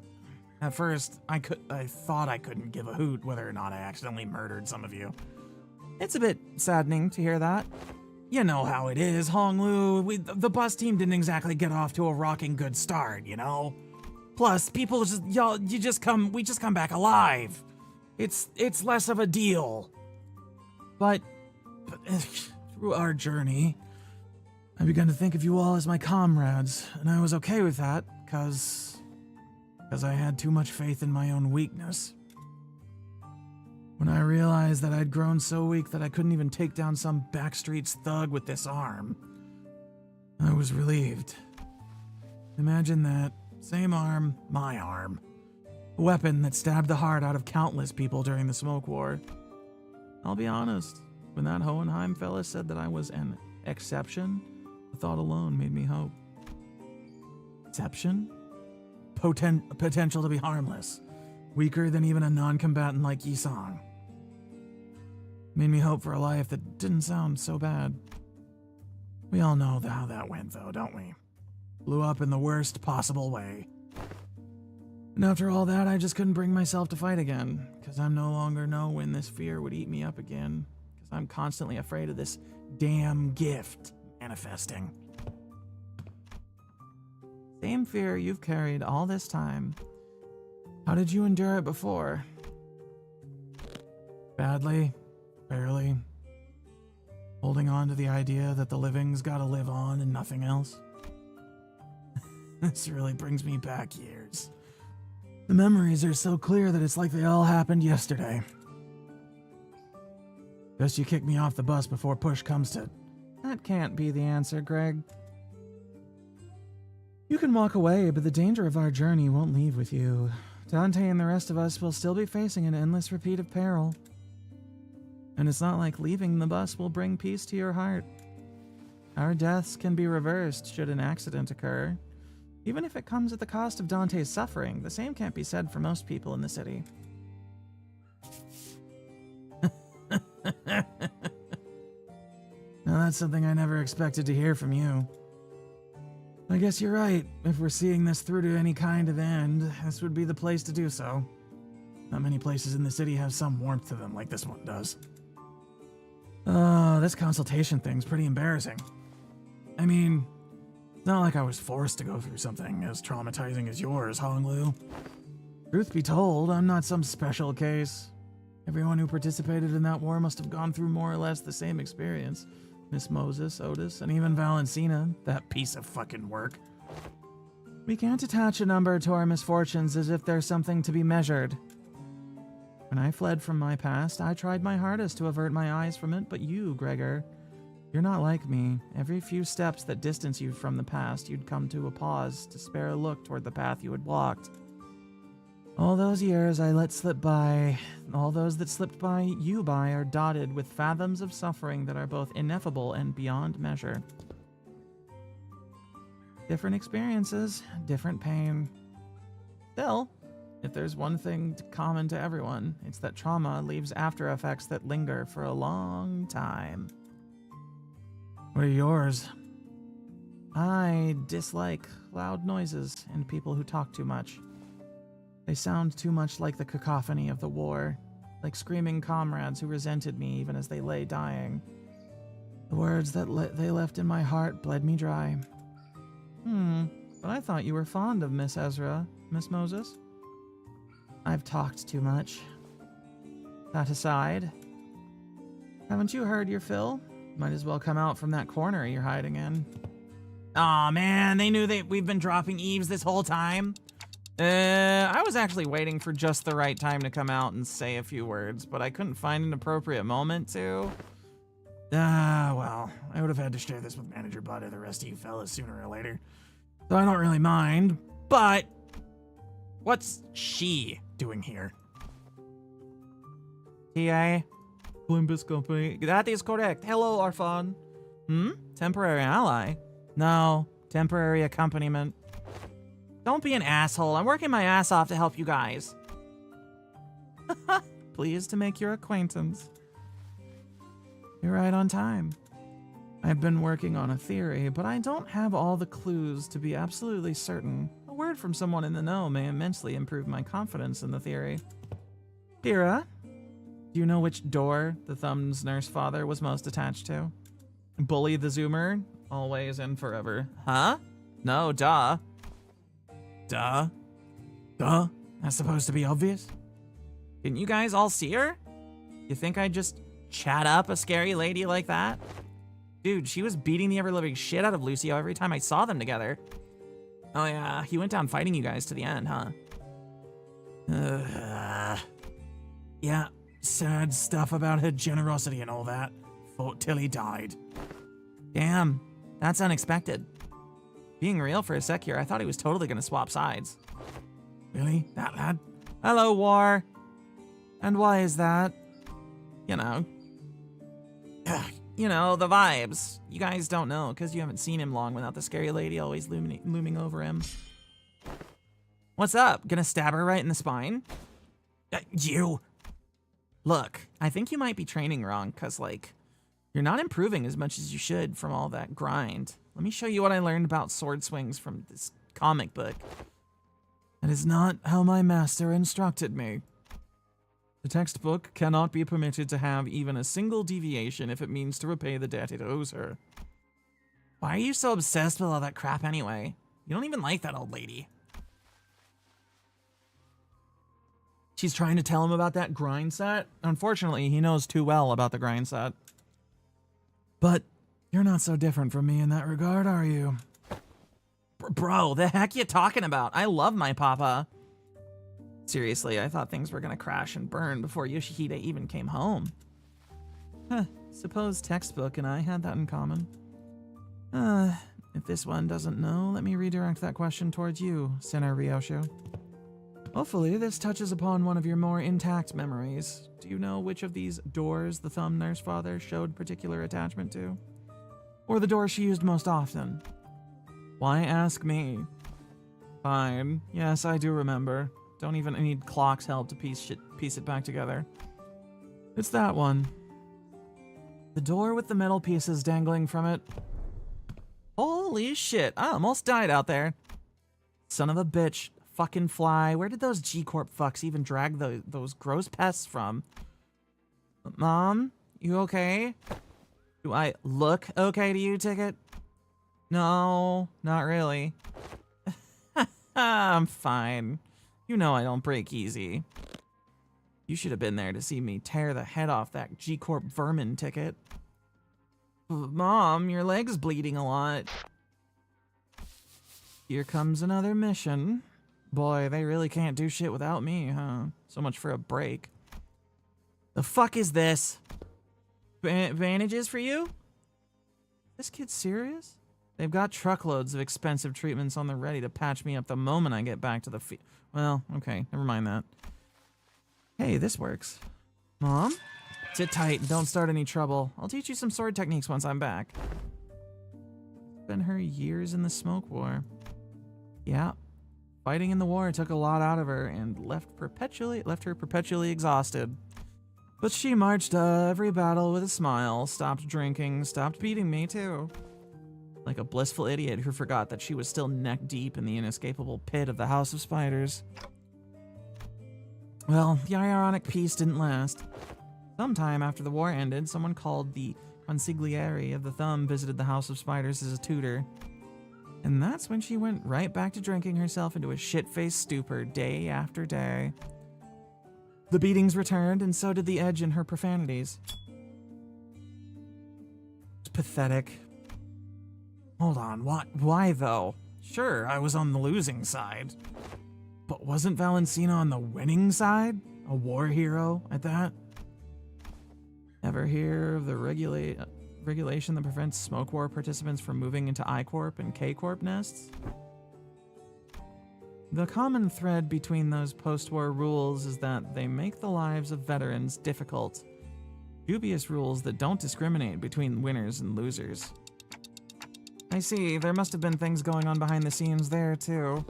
At first, I thought I couldn't give a hoot whether or not I accidentally murdered some of you. It's a bit saddening to hear that. You know how it is, Honglu. The bus team didn't exactly get off to a rocking good start, you know? Plus, people we just come back alive. It's less of a deal. But through our journey, I began to think of you all as my comrades, and I was okay with that, because I had too much faith in my own weakness. When I realized that I'd grown so weak that I couldn't even take down some backstreets thug with this arm, I was relieved. Imagine that. Same arm, my arm. A weapon that stabbed the heart out of countless people during the Smoke War. I'll be honest, when that Hohenheim fella said that I was an exception, the thought alone made me hope. Exception? Potential to be harmless. Weaker than even a non-combatant like Yisong. Made me hope for a life that didn't sound so bad. We all know how that went, though, don't we? Blew up in the worst possible way. And after all that, I just couldn't bring myself to fight again, because I no longer know when this fear would eat me up again, because I'm constantly afraid of this damn gift manifesting. Same fear you've carried all this time. How did you endure it before? Badly? Barely? Holding on to the idea that the living's gotta live on and nothing else? This really brings me back years. The memories are so clear that it's like they all happened yesterday. Best you kick me off the bus before push comes to... That can't be the answer, Greg. You can walk away, but the danger of our journey won't leave with you. Dante and the rest of us will still be facing an endless repeat of peril. And it's not like leaving the bus will bring peace to your heart. Our deaths can be reversed should an accident occur. Even if it comes at the cost of Dante's suffering, the same can't be said for most people in the city. Now that's something I never expected to hear from you. I guess you're right. If we're seeing this through to any kind of end, this would be the place to do so. Not many places in the city have some warmth to them like this one does. Oh, this consultation thing's pretty embarrassing. I mean, it's not like I was forced to go through something as traumatizing as yours, Honglu. Truth be told, I'm not some special case. Everyone who participated in that war must have gone through more or less the same experience. Miss Moses, Otis, and even Valencina, that piece of fucking work. We can't attach a number to our misfortunes as if there's something to be measured. When I fled from my past, I tried my hardest to avert my eyes from it, but you, Gregor, you're not like me. Every few steps that distance you from the past, you'd come to a pause to spare a look toward the path you had walked. All those years I let slip by, all those that slipped by you by are dotted with fathoms of suffering that are both ineffable and beyond measure. Different experiences, different pain. Still, if there's one thing common to everyone, it's that trauma leaves after effects that linger for a long time. What are yours? I dislike loud noises and people who talk too much. They sound too much like the cacophony of the war, like screaming comrades who resented me even as they lay dying. The words that they left in my heart bled me dry. But I thought you were fond of Miss Ezra, Miss Moses. I've talked too much. That aside, haven't you heard your fill? Might as well come out from that corner you're hiding in. Aw, man, they knew that we've been dropping Eves this whole time. I was actually waiting for just the right time to come out and say a few words, but I couldn't find an appropriate moment to. Well, I would have had to share this with Manager Bud or the rest of you fellas sooner or later. So I don't really mind, but what's she doing here? TA? Olympus Company. That is correct. Hello, Arfan. Temporary ally? No, temporary accompaniment. Don't be an asshole. I'm working my ass off to help you guys. Pleased to make your acquaintance. You're right on time. I've been working on a theory, but I don't have all the clues to be absolutely certain. A word from someone in the know may immensely improve my confidence in the theory. Kira, do you know which door the Thumb's nurse father was most attached to? Bully the Zoomer, always and forever. Huh? No, duh. Duh? That's supposed to be obvious? Didn't you guys all see her? You think I'd just chat up a scary lady like that? Dude, she was beating the ever-living shit out of Lucio every time I saw them together. Oh yeah, he went down fighting you guys to the end, huh? Yeah, sad stuff about her generosity and all that. Fought till he died. Damn, that's unexpected. Being real for a sec here, I thought he was totally gonna swap sides. Really? That lad? Hello, War. And why is that? You know. You know, the vibes. You guys don't know, because you haven't seen him long without the scary lady always looming over him. What's up? Gonna stab her right in the spine? You! Look, I think you might be training wrong, because, like, you're not improving as much as you should from all that grind. Let me show you what I learned about sword swings from this comic book. That is not how my master instructed me. The textbook cannot be permitted to have even a single deviation if it means to repay the debt it owes her. Why are you so obsessed with all that crap anyway? You don't even like that old lady. She's trying to tell him about that grind set. Unfortunately, he knows too well about the grind set. But you're not so different from me in that regard, are you? Bro, the heck you talking about? I love my papa. Seriously, I thought things were gonna crash and burn before Yoshihide even came home. Huh, suppose textbook and I had that in common. If this one doesn't know, let me redirect that question towards you, Sinner Ryosho. Hopefully, this touches upon one of your more intact memories. Do you know which of these doors the thumb nurse father showed particular attachment to? Or the door she used most often? Why ask me? Fine. Yes, I do remember. Don't even need clock's help to piece it back together. It's that one. The door with the metal pieces dangling from it. Holy shit, I almost died out there. Son of a bitch. Fucking fly. Where did those G-Corp fucks even drag those gross pests from? Mom? You okay? Do I look okay to you, Ticket? No, not really. I'm fine. You know I don't break easy. You should have been there to see me tear the head off that G-Corp vermin, Ticket. Mom, your leg's bleeding a lot. Here comes another mission. Boy, they really can't do shit without me, huh? So much for a break. The fuck is this? Bandages for you? This kid's serious? They've got truckloads of expensive treatments on the ready to patch me up the moment I get back to the well, okay, never mind that. Hey, this works. Mom? Sit tight and don't start any trouble. I'll teach you some sword techniques once I'm back. It's been her years in the smoke war. Yeah. Fighting in the war took a lot out of her and left her perpetually exhausted. But she marched every battle with a smile, stopped drinking, stopped beating me too. Like a blissful idiot who forgot that she was still neck deep in the inescapable pit of the House of Spiders. Well, the ironic peace didn't last. Sometime after the war ended, someone called the consigliere of the Thumb visited the House of Spiders as a tutor. And that's when she went right back to drinking herself into a shit-faced stupor day after day. The beatings returned, and so did the edge in her profanities. It's pathetic. Hold on, why though? Sure, I was on the losing side. But wasn't Valencina on the winning side? A war hero at that? Ever hear of the regulation that prevents Smoke War participants from moving into I-Corp and K-Corp nests? The common thread between those post-war rules is that they make the lives of veterans difficult. Dubious rules that don't discriminate between winners and losers. I see, there must have been things going on behind the scenes there, too.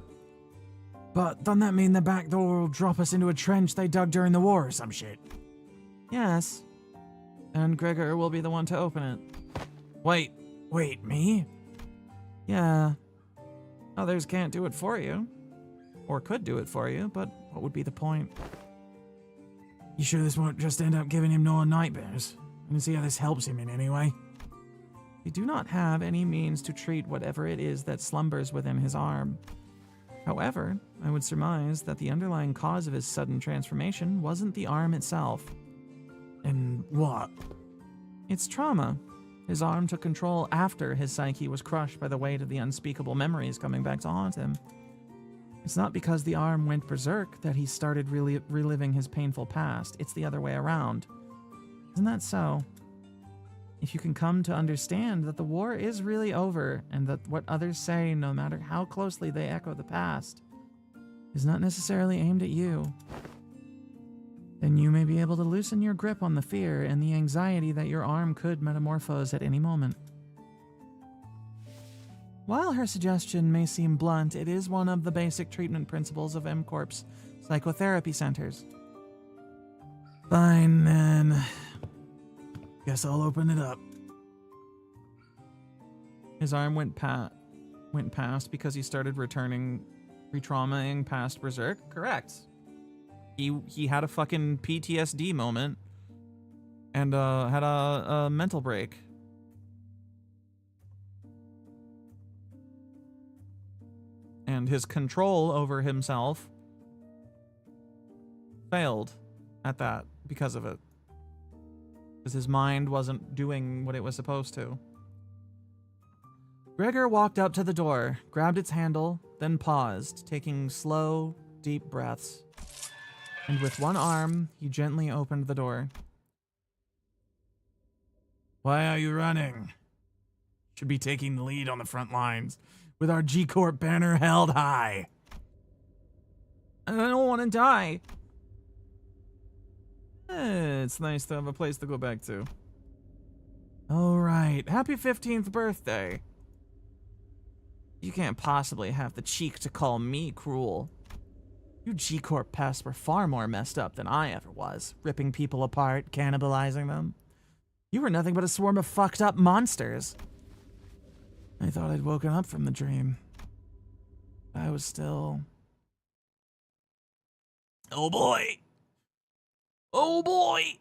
But doesn't that mean the back door will drop us into a trench they dug during the war or some shit? Yes. And Gregor will be the one to open it. Wait, me? Yeah. Others can't do it for you. Or could do it for you, but what would be the point? You sure this won't just end up giving him no nightmares? I can see how this helps him in any way. We do not have any means to treat whatever it is that slumbers within his arm. However, I would surmise that the underlying cause of his sudden transformation wasn't the arm itself. And what? It's trauma. His arm took control after his psyche was crushed by the weight of the unspeakable memories coming back to haunt him. It's not because the arm went berserk that he started reliving his painful past. It's the other way around. Isn't that so? If you can come to understand that the war is really over and that what others say, no matter how closely they echo the past, is not necessarily aimed at you, then you may be able to loosen your grip on the fear and the anxiety that your arm could metamorphose at any moment. While her suggestion may seem blunt, it is one of the basic treatment principles of M-Corp's psychotherapy centers. Fine, then. Guess I'll open it up. His arm went past because he started retraumaing past Berserk? Correct. He had a fucking PTSD moment and had a mental break. And his control over himself failed at that because of it. Because his mind wasn't doing what it was supposed to. Gregor walked up to the door, grabbed its handle, then paused, taking slow, deep breaths. And with one arm, he gently opened the door. Why are you running? Should be taking the lead on the front lines, with our G-Corp banner held high. I don't want to die. It's nice to have a place to go back to. All right, happy 15th birthday. You can't possibly have the cheek to call me cruel. You G-Corp pests were far more messed up than I ever was, ripping people apart, cannibalizing them. You were nothing but a swarm of fucked up monsters. I thought I'd woken up from the dream. I was still... Oh boy! Oh boy!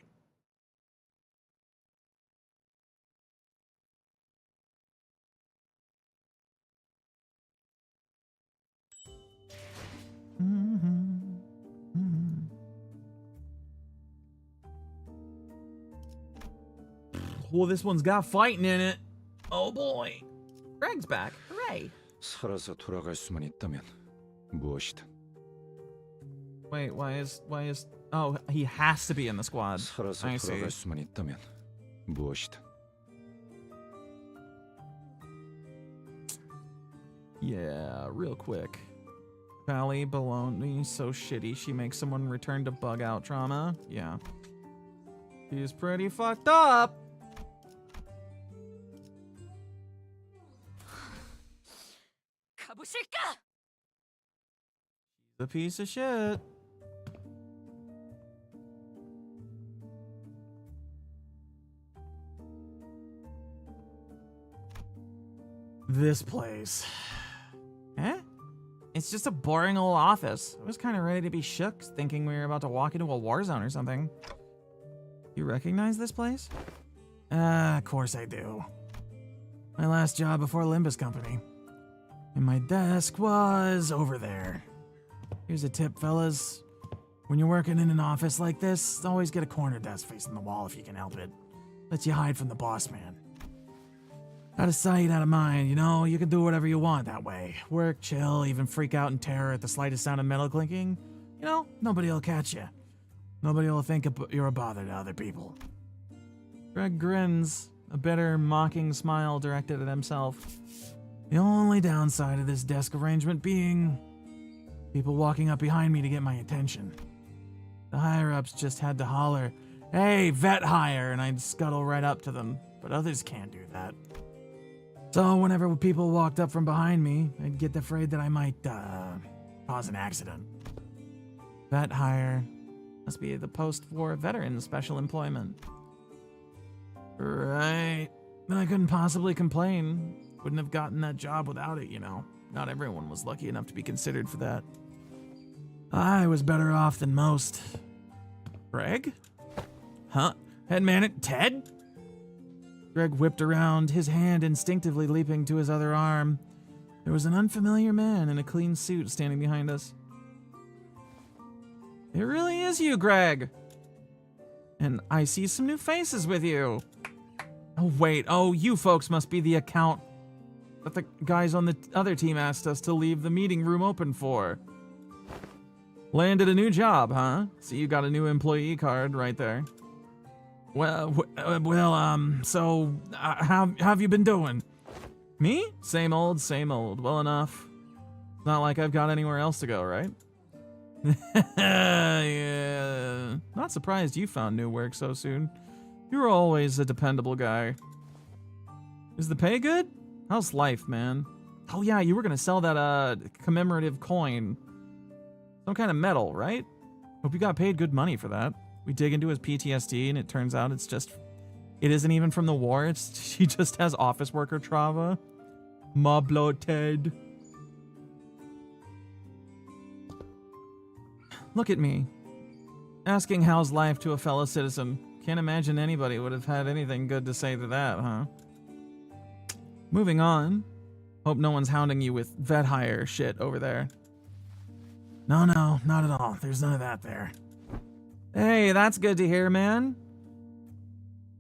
Well, this one's got fighting in it. Oh boy. Greg's back. Hooray. 살아서 돌아갈 수만 있다면 무엇이든. Wait, why is oh, he has to be in the squad. 살아서 I see. 돌아갈 수만 있다면 무엇이든. Yeah, real quick. Valley baloney, so shitty she makes someone return to bug out trauma. Yeah. He's pretty fucked up. 가보실까? He's a piece of shit. This place. Eh? It's just a boring old office. I was kind of ready to be shook, thinking we were about to walk into a war zone or something. You recognize this place? Of course I do. My last job before Limbus Company. And my desk was over there. Here's a tip, fellas. When you're working in an office like this, always get a corner desk facing the wall if you can help it. Lets you hide from the boss man. Out of sight, out of mind, you know? You can do whatever you want that way. Work, chill, even freak out in terror at the slightest sound of metal clinking. You know, nobody will catch you. Nobody will think you're a bother to other people. Greg grins, a bitter, mocking smile directed at himself. The only downside of this desk arrangement being people walking up behind me to get my attention. The higher-ups just had to holler, "Hey, vet hire," and I'd scuttle right up to them, but others can't do that. So whenever people walked up from behind me, I'd get afraid that I might, cause an accident. Vet hire. Must be the post-war veteran special employment. Right. Then I couldn't possibly complain. Wouldn't have gotten that job without it, you know. Not everyone was lucky enough to be considered for that. I was better off than most. Greg? Huh? Head man, Ted? Greg whipped around, his hand instinctively leaping to his other arm. There was an unfamiliar man in a clean suit standing behind us. It really is you, Greg. And I see some new faces with you. Oh, wait. Oh, you folks must be the account that the guys on the other team asked us to leave the meeting room open for. Landed a new job, huh? See, you got a new employee card right there. Well, so how have you been doing? Me? Same old, same old. Well enough. Not like I've got anywhere else to go, right? Yeah. Not surprised you found new work so soon. You were always a dependable guy. Is the pay good? How's life, man? Oh yeah, you were gonna sell that commemorative coin. Some kind of medal, right? Hope you got paid good money for that. We dig into his PTSD and it turns out it isn't even from the war. He just has office worker trauma. Mablo Ted. Look at me. Asking how's life to a fellow citizen. Can't imagine anybody would have had anything good to say to that, huh? Moving on. Hope no one's hounding you with vet hire shit over there. No, not at all. There's none of that there. Hey, that's good to hear, man.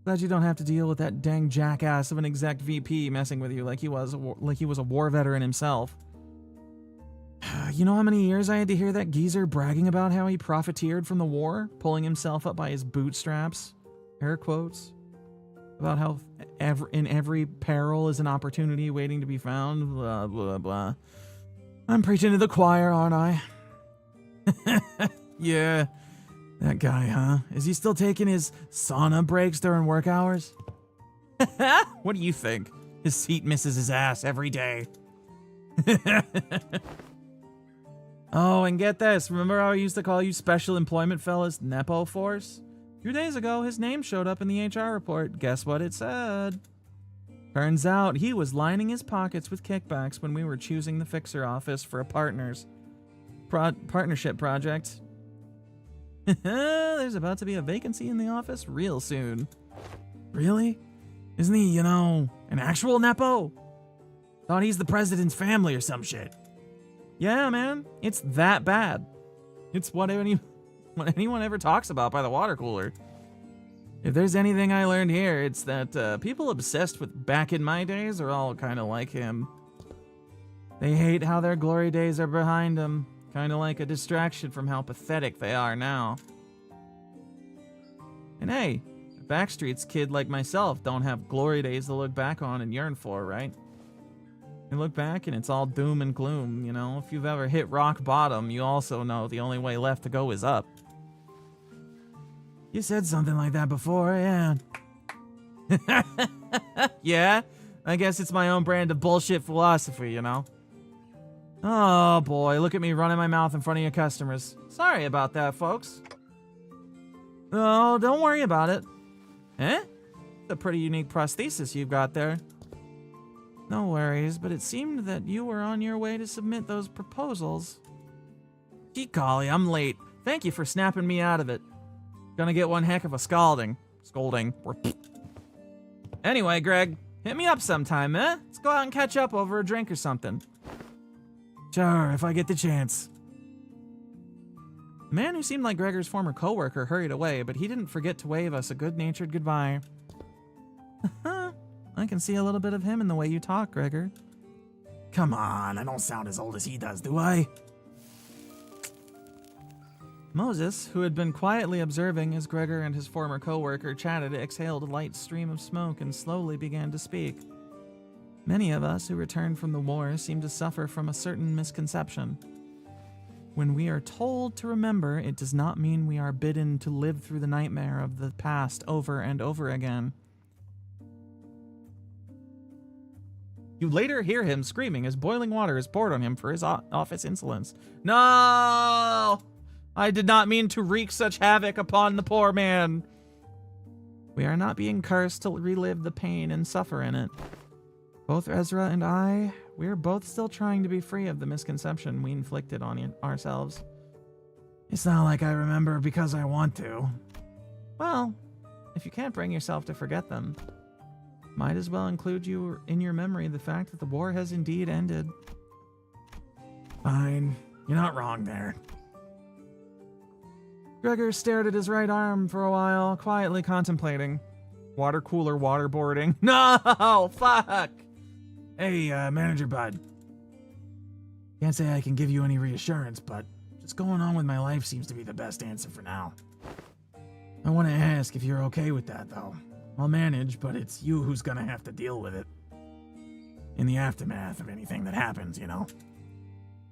Glad you don't have to deal with that dang jackass of an exec VP messing with you like he was a war veteran himself. You know how many years I had to hear that geezer bragging about how he profiteered from the war, pulling himself up by his bootstraps? Air quotes. About how in every peril is an opportunity waiting to be found. Blah, blah, blah. I'm preaching to the choir, aren't I? Yeah. That guy, huh? Is he still taking his sauna breaks during work hours? What do you think? His seat misses his ass every day. Oh, and get this. Remember how I used to call you special employment fellas Nepo Force? A few days ago, his name showed up in the HR report. Guess what it said? Turns out he was lining his pockets with kickbacks when we were choosing the fixer office for a partnership project. There's about to be a vacancy in the office real soon. Really? Isn't he, you know, an actual Nepo? Thought he's the president's family or some shit. Yeah, man, it's that bad. It's what anyone ever talks about by the water cooler. If there's anything I learned here, it's that people obsessed with back in my days are all kind of like him. They hate how their glory days are behind them, kind of like a distraction from how pathetic they are now. And hey, a Backstreet's kid like myself don't have glory days to look back on and yearn for, right? You look back and it's all doom and gloom, you know? If you've ever hit rock bottom, you also know the only way left to go is up. You said something like that before, yeah. Yeah? I guess it's my own brand of bullshit philosophy, you know? Oh boy, look at me running my mouth in front of your customers. Sorry about that, folks. Oh, don't worry about it. Eh? It's a pretty unique prosthesis you've got there. No worries, but it seemed that you were on your way to submit those proposals. Gee golly, I'm late. Thank you for snapping me out of it. Gonna get one heck of a scolding. Anyway, Greg, hit me up sometime, eh? Let's go out and catch up over a drink or something. Sure, if I get the chance. The man who seemed like Gregor's former coworker hurried away, but he didn't forget to wave us a good-natured goodbye. I can see a little bit of him in the way you talk, Gregor. Come on, I don't sound as old as he does, do I? Moses, who had been quietly observing as Gregor and his former coworker chatted, exhaled a light stream of smoke and slowly began to speak. Many of us who returned from the war seem to suffer from a certain misconception. When we are told to remember, it does not mean we are bidden to live through the nightmare of the past over and over again. You later hear him screaming as boiling water is poured on him for his office insolence. No! I did not mean to wreak such havoc upon the poor man. We are not being cursed to relive the pain and suffer in it. Both Ezra and I, we are both still trying to be free of the misconception we inflicted on ourselves. It's not like I remember because I want to. Well, if you can't bring yourself to forget them, might as well include you in your memory the fact that the war has indeed ended. Fine, you're not wrong there. Gregor stared at his right arm for a while, quietly contemplating. Water cooler waterboarding. No! Fuck! Hey, Manager Bud. Can't say I can give you any reassurance, but just going on with my life seems to be the best answer for now. I want to ask if you're okay with that, though. I'll manage, but it's you who's gonna have to deal with it. In the aftermath of anything that happens, you know?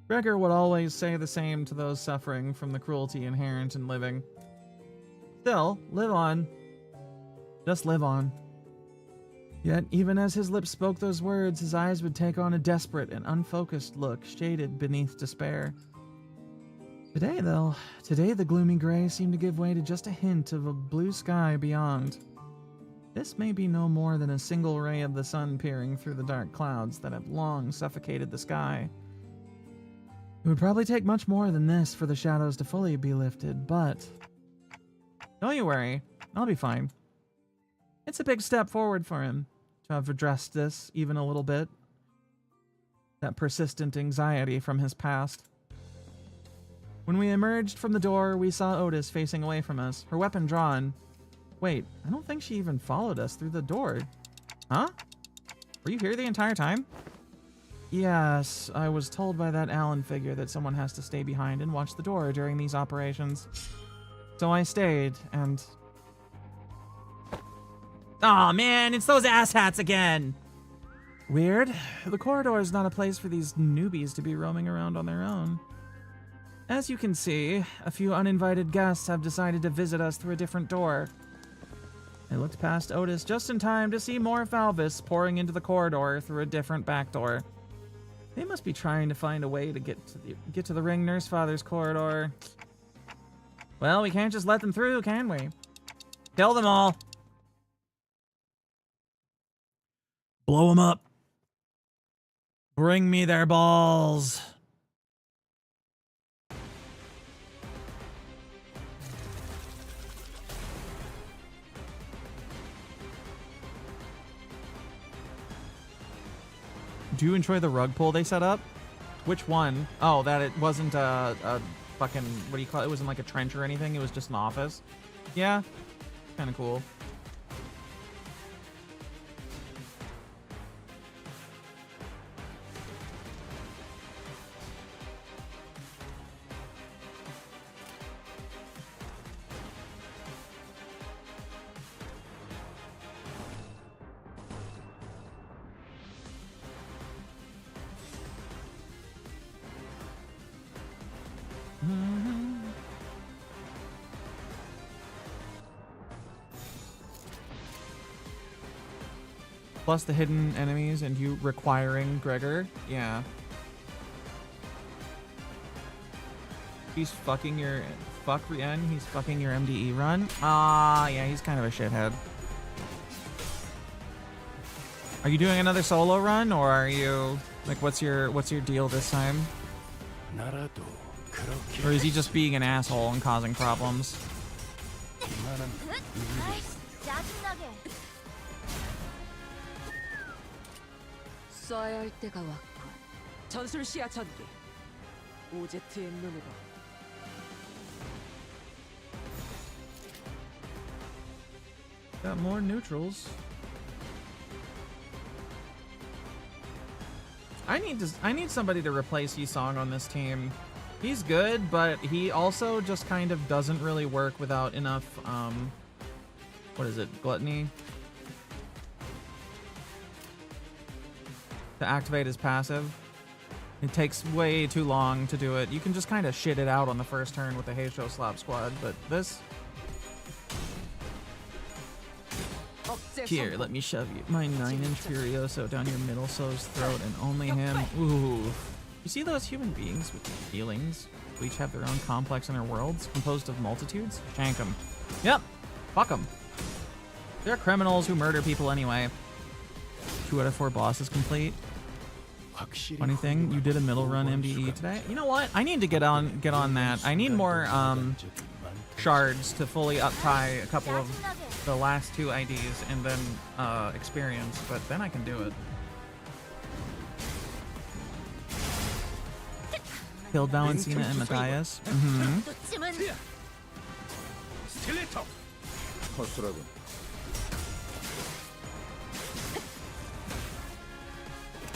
Gregor would always say the same to those suffering from the cruelty inherent in living. Still, live on. Just live on. Yet, even as his lips spoke those words, his eyes would take on a desperate and unfocused look, shaded beneath despair. Today, though, the gloomy gray seemed to give way to just a hint of a blue sky beyond. This may be no more than a single ray of the sun peering through the dark clouds that have long suffocated the sky. It would probably take much more than this for the shadows to fully be lifted, but... Don't you worry, I'll be fine. It's a big step forward for him to have addressed this even a little bit. That persistent anxiety from his past. When we emerged from the door, we saw Otis facing away from us, her weapon drawn. Wait, I don't think she even followed us through the door. Huh? Were you here the entire time? Yes, I was told by that Allen figure that someone has to stay behind and watch the door during these operations. So I stayed, and... Aw, man, it's those asshats again! Weird. The corridor is not a place for these newbies to be roaming around on their own. As you can see, a few uninvited guests have decided to visit us through a different door. I looked past Otis just in time to see more Falvis pouring into the corridor through a different back door. They must be trying to find a way to get to the ring nurse father's corridor. Well, we can't just let them through, can we? Kill them all. Blow them up. Bring me their balls. Do you enjoy the rug pull they set up? Which one? Oh, that it wasn't a fucking, what do you call it? It wasn't like a trench or anything. It was just an office. Yeah, kind of cool. Plus the hidden enemies and you requiring Gregor. Yeah. He's fucking your... Fuck Rien, he's fucking your MDE run. Ah, yeah, he's kind of a shithead. Are you doing another solo run, or are you... Like, what's your deal this time? Or is he just being an asshole and causing problems? 써야 할 때가 왔군. 전술 시야 전개. 오제트의 눈으로. Got more neutrals. I need somebody to replace Yisong on this team. He's good, but he also just kind of doesn't really work without enough what is it? Gluttony? To activate his passive. It takes way too long to do it. You can just kind of shit it out on the first turn with the Heisho Slap Squad, but this... Here, let me shove my 9-inch Furioso down your middle so's throat and only him. Ooh. You see those human beings with feelings who each have their own complex inner worlds composed of multitudes? Shank them. Yep. Fuck them. They're criminals who murder people anyway. 2 out of 4 bosses complete. Funny thing, you did a middle run MDE today. You know what? I need to get on that. I need more shards to fully uptie a couple of the last 2 IDs and then experience, but then I can do it. Killed Valentina and Matthias.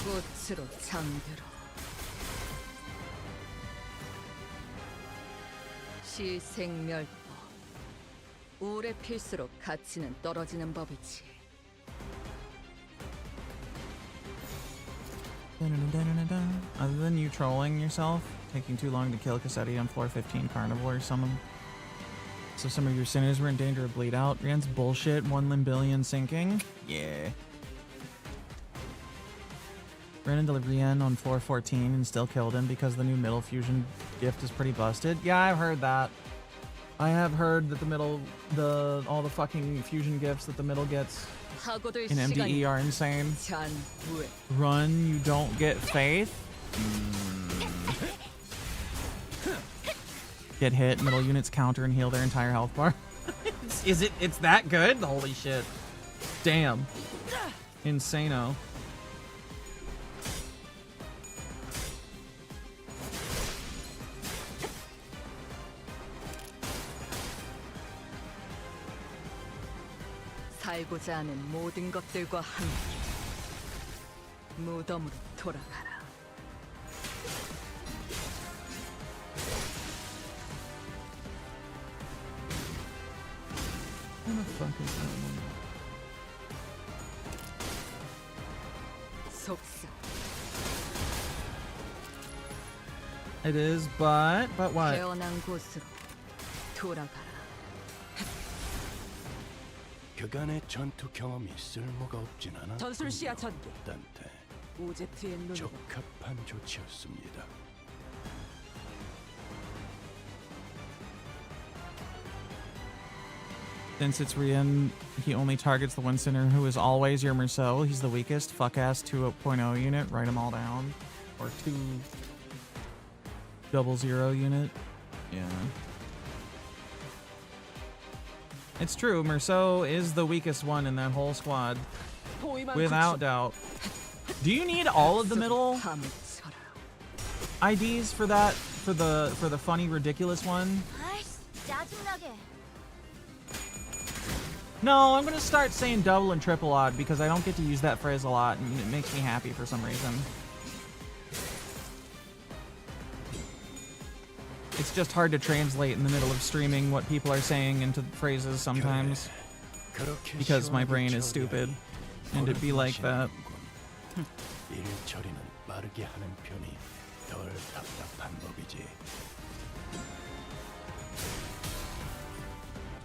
꽃으로 잠들어. 시생멸법. 우울의 필수로 가치는 떨어지는 법이지. Other than you trolling yourself, taking too long to kill Cassetti on floor 15 Carnivore, so some of your sinners were in danger of bleed out. Rian's bullshit, 1 limbillion sinking. Yeah. Ran into Rian on floor 14 and still killed him because the new middle fusion gift is pretty busted. Yeah, I've heard that. I have heard that all the fucking fusion gifts that the middle gets in MDE are insane. Run, you don't get faith. Get hit, middle units counter and heal their entire health bar. It's that good? Holy shit. Damn. Insano. 살고자 하는 모든 것들과 함께 무덤으로 돌아가라. Where the fuck is that one? 속삭. It is, but what? 태어난 곳으로 돌아가라. 그간의 전투 경험이 쓸모가 없진 않았군요. 전술 시야 전개. 단테 오제트의 눈으로 적합한 조치였습니다. Since it's Rian, he only targets the one center who is always your Merceau. He's the weakest. Fuck ass 2.0 unit. Write them all down. Or 2.00 unit. Yeah. It's true. Merceau is the weakest one in that whole squad. Without doubt. Do you need all of the middle IDs for that? For the funny, ridiculous one? 아이씨, 짜증나게. No, I'm gonna start saying double and triple odd because I don't get to use that phrase a lot and it makes me happy for some reason. It's just hard to translate in the middle of streaming what people are saying into phrases sometimes because my brain is stupid and it'd be like that. 일 처리는 빠르게 하는 편이 덜 답답한 법이지.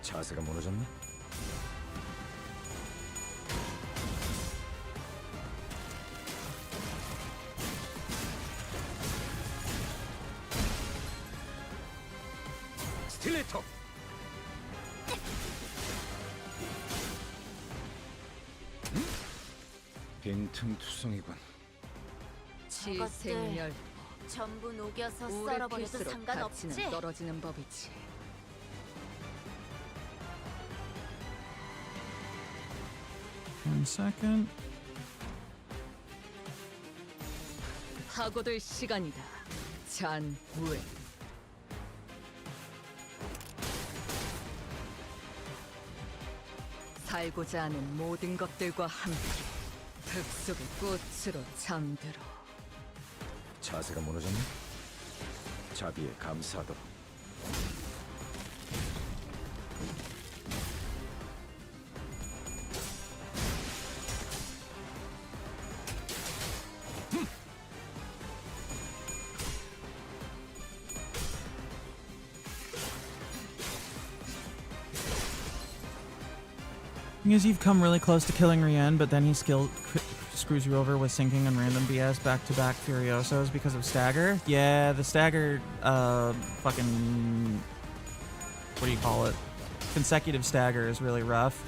자세가 무너졌네. 스틸레이터. 빈틈투성이군. 치생멸 전부 녹여서 오래 썰어버려도 필수록 상관없지? 가치는 떨어지는 법이지. One second. 파고들 시간이다. 잔후에 살고자 하는 모든 것들과 함께 흙속의 꽃으로 잠들어. 자세가 무너졌네. 자비에 감사하도록. Because you've come really close to killing Rian, but then he screws you over with sinking on random BS back-to-back Furiosos because of stagger. Yeah, the stagger, fucking, what do you call it? Consecutive stagger is really rough.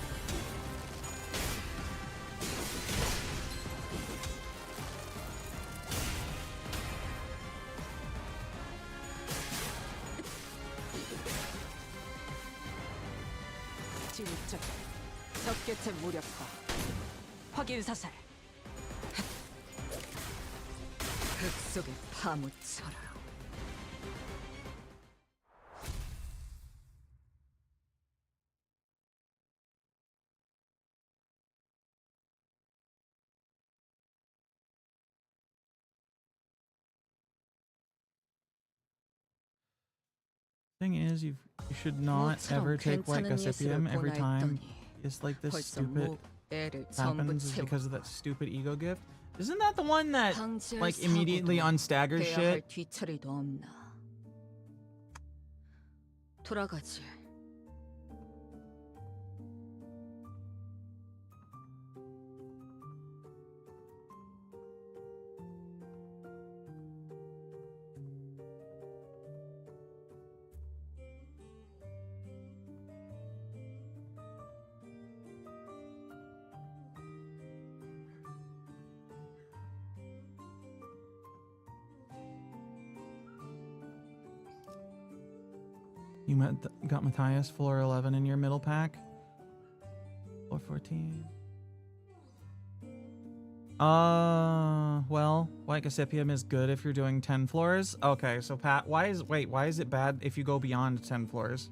진짜 적개체 무력화 확인 사살 흙 속에 파묻혀라. Thing is, you should not ever take white gossipium every time. It's like this stupid happens is because of that stupid ego gift. Isn't that the one that like immediately unstaggers shit? 뒤처리도 없나. 돌아가지. You got Matthias floor 11 in your middle pack. Floor 14. Well, white gossipium is good if you're doing 10 floors. Okay, so Pat, why is it bad if you go beyond 10 floors?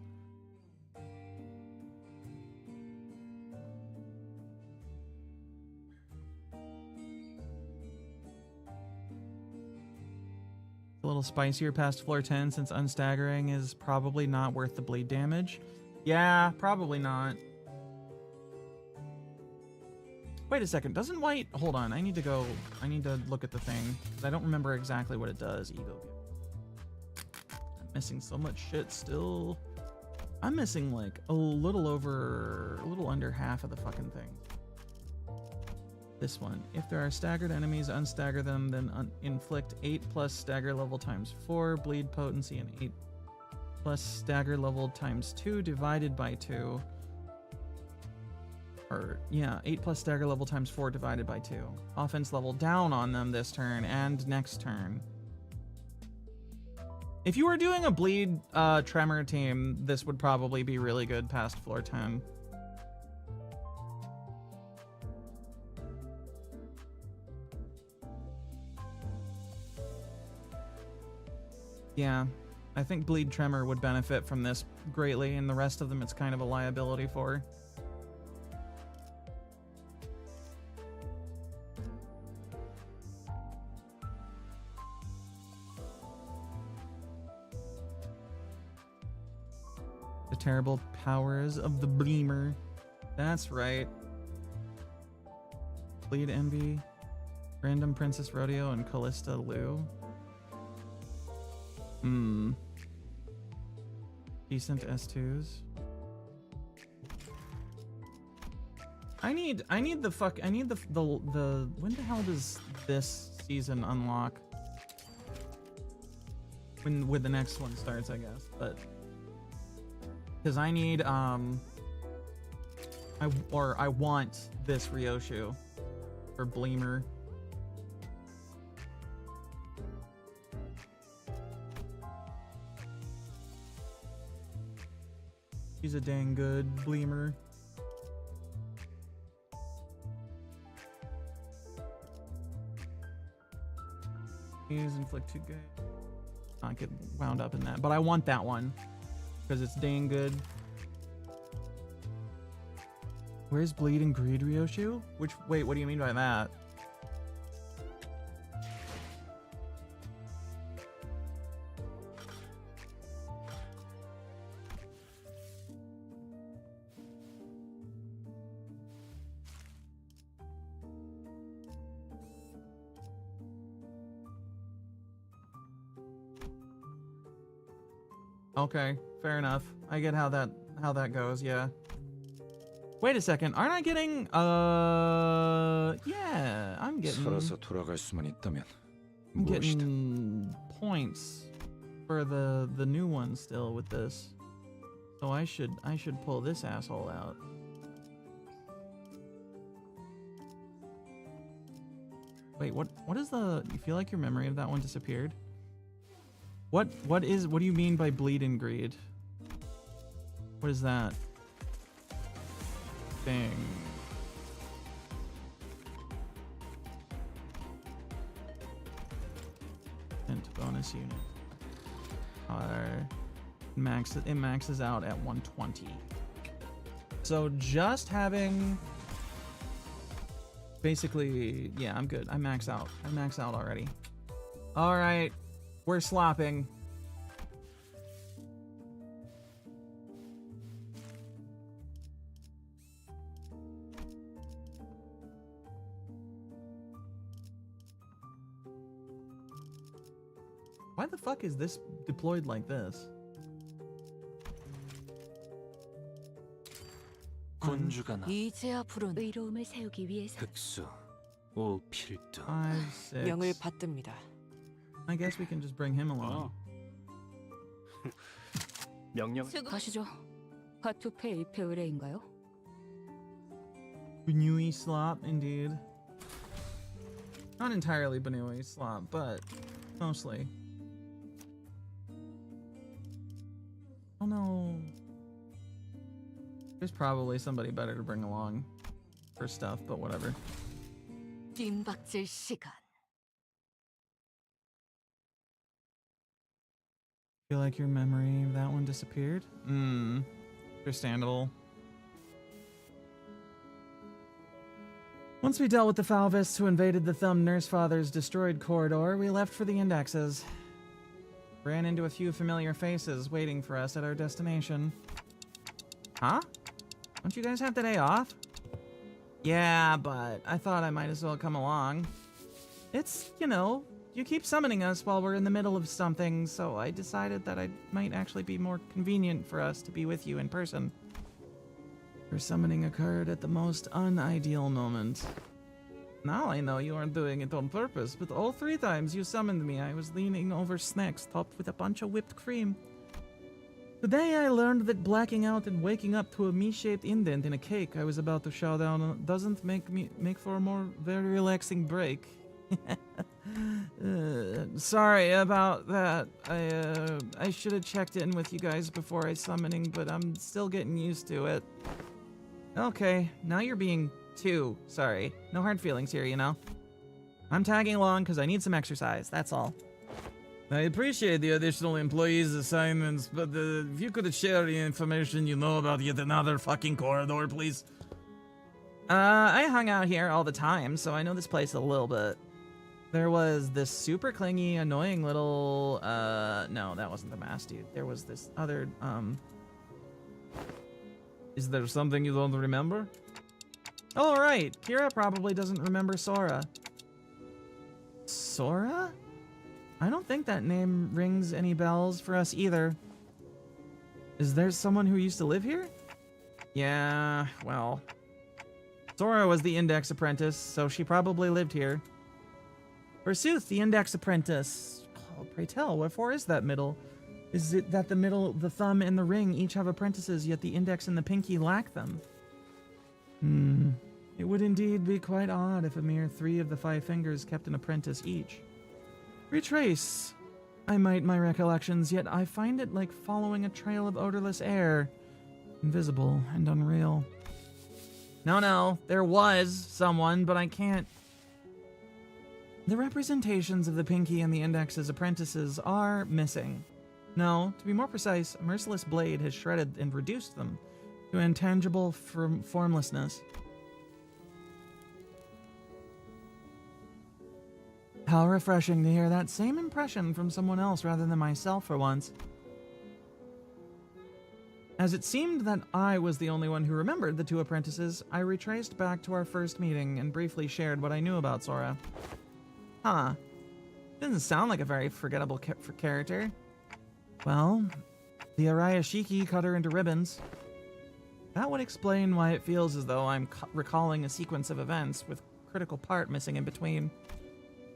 A little spicier past floor 10 since unstaggering is probably not worth the bleed damage. Yeah, probably not. Wait a second, doesn't white... Hold on, I need to look at the thing, because I don't remember exactly what it does. Ego. I'm missing so much shit still. I'm missing like a little under half of the fucking thing. This one. If there are staggered enemies, unstagger them, then inflict 8 plus stagger level times 4, bleed potency, and 8 plus stagger level times 2 divided by 2. Or, yeah, 8 plus stagger level times 4 divided by 2. Offense level down on them this turn and next turn. If you were doing a bleed tremor team, this would probably be really good past floor 10. Yeah, I think bleed tremor would benefit from this greatly, and the rest of them it's kind of a liability for. The terrible powers of the Bleemer. That's right. Bleed Envy, Random Princess Rodeo, and Callista Lou. Decent S2s. I need the when the hell does this season unlock? When the next one starts, I guess. But because I need I want this Ryoshu for Bleemer. She's a dang good Bleemer. Use inflict 2 good. Not get wound up in that, but I want that one because it's dang good. Where's Bleed and Greed Ryoshu? Wait, what do you mean by that? Okay, fair enough. I get how that goes, yeah. Wait a second, aren't I getting yeah, I'm getting points for the new one still with this. So I should pull this asshole out. Wait, what is the... You feel like your memory of that one disappeared? What do you mean by bleed and greed? What is that thing? And bonus unit. It maxes out at 120. So just having basically, yeah, I'm good. I max out already. All right. We're slopping. Why the fuck is this deployed like this? 군주가 나 이제야 부른 의로움을 세우기 위해서 흑수 오필도 5, 6. 명을 받듭니다. I guess we can just bring him along. 명령 가시죠. 화투패 1패 의뢰인가요? Banui slop, indeed. Not entirely Banui slop, but mostly. Oh no. There's probably somebody better to bring along for stuff, but whatever. 뜀박질 시간. Feel like your memory of that one disappeared? Understandable. Once we dealt with the Falvists who invaded the Thumb Nurse Father's destroyed corridor, we left for the indexes. Ran into a few familiar faces waiting for us at our destination. Huh? Don't you guys have the day off? Yeah, but I thought I might as well come along. It's, you know, you keep summoning us while we're in the middle of something, so I decided that it might actually be more convenient for us to be with you in person. Your summoning occurred at the most unideal moment. Now I know you aren't doing it on purpose, but all 3 times you summoned me, I was leaning over snacks topped with a bunch of whipped cream. Today I learned that blacking out and waking up to a me-shaped indent in a cake I was about to chow down on doesn't make for a more very relaxing break. Sorry about that. I should have checked in with you guys before I summoning, but I'm still getting used to it. Okay, now you're being too sorry. No hard feelings here, you know? I'm tagging along because I need some exercise, that's all. I appreciate the additional employees' assignments, but if you could share the information you know about yet another fucking corridor, please. I hung out here all the time, so I know this place a little bit. There was this super clingy, annoying little, no, that wasn't the mask dude. There was this other, Is there something you don't remember? Oh, right. Kira probably doesn't remember Sora. Sora? I don't think that name rings any bells for us either. Is there someone who used to live here? Yeah, well. Sora was the Index Apprentice, so she probably lived here. Forsooth, the Index Apprentice. Oh, pray tell, wherefore is that middle? Is it that the middle, the thumb, and the ring each have apprentices, yet the index and the pinky lack them? It would indeed be quite odd if a mere 3 of the 5 fingers kept an apprentice each. Retrace. I might my recollections, yet I find it like following a trail of odorless air. Invisible and unreal. No, there was someone, but I can't. The representations of the pinky and the index's apprentices are missing. No, to be more precise, a merciless blade has shredded and reduced them to intangible formlessness. How refreshing to hear that same impression from someone else rather than myself for once. As it seemed that I was the only one who remembered the 2 apprentices, I retraced back to our first meeting and briefly shared what I knew about Sora. Huh. Doesn't sound like a very forgettable character. Well, the Arayashiki cut her into ribbons. That would explain why it feels as though I'm recalling a sequence of events with a critical part missing in between.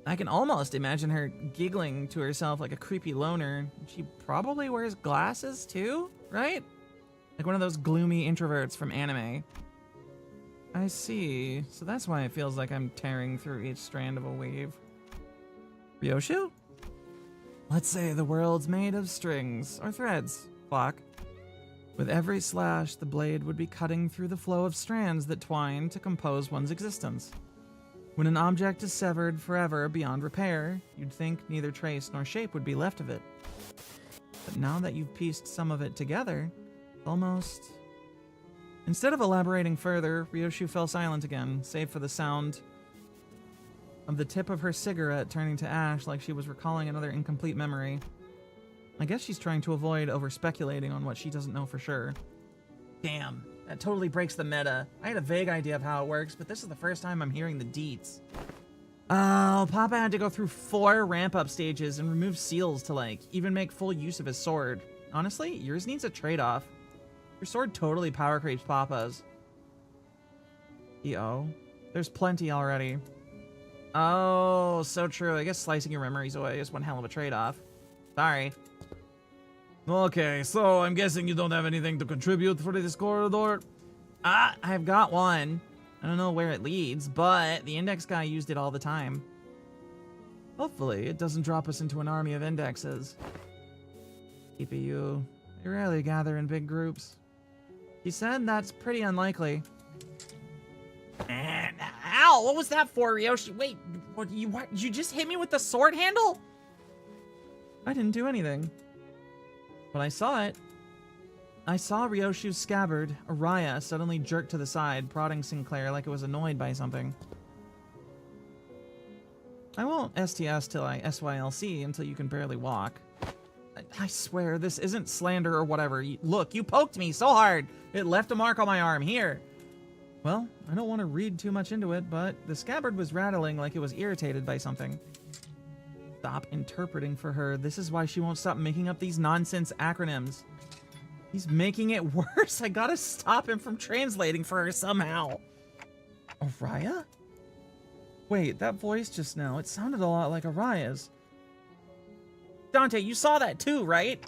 I can almost imagine her giggling to herself like a creepy loner. She probably wears glasses too, right? Like one of those gloomy introverts from anime. I see. So that's why it feels like I'm tearing through each strand of a weave. Ryoshu? Let's say the world's made of strings, or threads, clock. With every slash, the blade would be cutting through the flow of strands that twine to compose one's existence. When an object is severed forever beyond repair, you'd think neither trace nor shape would be left of it. But now that you've pieced some of it together, almost... Instead of elaborating further, Ryoshu fell silent again, save for the sound of the tip of her cigarette turning to ash like she was recalling another incomplete memory. I guess she's trying to avoid over-speculating on what she doesn't know for sure. Damn, that totally breaks the meta. I had a vague idea of how it works, but this is the first time I'm hearing the deets. Oh, Papa had to go through 4 ramp-up stages and remove seals to, like, even make full use of his sword. Honestly, yours needs a trade-off. Your sword totally power creeps Papa's. E.O. There's plenty already. Oh, so true. I guess slicing your memories away is one hell of a trade-off. Sorry. Okay, so I'm guessing you don't have anything to contribute for this corridor? I've got one. I don't know where it leads, but the index guy used it all the time. Hopefully, it doesn't drop us into an army of indexes. CPU, they rarely gather in big groups. He said that's pretty unlikely. And ow, what was that for, Ryoshi? Wait, what, you just hit me with the sword handle? I didn't do anything. But I saw it. I saw Ryoshu's scabbard, Araya, suddenly jerk to the side, prodding Sinclair like it was annoyed by something. I won't STS till I SYLC until you can barely walk. I swear, this isn't slander or whatever. Look, you poked me so hard, it left a mark on my arm. Here. Well, I don't want to read too much into it, but the scabbard was rattling like it was irritated by something. Stop interpreting for her. This is why she won't stop making up these nonsense acronyms. He's making it worse. I gotta stop him from translating for her somehow. Araya? Wait, that voice just now, it sounded a lot like Araya's. Dante, you saw that too, right?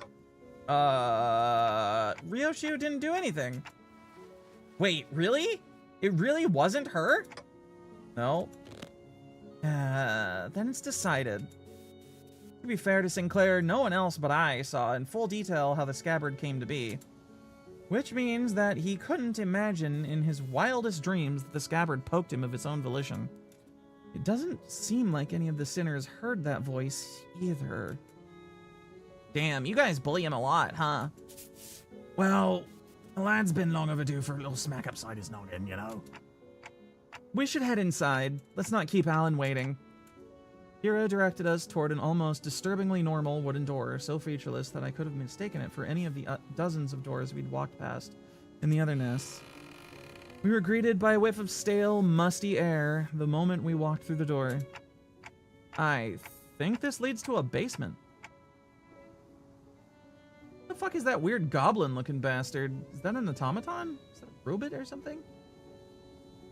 Ryoshu didn't do anything. Wait, really? It really wasn't her? No. Then it's decided. To be fair to Sinclair, no one else but I saw in full detail how the scabbard came to be. Which means that he couldn't imagine in his wildest dreams that the scabbard poked him of its own volition. It doesn't seem like any of the sinners heard that voice either. Damn, you guys bully him a lot, huh? Well, the lad's been long overdue for a little smack upside his noggin, you know? We should head inside. Let's not keep Alan waiting. Hiro directed us toward an almost disturbingly normal wooden door, so featureless that I could have mistaken it for any of the dozens of doors we'd walked past in the other nests. We were greeted by a whiff of stale, musty air the moment we walked through the door. I think this leads to a basement. What the fuck is that weird goblin-looking bastard? Is that an automaton? Is that a robot or something?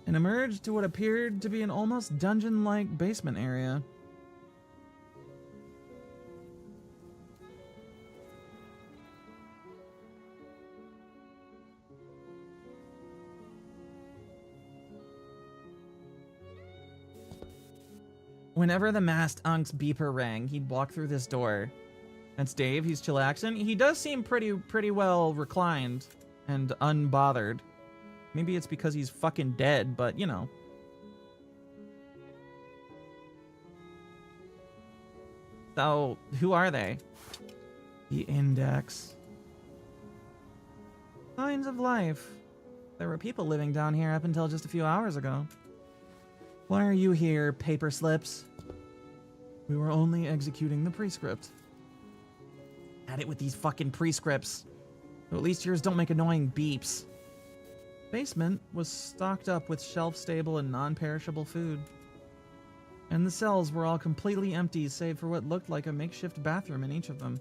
And emerged to what appeared to be an almost dungeon-like basement area. Whenever the masked unk's beeper rang, he'd walk through this door. That's Dave, he's chillaxing. He does seem pretty well reclined and unbothered. Maybe it's because he's fucking dead, but you know. So, who are they? The Index. Signs of life. There were people living down here up until just a few hours ago. Why are you here, paper slips? We were only executing the prescript. At it with these fucking prescripts. So at least yours don't make annoying beeps. Basement was stocked up with shelf-stable and non-perishable food. And the cells were all completely empty save for what looked like a makeshift bathroom in each of them.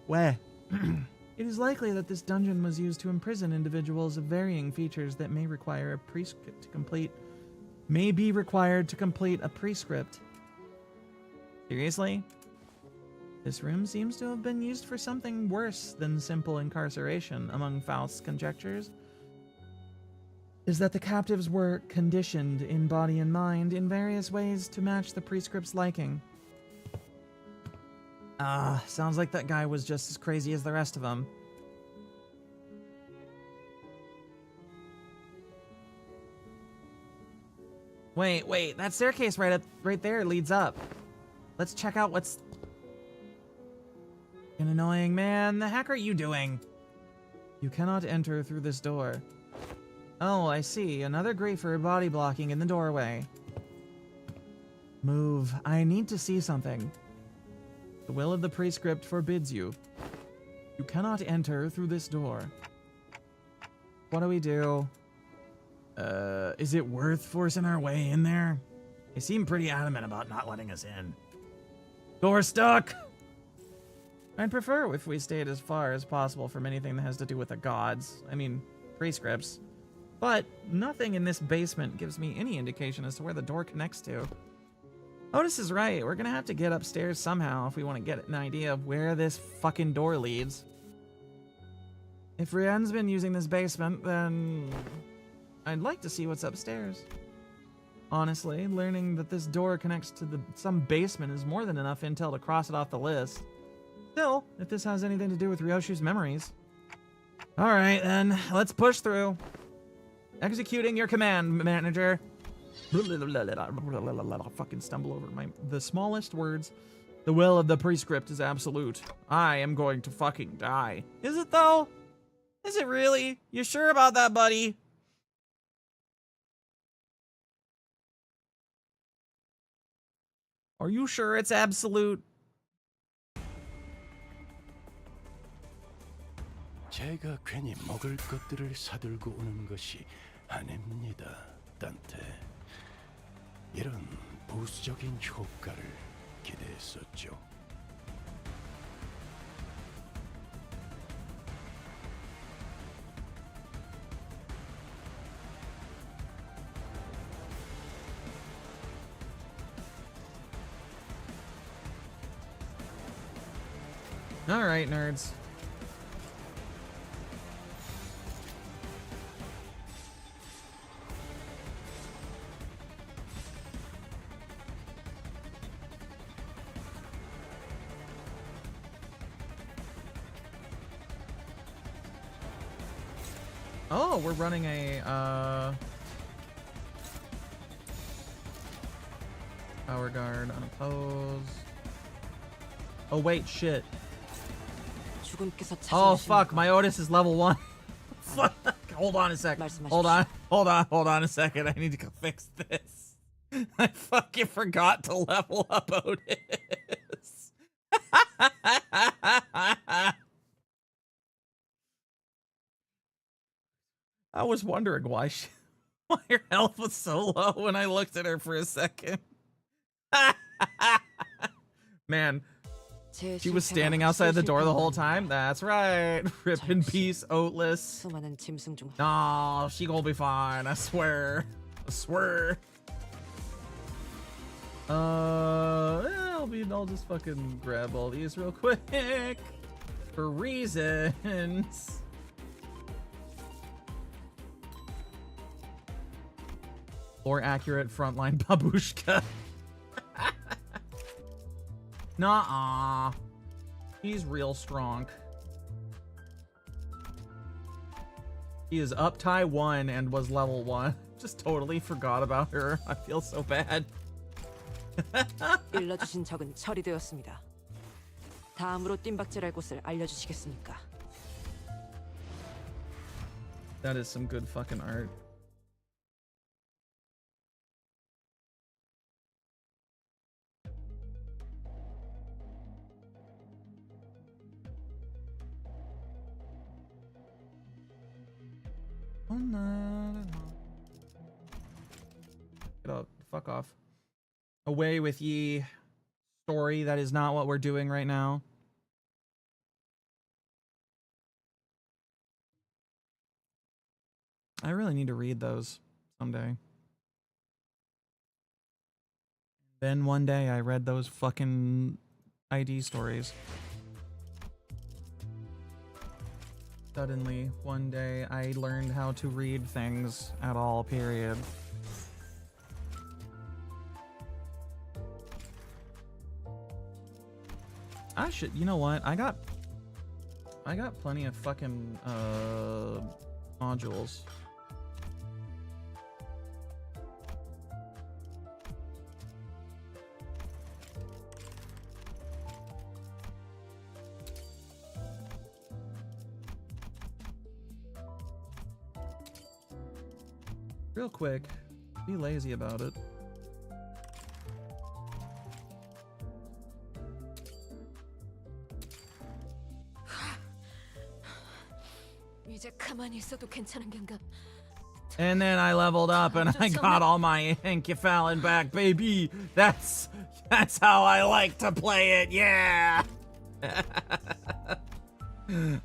Where? It is likely that this dungeon was used to imprison individuals of varying features that may be required to complete a prescript. Seriously? This room seems to have been used for something worse than simple incarceration, among Faust's conjectures. Is that the captives were conditioned in body and mind in various ways to match the prescript's liking. Sounds like that guy was just as crazy as the rest of them. Wait, that staircase right there leads up. Let's check out what's... An annoying man, the heck are you doing? You cannot enter through this door. Oh, I see. Another griefer body blocking in the doorway. Move. I need to see something. The will of the prescript forbids you. You cannot enter through this door. What do we do? Is it worth forcing our way in there? They seem pretty adamant about not letting us in. Door stuck! I'd prefer if we stayed as far as possible from anything that has to do with the gods. I mean, prescripts. But nothing in this basement gives me any indication as to where the door connects to. Otis is right. We're gonna have to get upstairs somehow if we want to get an idea of where this fucking door leads. If Rienne's been using this basement, then I'd like to see what's upstairs. Honestly, learning that this door connects to some basement is more than enough intel to cross it off the list. Still, if this has anything to do with Ryoshu's memories. Alright then, let's push through. Executing your command, manager. Fucking stumble over the smallest words. The will of the prescript is absolute. I am going to fucking die. Is it though? Is it really? You sure about that, buddy? Are you sure it's absolute? 제가 괜히 먹을 것들을 사들고 오는 것이 아닙니다, 딴테. 이런 부수적인 효과를 기대했었죠. All right, nerds. Oh, we're running a power guard unopposed. Oh wait, shit. Oh fuck, my Otis is level 1. Fuck. Hold on a sec. Hold on a second. I need to go fix this. I fucking forgot to level up Otis. I was wondering why her health was so low when I looked at her for a second. Man, she was standing outside the door the whole time. That's right. Rip in peace, Oatless. No, she gonna be fine. I swear. I swear. I'll just fucking grab all these real quick for reasons. More accurate frontline babushka. Nuh-uh. He's real strong. He is up tie 1 and was level 1. Just totally forgot about her. I feel so bad. 일러주신 적은 처리되었습니다. 다음으로 뜀박질할 곳을 알려주시겠습니까? That is some good fucking art. Get up. Fuck off. Away with ye. Story, that is not what we're doing right now. I really need to read those someday. Then one day I read those fucking ID stories. Suddenly, one day, I learned how to read things at all, period. I should, you know what? I got plenty of fucking, modules. Real quick, be lazy about it. 이제 가만히 있어도 괜찮은 건가? And then I leveled up and I got all my Encephalon back, baby. That's how I like to play it, yeah.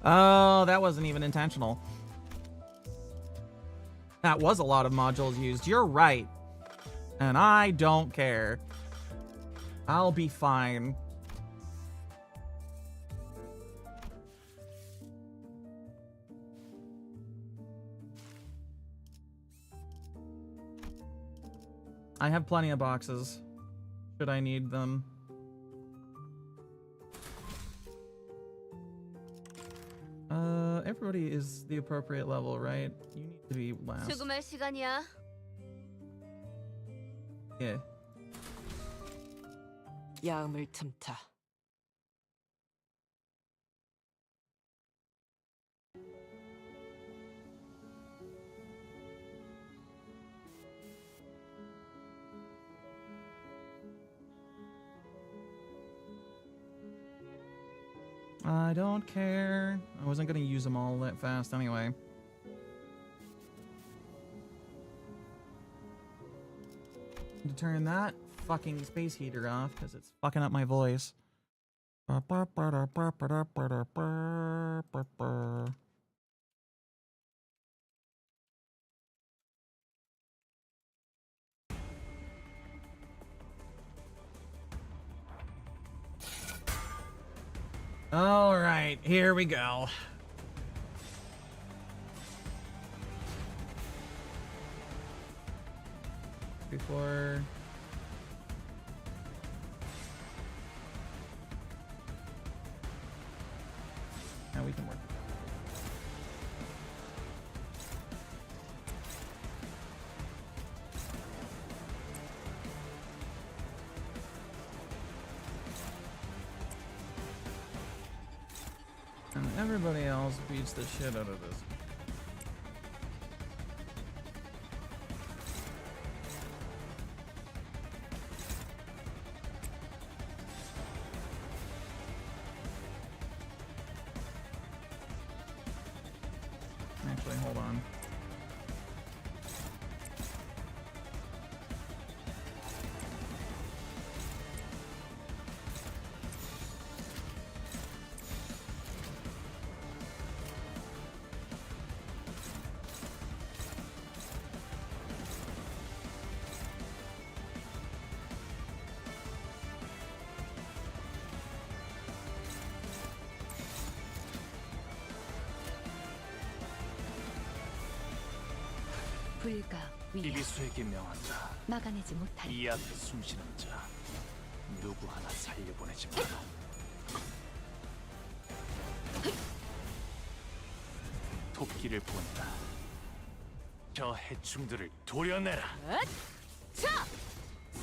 Oh, that wasn't even intentional. That was a lot of modules used. You're right. And I don't care. I'll be fine. I have plenty of boxes. Should I need them? Everybody is the appropriate level, right? You need to be last. 죽음의 시간이야. Yeah. 야음을 틈타. I don't care. I wasn't gonna use them all that fast anyway. To turn that fucking space heater off because it's fucking up my voice. All right, here we go. Before now we can work. And everybody else beats the shit out of this. Actually, hold on. 불가 위야 이비수에게 명한다. 막아내지 못할 이 앞에 숨쉬는 자 누구 하나 살려보내지 마라. 토끼를 본다. 저 해충들을 도려내라. 자!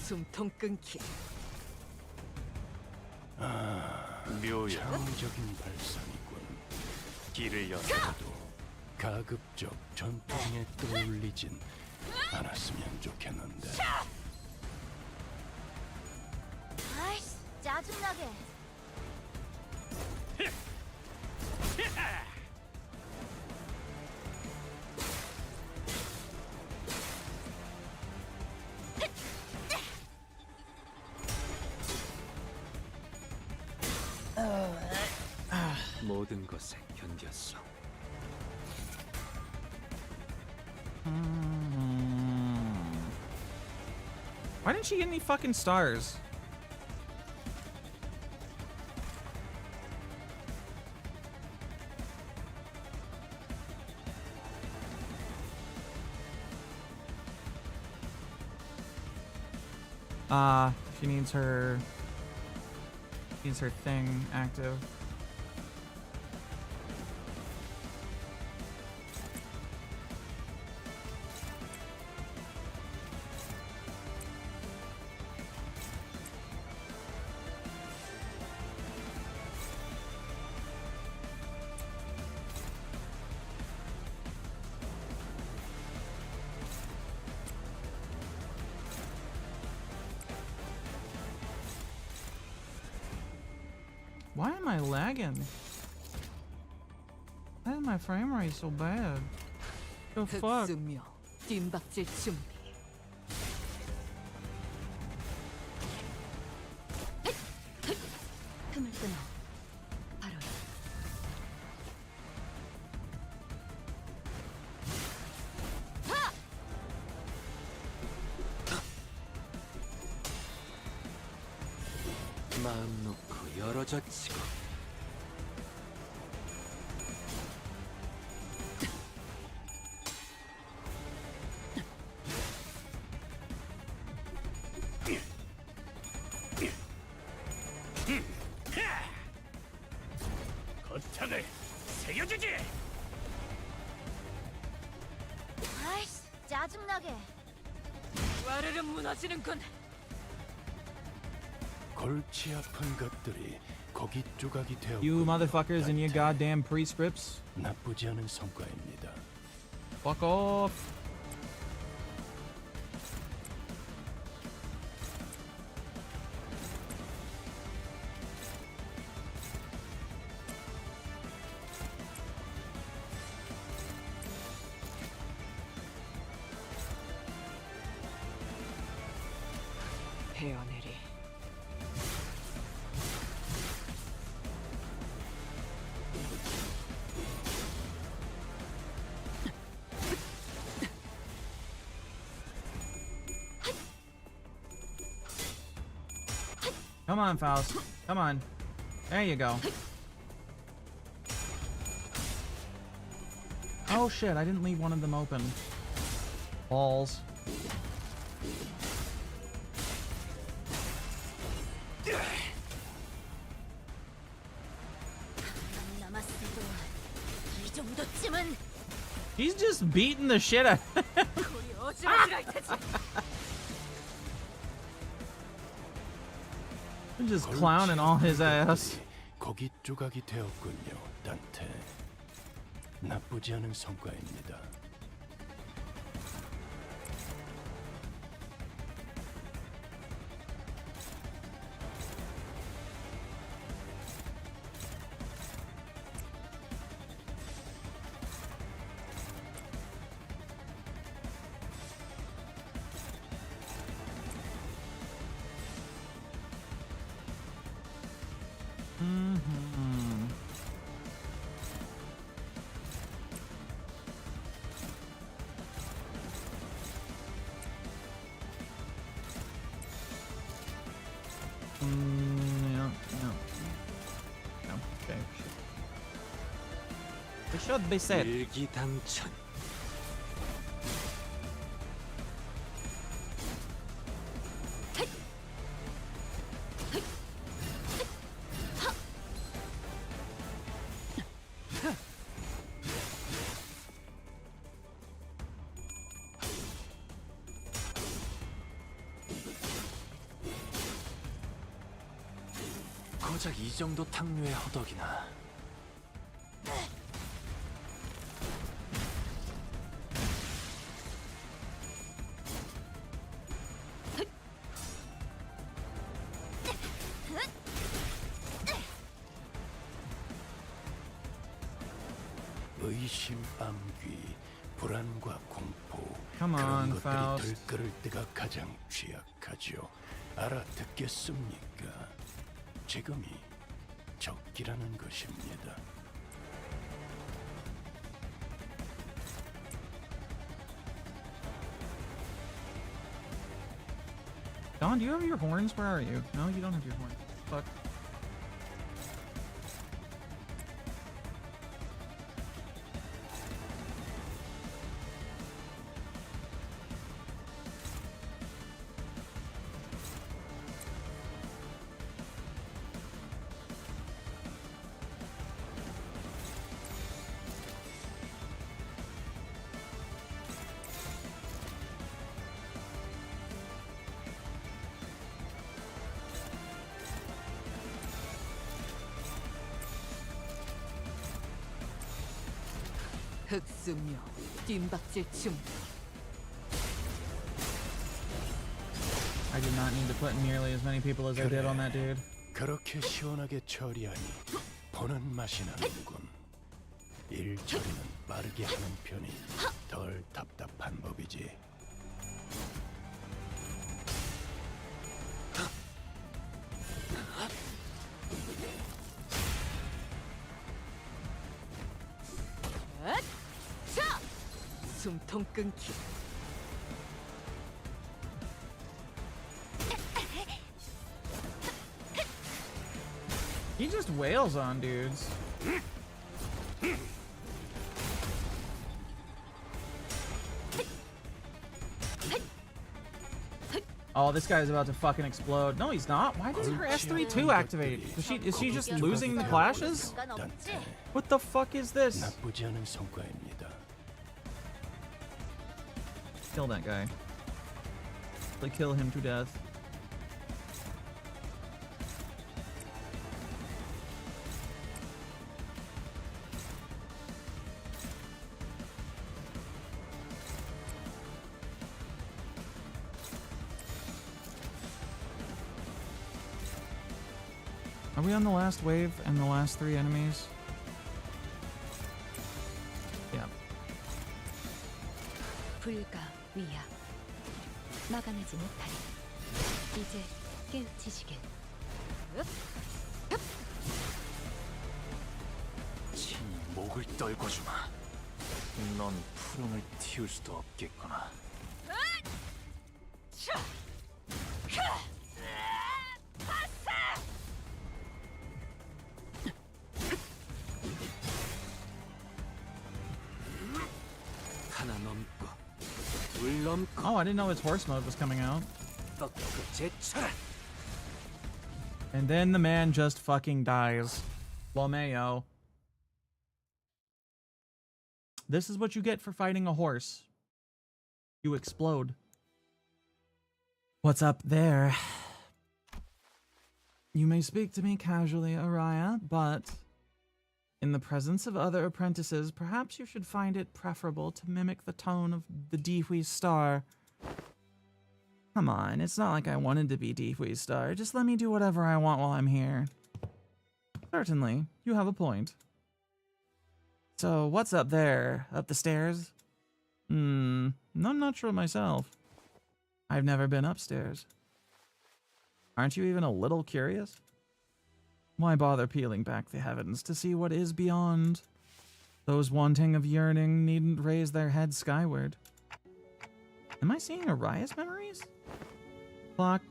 숨통 끊기. 묘야 창의적인 발상이군. 길을 열어. 그래도 가급적 전투중에 떠올리진 않았으면 좋겠는데. 아이씨 짜증나게 모든 것에 견뎠어. Why didn't she get any fucking stars? She needs her thing active. Why am I lagging? Why is my frame rate so bad? The fuck? 흑수묘, 뜀박질 준비. 틈을 끊어 바로 마음 놓고 열어젖히고 거창을 새겨주지. 아이씨 짜증나게 와르르 무너지는군. 골치 아픈 것들이 고기 조각이 되어. You motherfuckers and your goddamn prescripts. 나쁘지 않은 성과입니다. Fuck off. 베어내리. Come on, Faust. Come on. There you go. Oh shit, I didn't leave one of them open. Balls. 남았어도 이 정도쯤은 He's just beating the shit out. 우리 어지러지랄 테지. Just clowning all his ass. 고기 조각이 되었군요, 단테. 나쁘지 않은 성과입니다. Yeah. Okay. It should be said. 일기당천. 고작 이 정도 탕류의 허덕이나. 의심, 암귀, 불안과 공포 Come 그런 on, 것들이 Faust. 들끓을 때가 가장 취약하죠. 알아듣겠습니까? 지금이 적기라는 것입니다. Don, do you have your horns? Where are you? No, you don't have your horns. Fuck. 흑수묘, 뜀박질 중. I did not need to put nearly as many people as I did on that dude. 그렇게 시원하게 처리하니 보는 맛이 나는군. 일 처리는 빠르게 하는 편이 덜 답답한 법이지. 자! 숨통 끊기. He just wails on dudes. Oh, this guy's about to fucking explode. No, he's not. Why doesn't her S32 activate? Is she just losing the clashes? 단테, What the fuck is this? 나쁘지 않은 성과입니다. Kill that guy. Like, kill him to death. Are we on the last wave and the last 3 enemies? Yeah. 불가 위야 막아내지 못하리. 이제 깨우치시게. 친히 목을 떨궈주마. 넌 푸름을 틔울 수도 없겠구나. 하나 넘고 둘 넘고 Oh, I didn't know his horse mode was coming out. 꺾고 제쳐라. And then the man just fucking dies. Lomeo. This is what you get for fighting a horse. You explode. What's up there? You may speak to me casually, Araya, but in the presence of other apprentices, perhaps you should find it preferable to mimic the tone of the Dehui's star. Come on, it's not like I wanted to be Dehui's star. Just let me do whatever I want while I'm here. Certainly, you have a point. So, what's up there? Up the stairs? I'm not sure myself. I've never been upstairs. Aren't you even a little curious? Why bother peeling back the heavens to see what is beyond? Those wanting of yearning needn't raise their heads skyward. Am I seeing Araya's memories? Clock,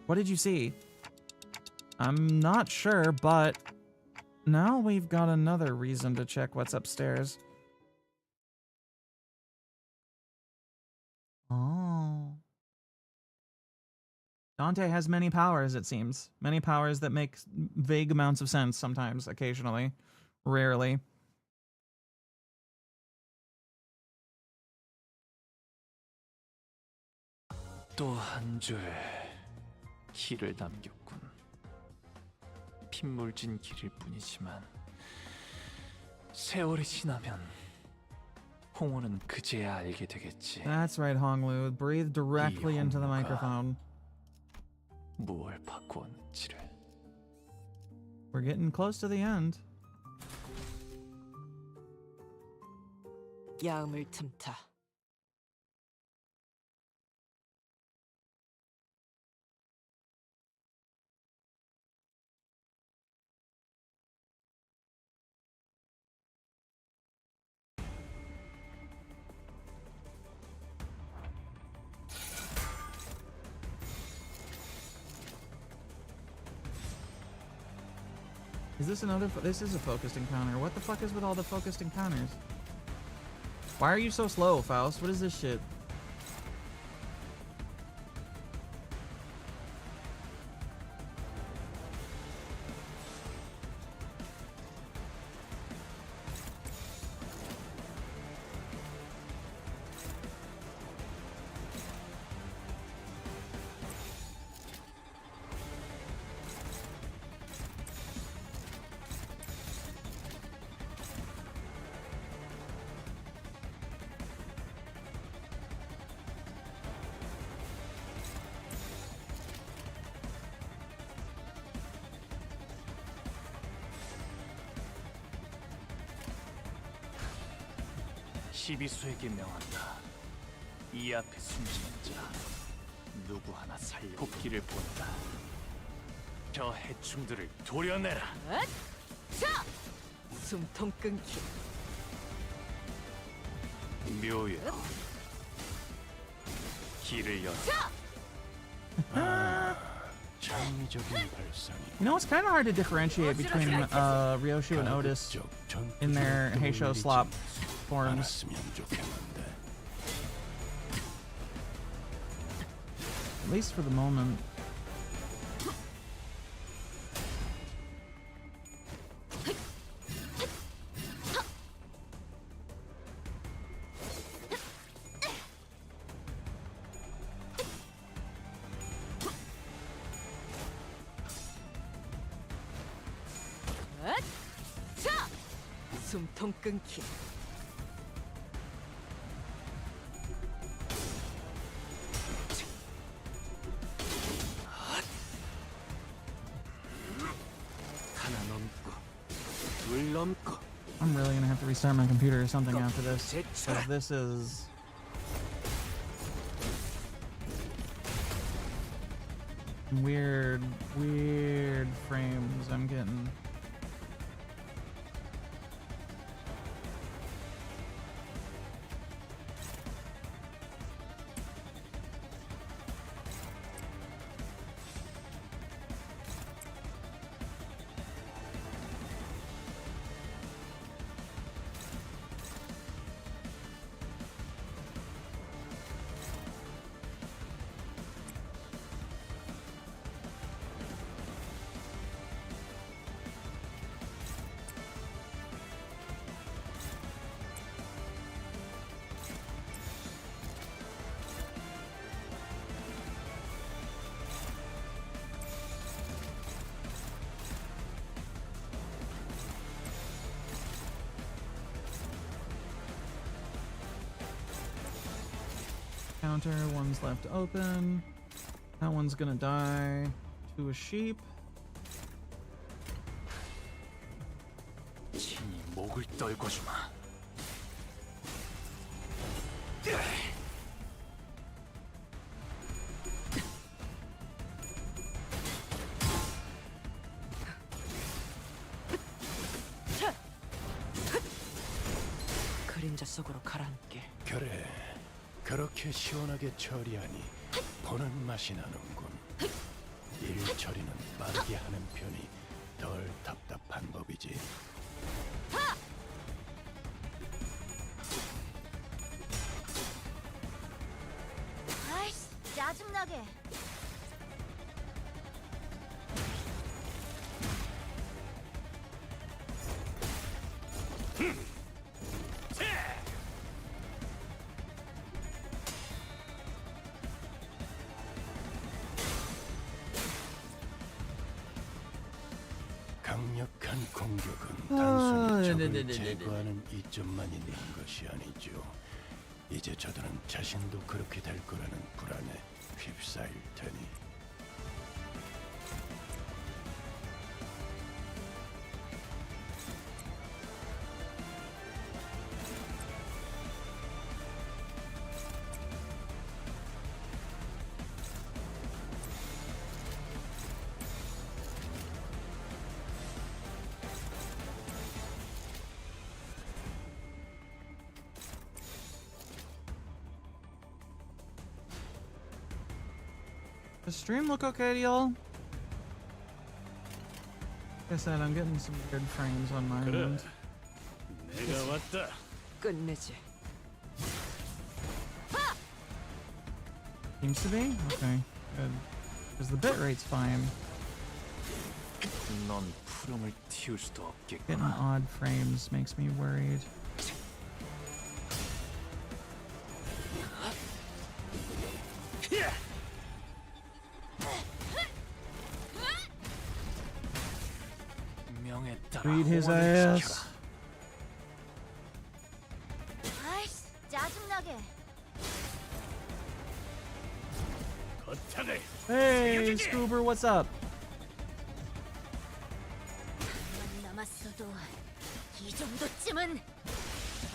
what did you see? I'm not sure, but now we've got another reason to check what's upstairs. Oh. Dante has many powers, it seems. Many powers that make vague amounts of sense sometimes, occasionally. Rarely. 또 한 줄 길을 남겼군. 핏물진 길일 뿐이지만 세월이 지나면 홍호는 그제야 알게 되겠지. That's right, Honglu. Breathe directly into the 홍루가 microphone. 무얼 바꾸었는지를. We're getting close to the end. 야음을 틈타. Is this another? This is a focused encounter. What the fuck is with all the focused encounters? Why are you so slow, Faust? What is this shit? 시비수에게 명한다. 이 앞에 숨지는 자 누구 하나 살려 복귀를 본다. 저 해충들을 도려내라. 자! 숨통 끊기. 묘여 길을 열어. 창의적인 발상이 You know, it's kind of hard to differentiate between Ryoshu and Otis in their Heisho slop forms. 알았으면 좋겠는데. At least for the moment. 자! 숨통 끊기. 하나 넘고 둘 넘고 I'm really gonna have to restart my computer or something after this. Because this is... Weird, weird frames I'm getting. Counter, one's left open. That one's gonna die to a sheep. 친히 목을 떨궈 주마. 그림자 속으로 가라앉게. 그래, 그렇게 시원하게 처리하니 보는 맛이 나는군. 일 처리는 빠르게 하는 편이 덜 답답한 법이지. 아이씨, 짜증나게. 강력한 공격은 단순히 적을 네네네네네. 제거하는 이점만 있는 것이 아니죠. 이제 저들은 자신도 그렇게 될 거라는 불안에 휩싸일 테니. Does stream look okay to y'all? Like I said, I'm getting some weird frames on my end. 내가 왔다. 끝내지. Seems to be? Okay, good. Because the bit rate's fine. 넌 푸름을 틔울 수도 Getting 없겠구나. odd frames makes me worried. 명에 따라 Beat his 호원을 ass. 지켜라. 아이씨, 짜증나게. 거창을 Hey, Scoober, what's up? 만 남았어도 이 정도쯤은.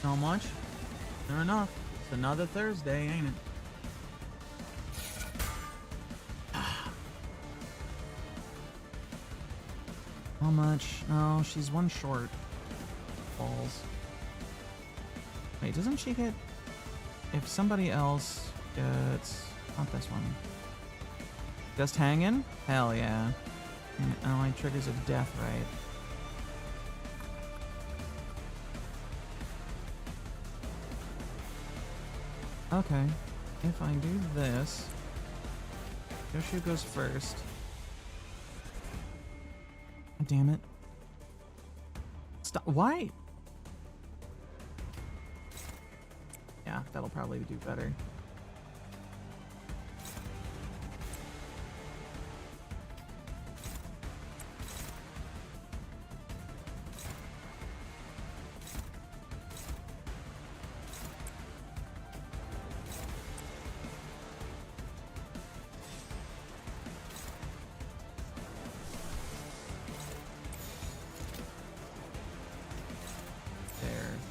Not much. Fair enough. It's another Thursday, ain't it? How much? Oh, she's one short. Balls. Wait, doesn't she get... If somebody else gets... Not this one. Just hanging? Hell yeah. And ally triggers a death right. Okay. If I do this... Yoshi goes first. Damn it. Stop. Why? Yeah, that'll probably do better.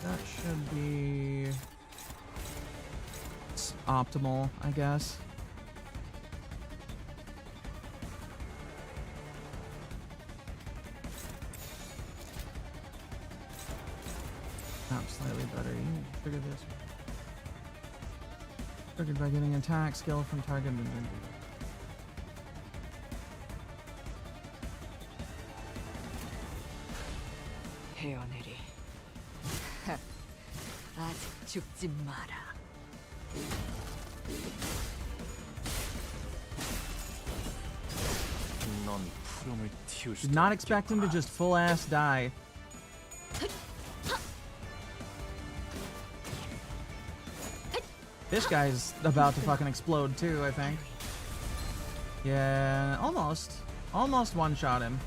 That should be optimal, I guess. slightly better. You trigger this. Triggered by getting attack skill from target. 헤어내리. 아직 죽지 마라. 넌 푸름을 틔울 Did 수도 not expect him to 없겠구나. just full ass die. This guy's about to fucking explode too, I think. Yeah, almost. Almost one-shot him.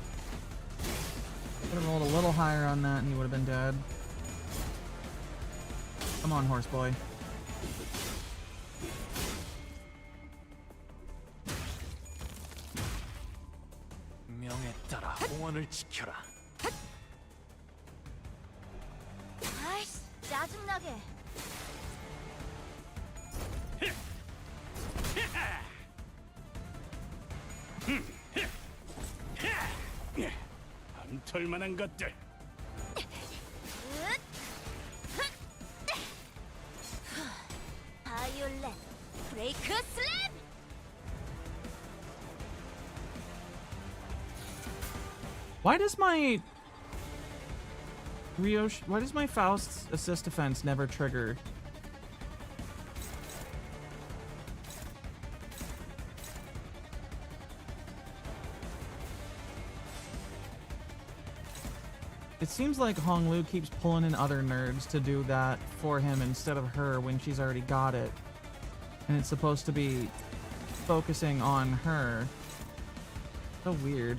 Would have rolled a little higher on that and he would have been dead. Come on, horse boy. 명에 따라 홍원을 지켜라. 아이씨, 짜증나게. 안 털만한 것들. 바이올렛, 브레이크 슬램! Why does my why does my Faust's assist defense never trigger? It seems like Hong Lu keeps pulling in other nerds to do that for him instead of her when she's already got it. And it's supposed to be focusing on her. So weird.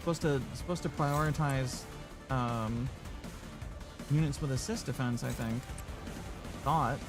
Supposed to prioritize units with assist defense, I think. Thought.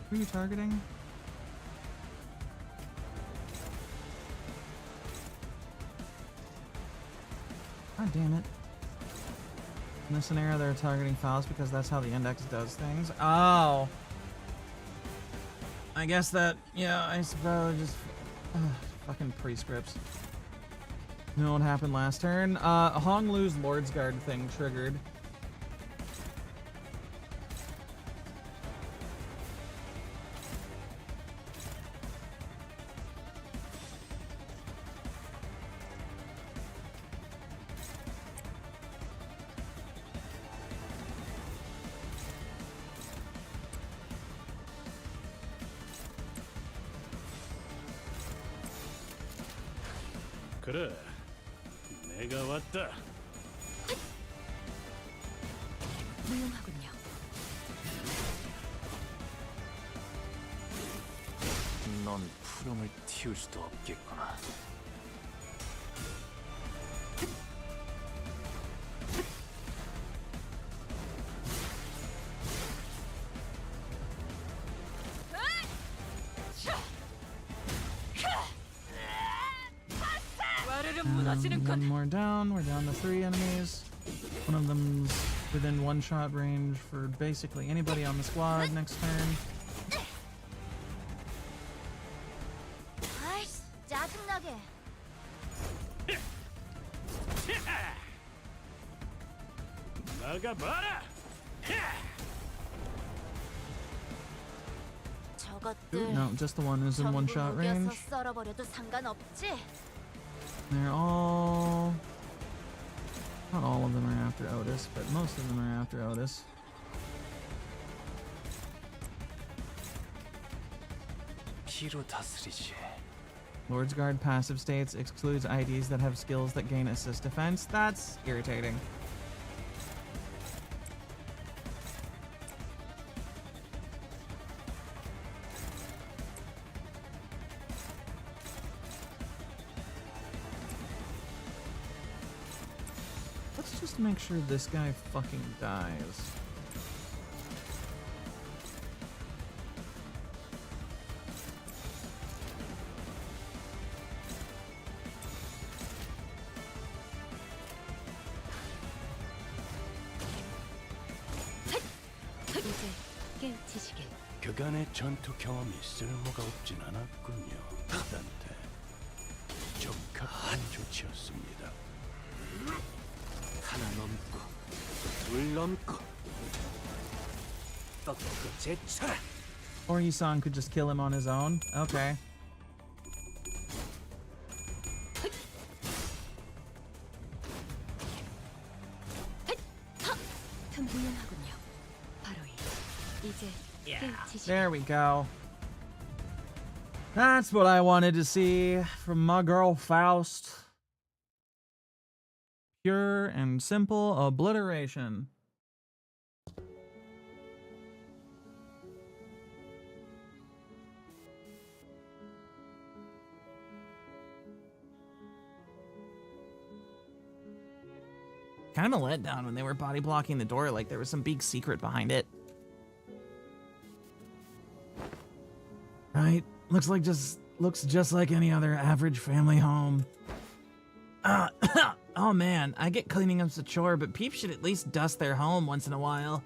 Who are you targeting? God damn it. In this scenario, they're targeting Faust because that's how the index does things. Oh! I guess that, yeah, I suppose just... fucking prescripts. You know what happened last turn? Hong Lu's Lord's Guard thing triggered. 그래, 내가 왔다. 훌륭하군요. 넌 푸름을 틔울 수도 없겠구나. One more down. We're down to 3 enemies. One of them's within one-shot range for basically anybody on the squad next turn. 아이씨, 짜증나게. 나가봐라. 저것들 No, just the one is in 전부 one-shot 녹여서 range. 썰어버려도 상관없지? They're all... Not all of them are after Otis, but most of them are after Otis. 피로 다스리지. Lord's Guard passive states excludes IDs that have skills that gain assist defense. That's irritating. just make sure this guy fucking dies. 이제 깨우치시길. 그간의 전투 경험이 쓸모가 없진 않았군요. 단테 적합한 조치였습니다. 하나 넘고 둘 넘고 꺾고 제쳐라. Or Isan could just kill him on his own. Okay. 흠훌륭하군요. 바로 이제 깨우치시길. There we go. That's what I wanted to see from my girl Faust. Pure and simple obliteration. Kind of a letdown when they were body blocking the door, like there was some big secret behind it. Right? Looks just like any other average family home. Oh man, I get cleaning up's a chore, but peeps should at least dust their home once in a while.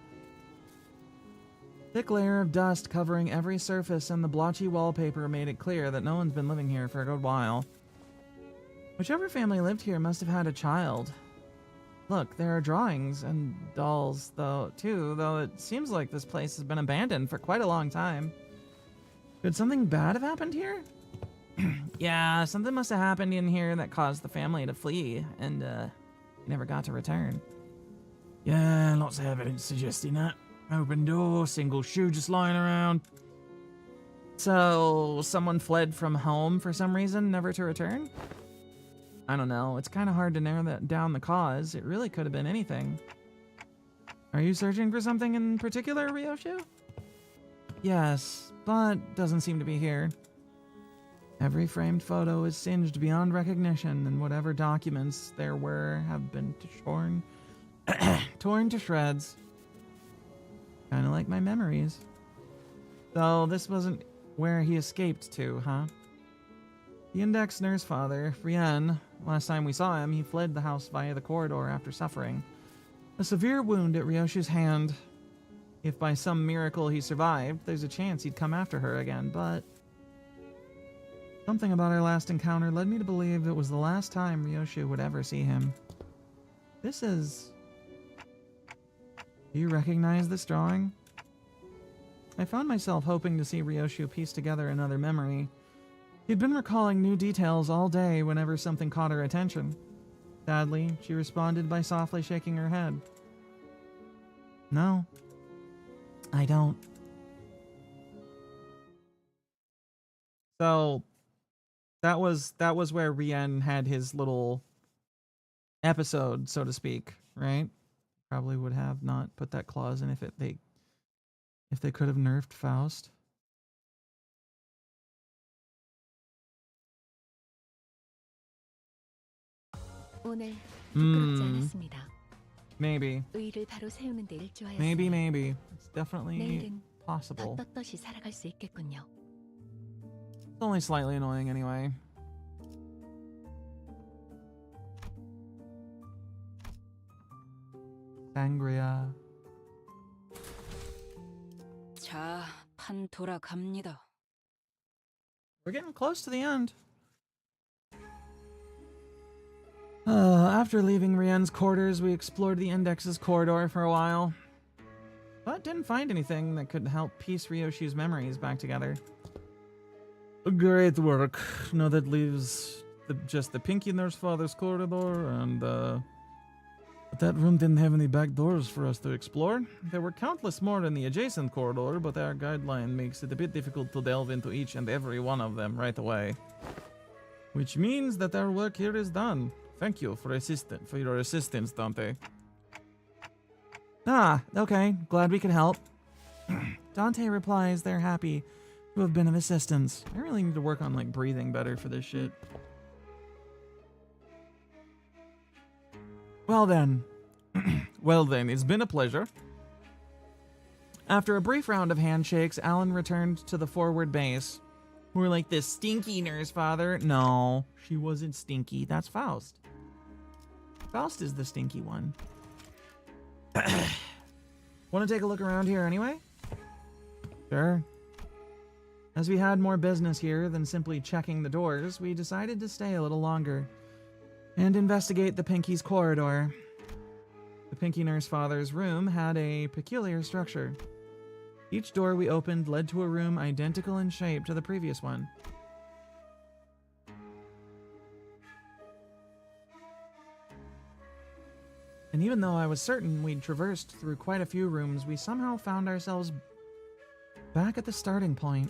Thick layer of dust covering every surface and the blotchy wallpaper made it clear that no one's been living here for a good while. Whichever family lived here must have had a child. Look, there are drawings and dolls, though it seems like this place has been abandoned for quite a long time. Could something bad have happened here? Yeah, something must have happened in here that caused the family to flee, and, never got to return. Yeah, lots of evidence suggesting that. Open door, single shoe just lying around. So, someone fled from home for some reason, never to return? I don't know, it's kind of hard to narrow down the cause. It really could have been anything. Are you searching for something in particular, Ryoshu? Yes, but doesn't seem to be here. Every framed photo is singed beyond recognition, and whatever documents there were have been torn to shreds. Kind of like my memories. So this wasn't where he escaped to, huh? The index nurse father, Rien, last time we saw him, he fled the house via the corridor after suffering a severe wound at Ryoshu's hand. If by some miracle he survived, there's a chance he'd come after her again, but something about our last encounter led me to believe it was the last time Ryoshu would ever see him. This is... Do you recognize this drawing? I found myself hoping to see Ryoshu piece together another memory. He'd been recalling new details all day whenever something caught her attention. Sadly, she responded by softly shaking her head. No, I don't. So, that was where Rien had his little episode, so to speak, right? Probably would have not put that clause in if they could have nerfed Faust. 오늘 부끄럽지 않았습니다. Maybe. 의의를 바로 세우는 데 일조하였으니 Maybe. It's definitely 내일은 possible. 더 떳떳이 살아갈 수 있겠군요. It's only slightly annoying anyway. Sangria. 자, 판 돌아갑니다. We're getting close to the end. After leaving Rien's quarters, we explored the Index's corridor for a while, but didn't find anything that could help piece Ryoshu's memories back together. Great work. Now that leaves just the Pinky Nurse Father's corridor, and but that room didn't have any back doors for us to explore. There were countless more in the adjacent corridor, but our guideline makes it a bit difficult to delve into each and every one of them right away. Which means that our work here is done. Thank you for your assistance, Dante. Ah, okay. Glad we could help. Dante replies they're happy to have been of assistance. I really need to work on, like, breathing better for this shit. Well then, Well then, it's been a pleasure. After a brief round of handshakes, Alan returned to the forward base. We're like, this stinky nurse father. No, she wasn't stinky. That's Faust. Faust is the stinky one. Want to take a look around here anyway? Sure. As we had more business here than simply checking the doors, we decided to stay a little longer and investigate the Pinky's corridor. The Pinky Nurse Father's room had a peculiar structure. Each door we opened led to a room identical in shape to the previous one. And even though I was certain we'd traversed through quite a few rooms, we somehow found ourselves back at the starting point.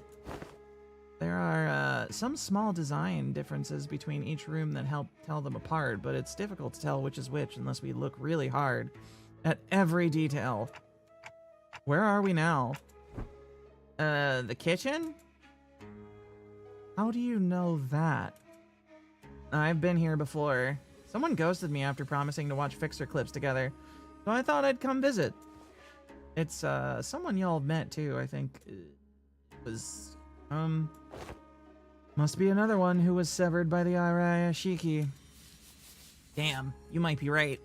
There are some small design differences between each room that help tell them apart, but it's difficult to tell which is which unless we look really hard at every detail. Where are we now? The kitchen? How do you know that? I've been here before. Someone ghosted me after promising to watch Fixer clips together, so I thought I'd come visit. It's, someone y'all met too, I think. It was, must be another one who was severed by the Arayashiki. Damn, you might be right.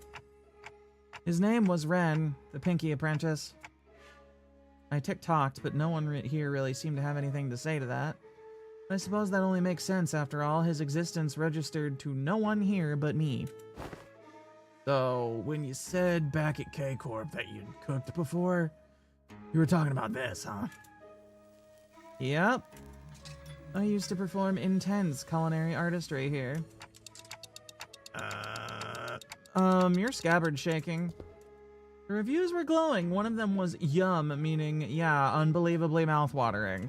His name was Ren, the Pinky Apprentice. I tick-tocked, but no one here really seemed to have anything to say to that. I suppose that only makes sense after all. His existence registered to no one here but me. So, when you said back at K-Corp that you'd cooked before, you were talking about this, huh? Yep. I used to perform intense culinary artistry here. Your scabbard's shaking. The reviews were glowing. One of them was yum, meaning, yeah, unbelievably mouthwatering.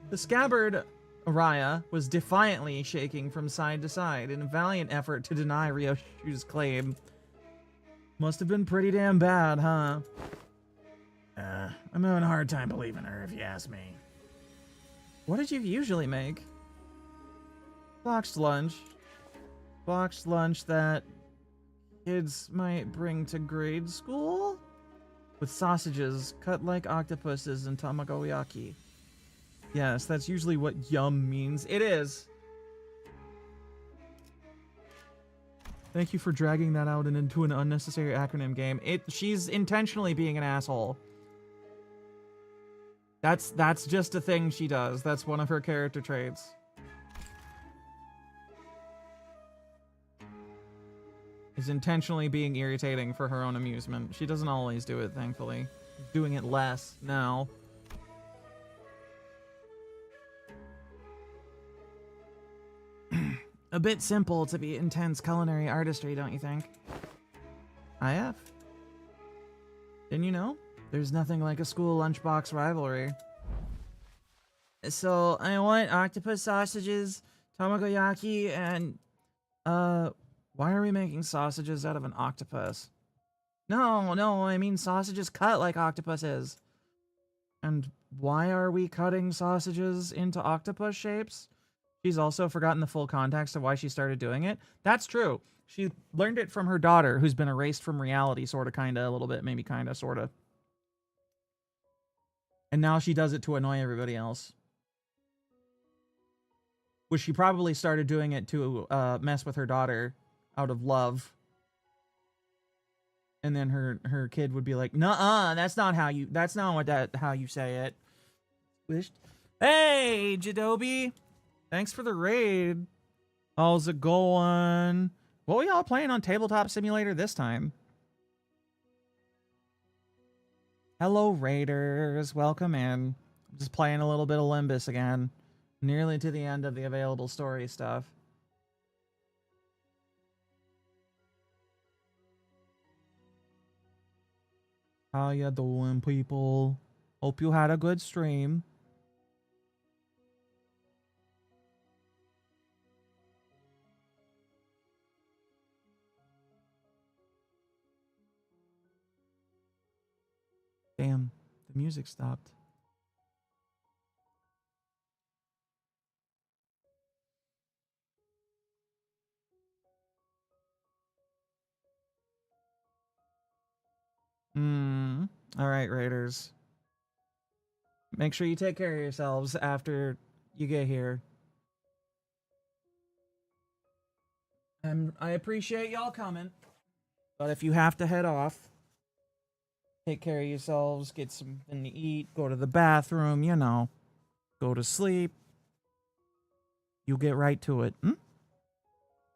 The scabbard, Araya, was defiantly shaking from side to side in a valiant effort to deny Ryoshu's claim. Must have been pretty damn bad, huh? I'm having a hard time believing her, if you ask me. What did you usually make? Boxed lunch. Boxed lunch that kids might bring to grade school? With sausages cut like octopuses and tamagoyaki. Yes, that's usually what yum means. It is. Thank you for dragging that out and into an unnecessary acronym game. She's intentionally being an asshole. That's just a thing she does. That's one of her character traits. Is intentionally being irritating for her own amusement. She doesn't always do it, thankfully. She's doing it less now. A bit simple to be intense culinary artistry, don't you think? IF. Didn't you know? There's nothing like a school lunchbox rivalry. So, I want octopus sausages, tamagoyaki, and, why are we making sausages out of an octopus? No, I mean sausages cut like octopuses. And why are we cutting sausages into octopus shapes? She's also forgotten the full context of why she started doing it. That's true. She learned it from her daughter, who's been erased from reality, sorta, kinda, a little bit, maybe kinda, sorta. And now she does it to annoy everybody else. Which she probably started doing it to mess with her daughter out of love. And then her kid would be like, "Nuh-uh, that's not how you say it." Wished. Hey, Jadobi! Thanks for the raid. How's it going? What were y'all playing on Tabletop Simulator this time? Hello, raiders. Welcome in. I'm just playing a little bit of Limbus again. Nearly to the end of the available story stuff. How ya doing, people? Hope you had a good stream. Damn, the music stopped. All right, Raiders. Make sure you take care of yourselves after you get here. And I appreciate y'all coming. But if you have to head off, take care of yourselves, get something to eat, go to the bathroom, you know, go to sleep. You get right to it.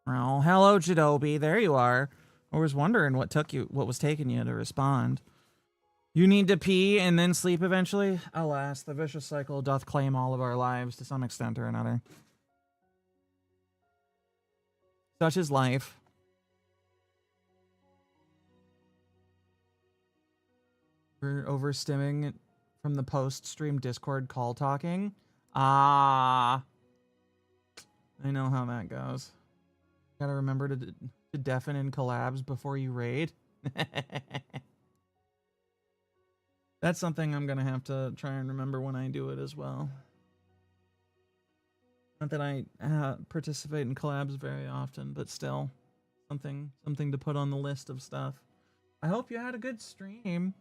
Oh, hello, Jadobi. There you are. I was wondering what was taking you to respond. You need to pee and then sleep eventually? Alas, the vicious cycle doth claim all of our lives to some extent or another. Such is life. We're overstimming from the post-stream Discord call talking. Ah. I know how that goes. Gotta remember to deafen in collabs before you raid. That's something I'm gonna have to try and remember when I do it as well. Not that I participate in collabs very often, but still, something to put on the list of stuff. I hope you had a good stream.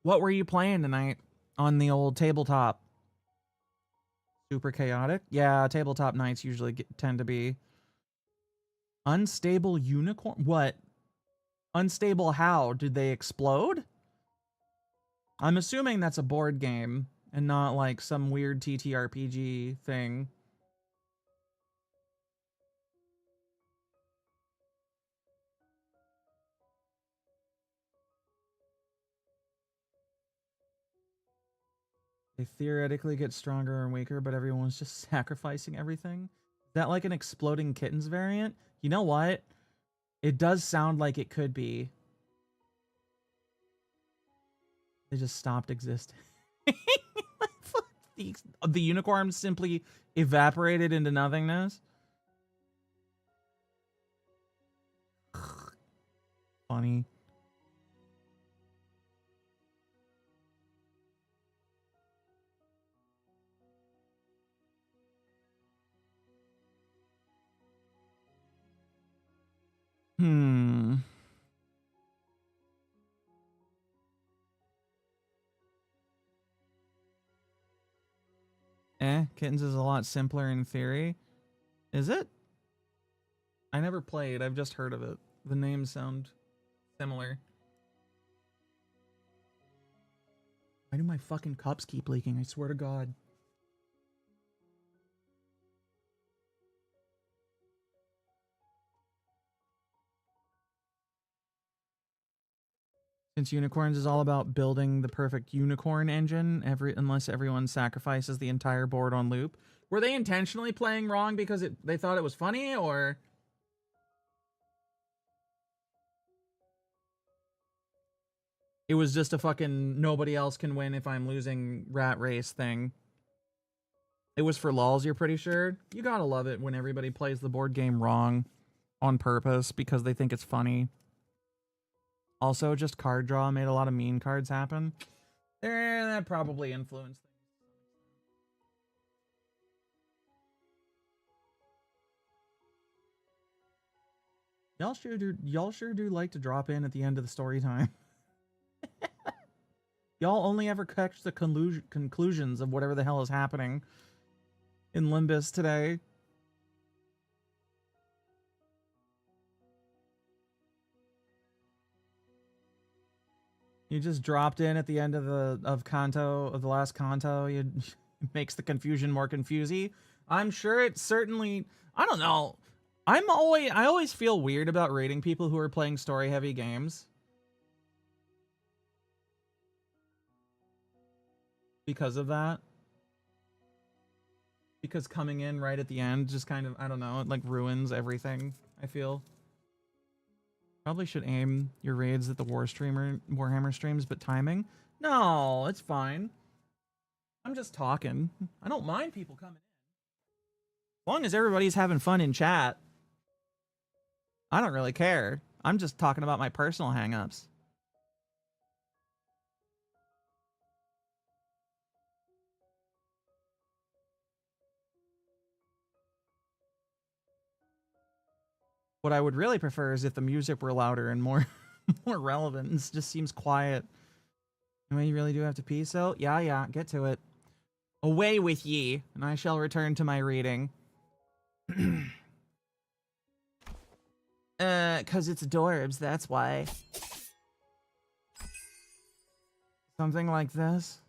What were you playing tonight on the old tabletop? Super chaotic? Yeah, tabletop nights usually tend to be. Unstable unicorn? What? Unstable how? Did they explode? I'm assuming that's a board game and not like some weird TTRPG thing. They theoretically get stronger and weaker, but everyone's just sacrificing everything. Is that like an exploding kittens variant? You know what? It does sound like it could be. They just stopped existing. The unicorn simply evaporated into nothingness. Funny. Kittens is a lot simpler in theory. Is it? I never played. I've just heard of it. The names sound similar. Why do my fucking cups keep leaking? I swear to God. Since Unicorns is all about building the perfect unicorn engine, unless everyone sacrifices the entire board on loop. Were they intentionally playing wrong because they thought it was funny, or... It was just a fucking nobody else can win if I'm losing rat race thing. It was for lulz, you're pretty sure? You gotta love it when everybody plays the board game wrong on purpose because they think it's funny. Also, just card draw made a lot of mean cards happen. That probably influenced things. Y'all sure do like to drop in at the end of the story time. Y'all only ever catch the conclusions of whatever the hell is happening in Limbus today. You just dropped in at the end of the last Kanto. It makes the confusion more confusy. I'm sure it certainly. I don't know. I always feel weird about rating people who are playing story heavy games because of that. Because coming in right at the end just kind of, I don't know, it like ruins everything, I feel. Probably should aim your raids at the Warhammer streams, but timing? No, it's fine. I'm just talking. I don't mind people coming in. As long as everybody's having fun in chat, I don't really care. I'm just talking about my personal hangups. What I would really prefer is if the music were louder and more more relevant. It just seems quiet. Anyway, you really do have to pee, so yeah, get to it. Away with ye, and I shall return to my reading. 'Cause it's adorbs, that's why. Something like this.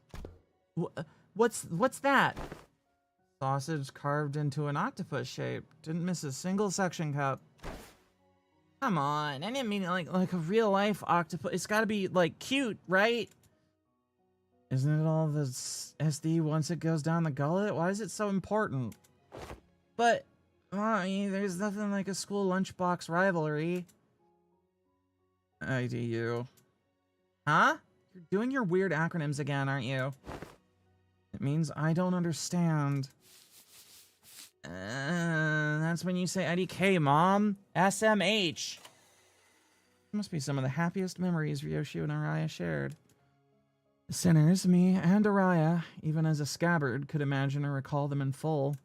What's that? Sausage carved into an octopus shape. Didn't miss a single suction cup. Come on, I didn't mean like a real life octopus. It's gotta be like cute, right? Isn't it all the SD once it goes down the gullet? Why is it so important? But, Mommy, there's nothing like a school lunchbox rivalry. IDU. Huh? You're doing your weird acronyms again, aren't you? It means I don't understand. That's when you say IDK, Mom. SMH. Must be some of the happiest memories Ryoshi and Araya shared. The sinners, me and Araya, even as a scabbard, could imagine or recall them in full.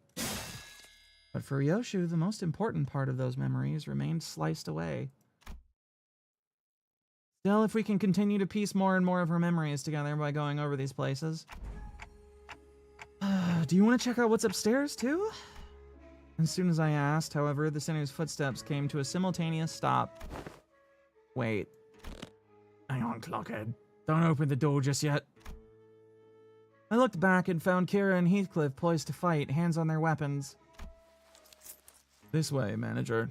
But for Ryoshu, the most important part of those memories remained sliced away. Still, if we can continue to piece more and more of her memories together by going over these places. Do you want to check out what's upstairs, too? As soon as I asked, however, the sinner's footsteps came to a simultaneous stop. Wait. Hang on, Clockhead. Don't open the door just yet. I looked back and found Kira and Heathcliff poised to fight, hands on their weapons. This way, manager.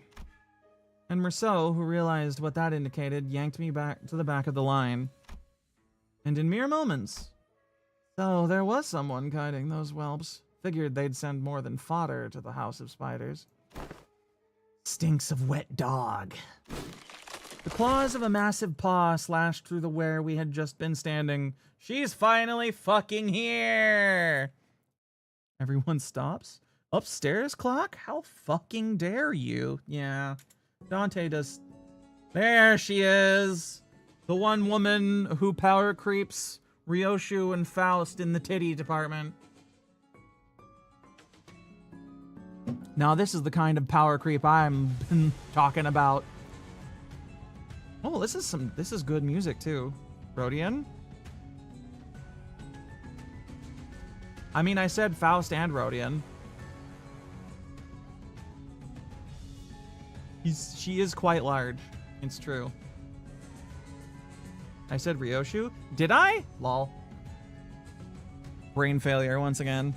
And Merceau, who realized what that indicated, yanked me back to the back of the line. And in mere moments. So there was someone guiding those whelps. Figured they'd send more than fodder to the House of Spiders. Stinks of wet dog. The claws of a massive paw slashed through the where we had just been standing. She's finally fucking here! Everyone stops. Upstairs, Clock? How fucking dare you? Yeah. Dante does... There she is! The one woman who power creeps Ryoshu and Faust in the titty department. Now this is the kind of power creep I'm talking about. Oh, this is good music too. Rodion? I mean, I said Faust and Rodion. She is quite large. It's true. I said Ryoshu? Did I? Lol. Brain failure once again.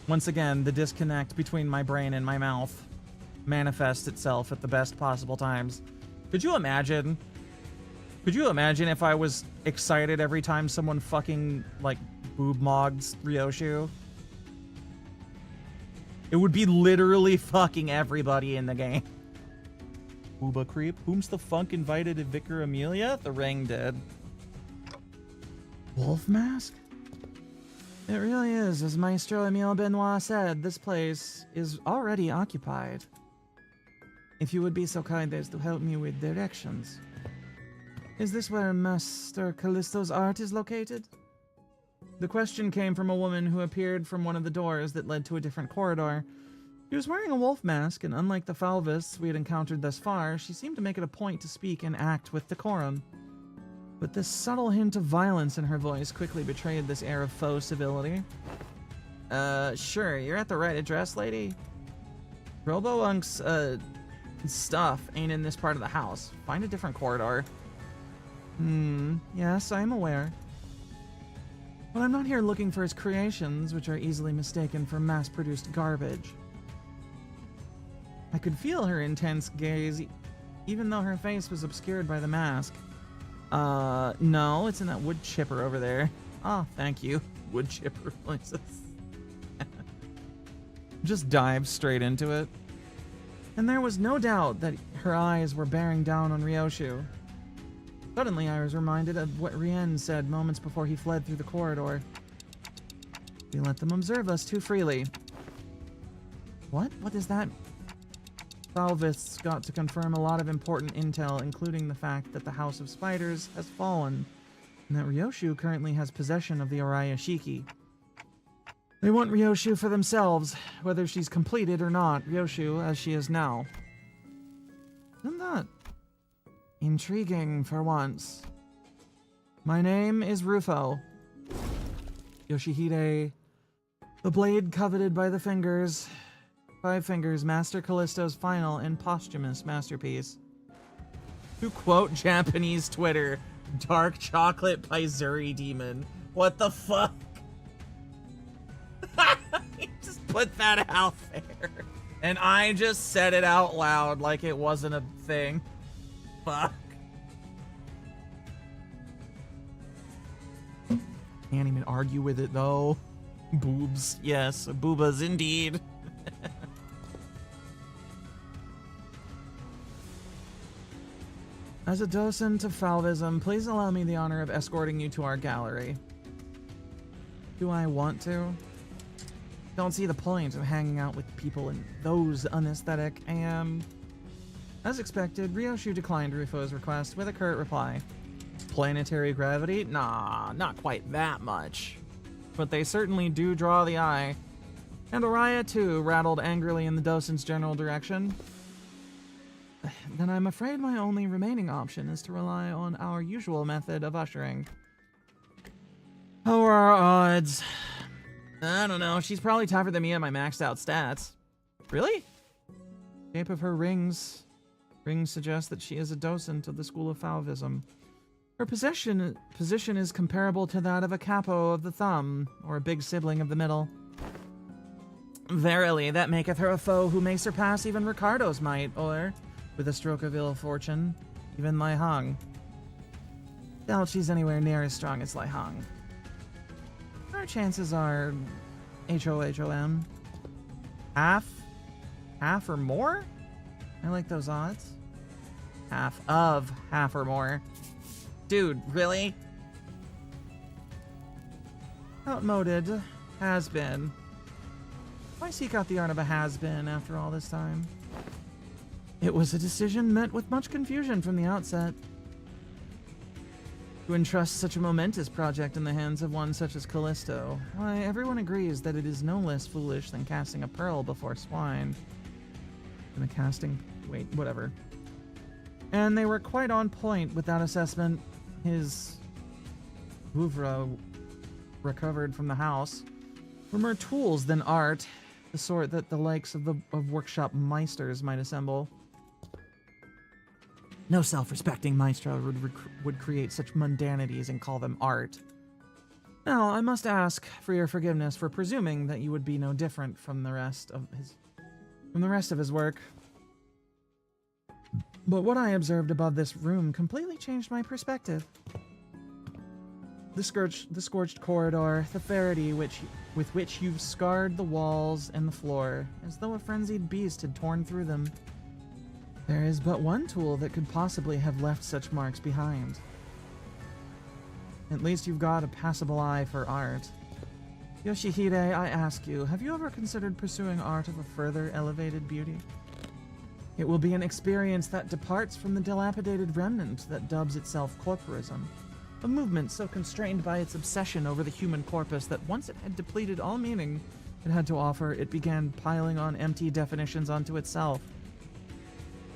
Once again, the disconnect between my brain and my mouth manifests itself at the best possible times. Could you imagine? Could you imagine if I was excited every time someone fucking, like, boob-mogged Ryoshu? It would be literally fucking everybody in the game. Booba creep. Whom's the funk invited to Vicar Amelia? The ring did. Wolf mask? It really is. As Maestro Emile Benoit said, this place is already occupied. If you would be so kind as to help me with directions. Is this where Master Callisto's art is located? The question came from a woman who appeared from one of the doors that led to a different corridor. She was wearing a wolf mask, and unlike the Falvists we had encountered thus far, she seemed to make it a point to speak and act with decorum. But this subtle hint of violence in her voice quickly betrayed this air of faux civility. Sure, you're at the right address, lady? Robo-Unk's, stuff ain't in this part of the house. Find a different corridor. Yes, I'm aware. But I'm not here looking for his creations, which are easily mistaken for mass-produced garbage. I could feel her intense gaze, even though her face was obscured by the mask. No, it's in that wood chipper over there. Oh, thank you. Wood chipper places. Just dive straight into it. And there was no doubt that her eyes were bearing down on Ryoshu. Suddenly, I was reminded of what Rien said moments before he fled through the corridor. We let them observe us too freely. What? What is that? Falvists got to confirm a lot of important intel, including the fact that the House of Spiders has fallen, and that Ryoshu currently has possession of the Araya Shiki. They want Ryoshu for themselves, whether she's completed or not. Ryoshu, as she is now. Isn't that intriguing for once? My name is Rufo. Yoshihide, the blade coveted by the fingers. 5 Fingers, Master Callisto's final and posthumous masterpiece. To quote Japanese Twitter, dark chocolate Paizuri demon. What the fuck? He just put that out there. And I just said it out loud like it wasn't a thing. Fuck. Can't even argue with it though. Boobs. Yes, boobas indeed. As a docent of Falvism, please allow me the honor of escorting you to our gallery. Do I want to? Don't see the point of hanging out with people in those unaesthetic and... As expected, Ryoshu declined Rufo's request with a curt reply. Planetary gravity? Nah, not quite that much. But they certainly do draw the eye. And Araya, too, rattled angrily in the docent's general direction. Then I'm afraid my only remaining option is to rely on our usual method of ushering. How are our odds? I don't know, she's probably tougher than me at my maxed out stats. Really? Shape of her rings. Rings suggest that she is a docent of the School of Falvism. Her position is comparable to that of a capo of the thumb, or a big sibling of the middle. Verily, that maketh her a foe who may surpass even Ricardo's might, or, with a stroke of ill fortune, even Lai Hong. Doubt she's anywhere near as strong as Lai Hong. Our chances are HOHOM. Half? Half or more? I like those odds. Half of half or more. Dude, really? Outmoded. Has been. Why seek out the art of a has-been after all this time? It was a decision met with much confusion from the outset. To entrust such a momentous project in the hands of one such as Callisto, why, everyone agrees that it is no less foolish than casting a pearl before swine. And the casting... wait, whatever. And they were quite on point with that assessment. His oeuvre recovered from the house were more tools than art, the sort that the likes of workshop meisters might assemble. No self-respecting maestro would create such mundanities and call them art. Now, I must ask for your forgiveness for presuming that you would be no different from the rest of his work. But what I observed above this room completely changed my perspective. The scorched corridor, the ferrety with which you've scarred the walls and the floor, as though a frenzied beast had torn through them. There is but one tool that could possibly have left such marks behind. At least you've got a passable eye for art. Yoshihide, I ask you, have you ever considered pursuing art of a further elevated beauty? It will be an experience that departs from the dilapidated remnant that dubs itself corporism, a movement so constrained by its obsession over the human corpus that once it had depleted all meaning it had to offer, it began piling on empty definitions onto itself.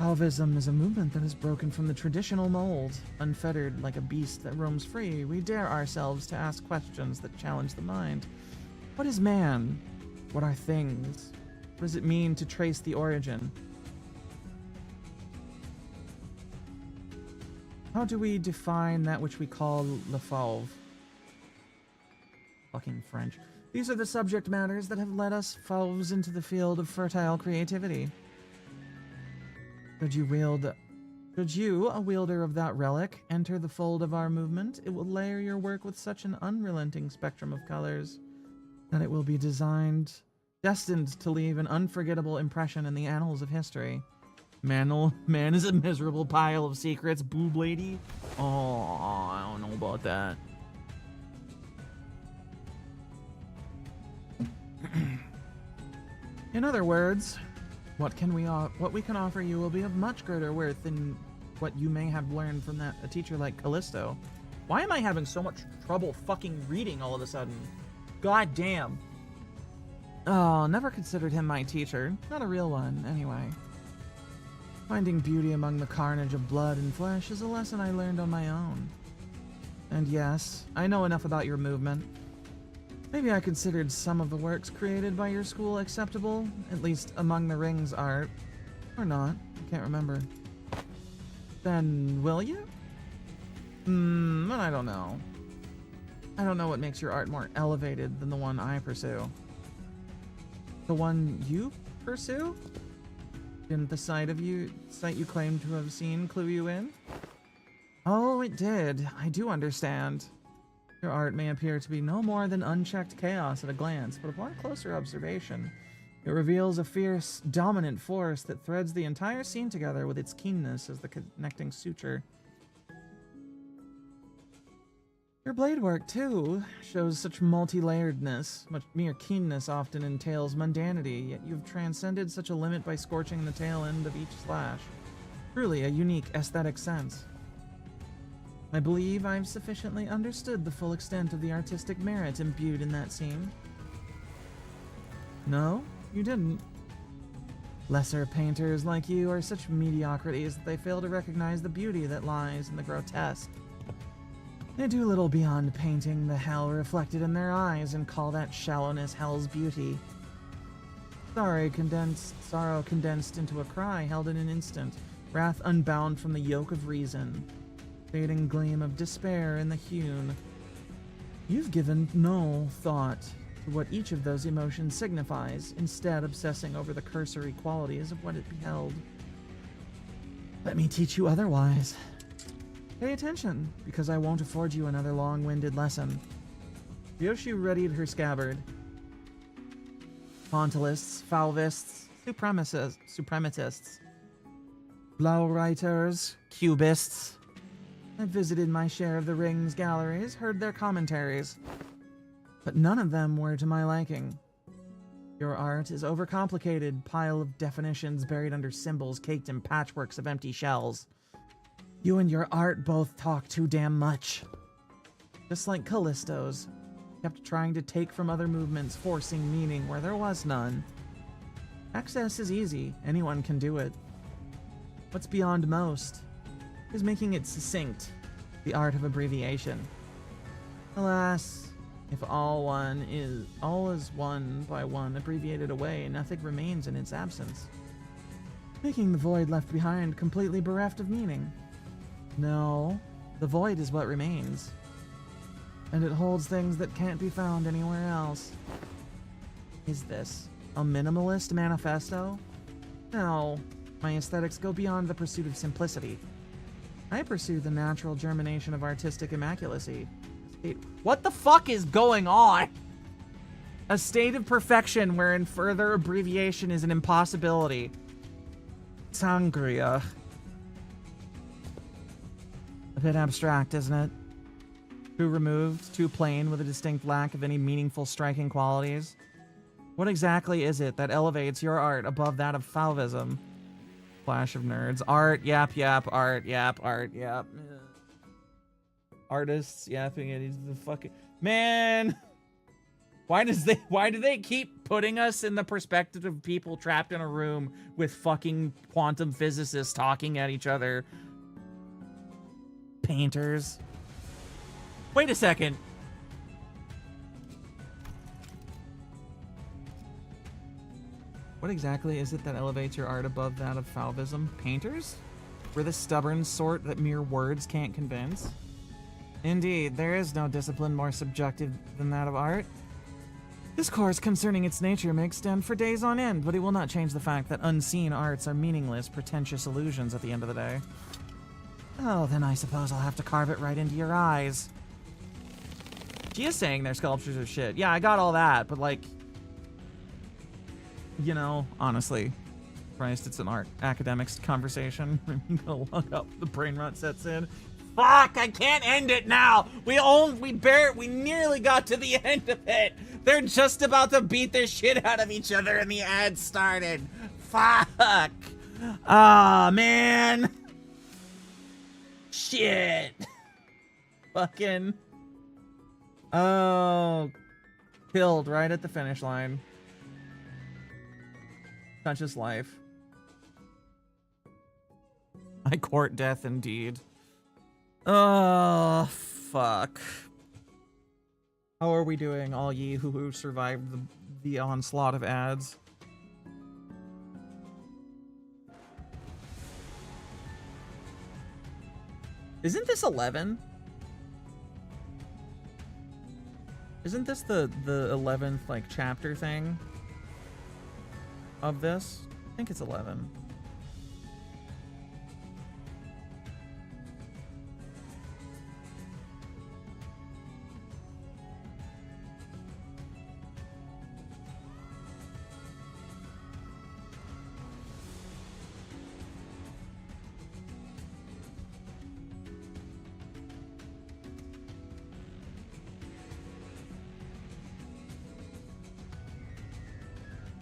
Falvism is a movement that has broken from the traditional mold. Unfettered like a beast that roams free, we dare ourselves to ask questions that challenge the mind. What is man? What are things? What does it mean to trace the origin? How do we define that which we call le fauve? Fucking French. These are the subject matters that have led us fauves into the field of fertile creativity. Should you, a wielder of that relic, enter the fold of our movement, it will layer your work with such an unrelenting spectrum of colors that it will be destined to leave an unforgettable impression in the annals of history. Man is a miserable pile of secrets, boob lady. Oh, I don't know about that. In other words, what we can offer you will be of much greater worth than what you may have learned from a teacher like Callisto. Why am I having so much trouble fucking reading all of a sudden? God damn. Oh, never considered him my teacher. Not a real one, anyway. Finding beauty among the carnage of blood and flesh is a lesson I learned on my own. And yes, I know enough about your movement. Maybe I considered some of the works created by your school acceptable, at least among the Rings art. Or not, I can't remember. Then will you? I don't know. I don't know what makes your art more elevated than the one I pursue. The one you pursue? Didn't the sight you claim to have seen clue you in? Oh, it did. I do understand. Your art may appear to be no more than unchecked chaos at a glance, but upon closer observation, it reveals a fierce, dominant force that threads the entire scene together with its keenness as the connecting suture. Your blade work, too, shows such multi-layeredness. Mere keenness often entails mundanity, yet you've transcended such a limit by scorching the tail end of each slash. Truly a unique aesthetic sense. I believe I've sufficiently understood the full extent of the artistic merit imbued in that scene. No, you didn't. Lesser painters like you are such mediocrities that they fail to recognize the beauty that lies in the grotesque. They do little beyond painting the hell reflected in their eyes and call that shallowness hell's beauty. Sorrow condensed into a cry held in an instant, wrath unbound from the yoke of reason, fading gleam of despair in the hewn. You've given no thought to what each of those emotions signifies, instead obsessing over the cursory qualities of what it beheld. Let me teach you otherwise. Pay attention, because I won't afford you another long-winded lesson. Yoshi readied her scabbard. Pontilists, Falvists, suprematists, Blaureiters, Cubists. I've visited my share of the Rings galleries, heard their commentaries, but none of them were to my liking. Your art is overcomplicated pile of definitions buried under symbols caked in patchworks of empty shells. You and your art both talk too damn much. Just like Callisto's. Kept trying to take from other movements, forcing meaning where there was none. Access is easy. Anyone can do it. What's beyond most is making it succinct. The art of abbreviation. Alas, if all is one by one abbreviated away, nothing remains in its absence. Making the void left behind completely bereft of meaning. No, the void is what remains. And it holds things that can't be found anywhere else. Is this a minimalist manifesto? No, my aesthetics go beyond the pursuit of simplicity. I pursue the natural germination of artistic immaculacy. What the fuck is going on? A state of perfection wherein further abbreviation is an impossibility. Sangria. A bit abstract, isn't it? Too removed, too plain, with a distinct lack of any meaningful striking qualities. What exactly is it that elevates your art above that of Falvism? Flash of nerds. Art, yap, art, yap. Artists yapping at the fucking... Man! Why do they keep putting us in the perspective of people trapped in a room with fucking quantum physicists talking at each other? Painters. Wait a second. What exactly is it that elevates your art above that of Falvism? Painters? We're the stubborn sort that mere words can't convince? Indeed, there is no discipline more subjective than that of art. Discourse concerning its nature may extend for days on end, but it will not change the fact that unseen arts are meaningless, pretentious illusions at the end of the day. Oh, then I suppose I'll have to carve it right into your eyes. She is saying their sculptures are shit. Yeah, I got all that, but like... You know, honestly. Christ, it's an art academics conversation. I'm gonna look up, the brain rot sets in. Fuck, I can't end it now! We nearly got to the end of it! They're just about to beat the shit out of each other and the ad started. Fuck! Ah, man! Shit! Fucking... Oh... Killed right at the finish line. Such is life. I court death indeed. Oh, fuck. How are we doing, all ye who survived the onslaught of ads? Isn't this 11? Isn't this the 11th, like, chapter thing of this? I think it's 11.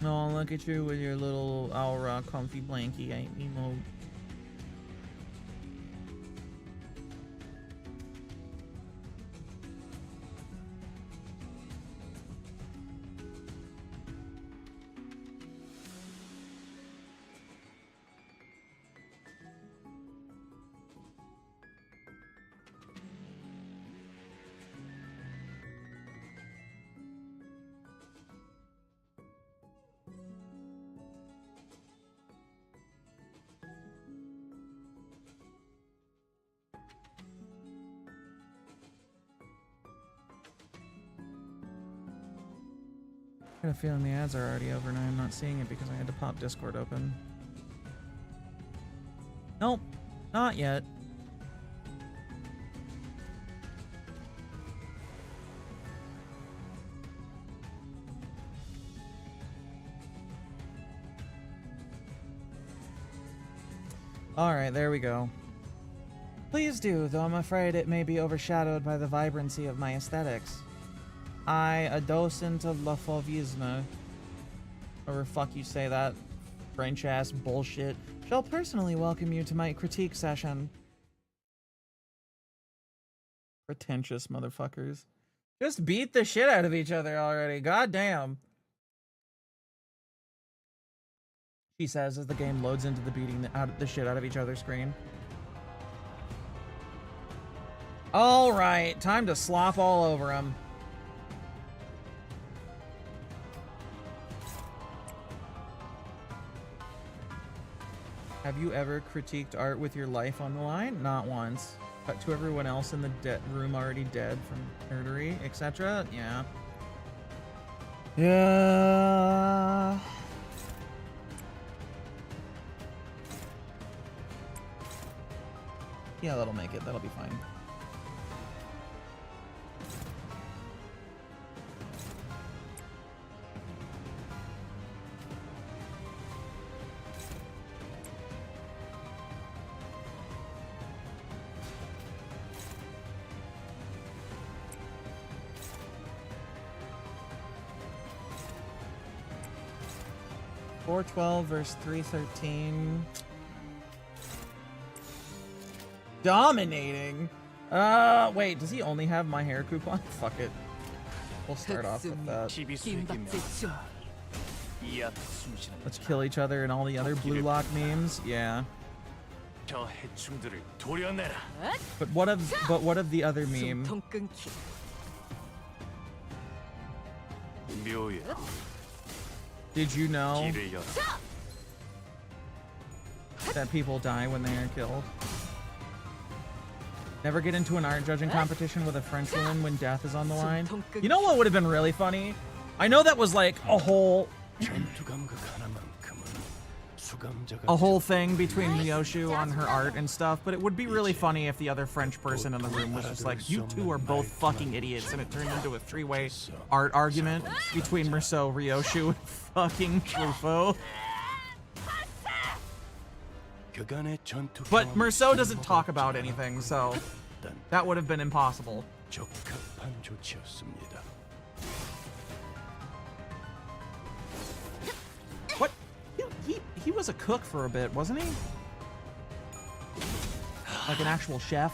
Oh, look at you with your little Aura comfy blankie emote. I got a feeling the ads are already over and I'm not seeing it because I had to pop Discord open. Nope, not yet. Alright, there we go. Please do, though I'm afraid it may be overshadowed by the vibrancy of my aesthetics. I, a docent of la fauvisme, or fuck you say that French-ass bullshit, shall personally welcome you to my critique session. Pretentious motherfuckers. Just beat the shit out of each other already, goddamn. She says as the game loads into the beating the shit out of each other's screen. Alright, time to slop all over them. Have you ever critiqued art with your life on the line? Not once. But to everyone else in the room already dead from nerdery, etc. Yeah. Yeah. Yeah, that'll make it. That'll be fine. .412 verse 313. Dominating? Wait, does he only have my hair coupon? Fuck it. We'll start off with that. Let's kill each other and all the other blue lock memes. Yeah. But what of the other meme? Did you know that people die when they are killed? Never get into an art judging competition with a French woman when death is on the line. You know what would have been really funny? I know that was like a whole thing between Ryoshu on her art and stuff, but it would be really funny if the other French person in the room was just like, you two are both fucking idiots, and it turned into a three-way art argument between Merceau, Ryoshu, and fucking Truffaut. But Merceau doesn't talk about anything, so that would have been impossible. What? He was a cook for a bit, wasn't he? Like an actual chef?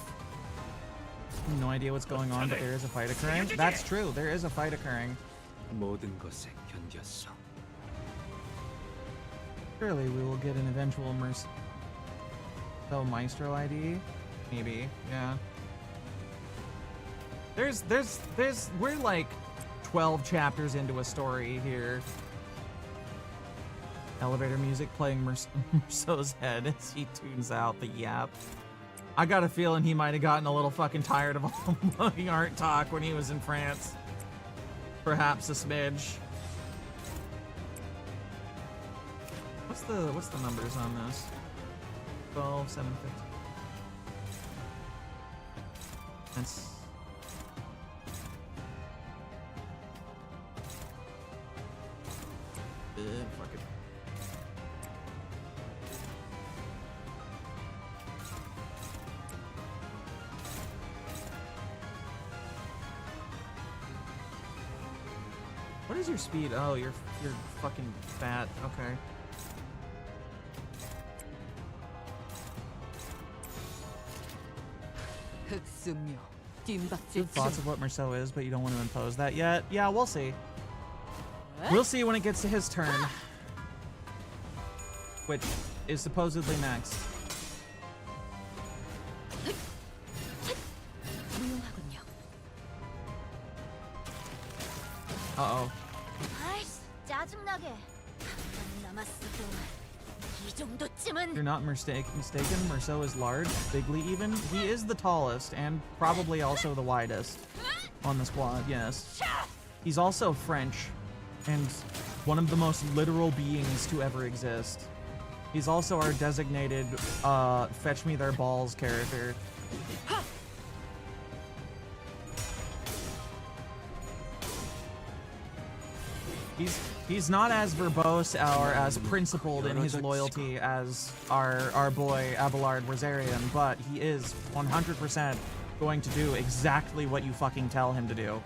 No idea what's going on, but there is a fight occurring. That's true, there is a fight occurring. Surely we will get an eventual Maestro ID? Maybe, yeah. We're like 12 chapters into a story here. Elevator music playing Merceau's head as he tunes out the yap. I got a feeling he might have gotten a little fucking tired of all the art talk when he was in France. Perhaps a smidge. What's the numbers on this? 12, 7, 15. That's... fuck it. What is your speed? Oh, you're fucking fat. Okay. You have thoughts of what Merceau is, but you don't want to impose that yet? Yeah, we'll see. We'll see when it gets to his turn. Which is supposedly next. Uh-oh. 아이씨, 짜증나게. 안 남았어, 이 정도쯤은. You're not mistaken, Merceau is large, bigly even. He is the tallest and probably also the widest on the squad, yes. He's also French and one of the most literal beings to ever exist. He's also our designated fetch me their balls character. He's not as verbose or as principled in his loyalty as our boy Abelard Rosarian, but he is 100% going to do exactly what you fucking tell him to do.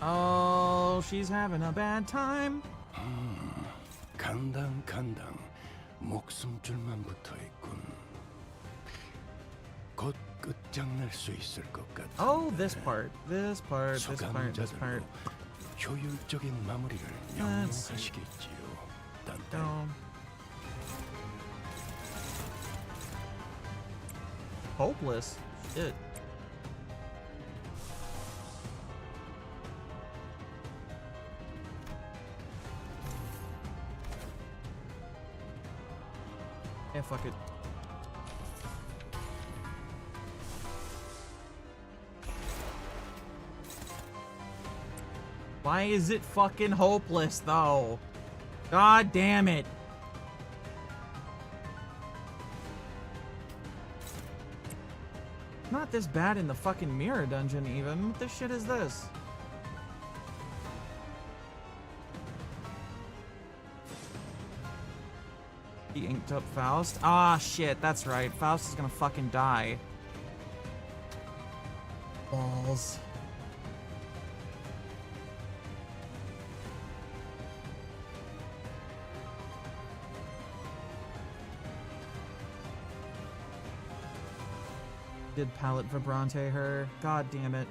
Oh, she's having a bad time. 간당 목숨줄만 붙어있군. 곧 끝장날 수 있을 것 같아. Oh, this part. 효율적인 마무리를 명령하시겠지요. Down. Hopeless. Shit. Yeah, fuck it. Why is it fucking hopeless, though? God damn it. Not this bad in the fucking mirror dungeon, even. What the shit is this? He inked up Faust. Ah, shit, that's right. Faust is gonna fucking die. Balls. Did Palette Vibrante her? God damn it.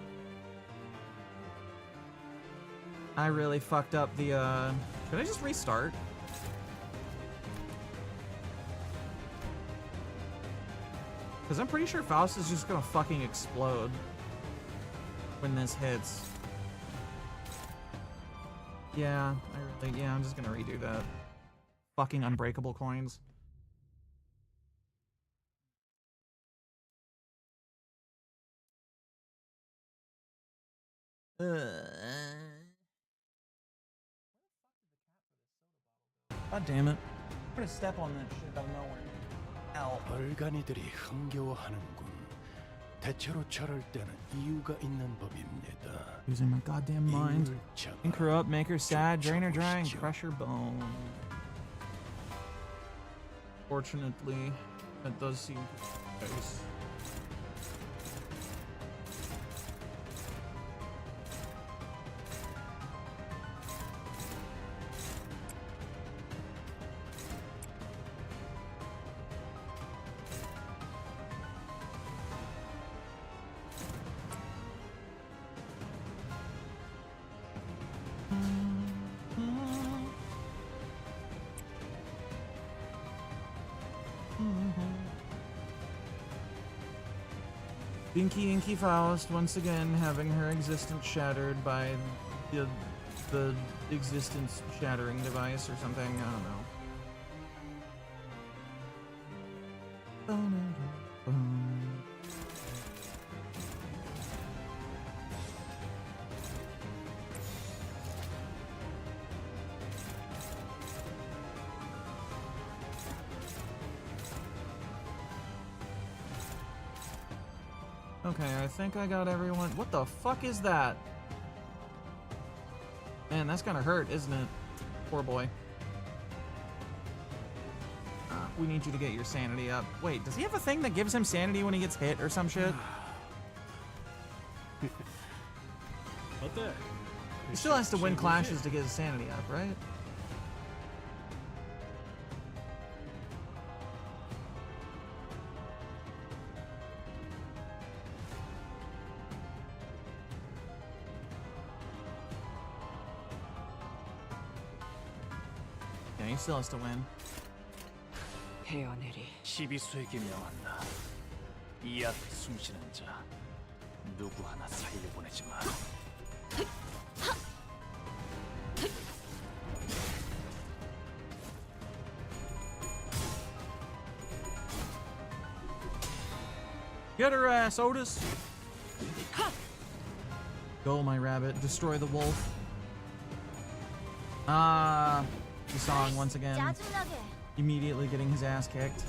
I really fucked up the, Should I just restart? Because I'm pretty sure Faust is just gonna fucking explode when this hits. Yeah, I'm just gonna redo that. Fucking unbreakable coins. God damn it. I'm gonna step on that shit out of nowhere. Ow. 얼간이들이 흥겨워하는군. 대체로 저럴 때는 이유가 있는 법입니다. Losing my goddamn mind. Ink her up, make her sad, drain her dry, and crush her bone. Fortunately, that does seem to be the case. Binky Inky Faust once again having her existence shattered by the existence shattering device or something. I don't know. Okay, I think I got everyone. What the fuck is that? Man, that's gonna hurt, isn't it? Poor boy. We need you to get your sanity up. Wait, does he have a thing that gives him sanity when he gets hit or some shit? He still has to win clashes to get his sanity up, right? Yeah, he still has to win. 헤어내리. 시비수에게 명한다. 이 앞에 숨쉬는 자 누구 하나 사이를 보내지 마. Get her ass, Otis! Go, my rabbit. Destroy the wolf. The song once again. 짜증나게. Immediately getting his ass kicked.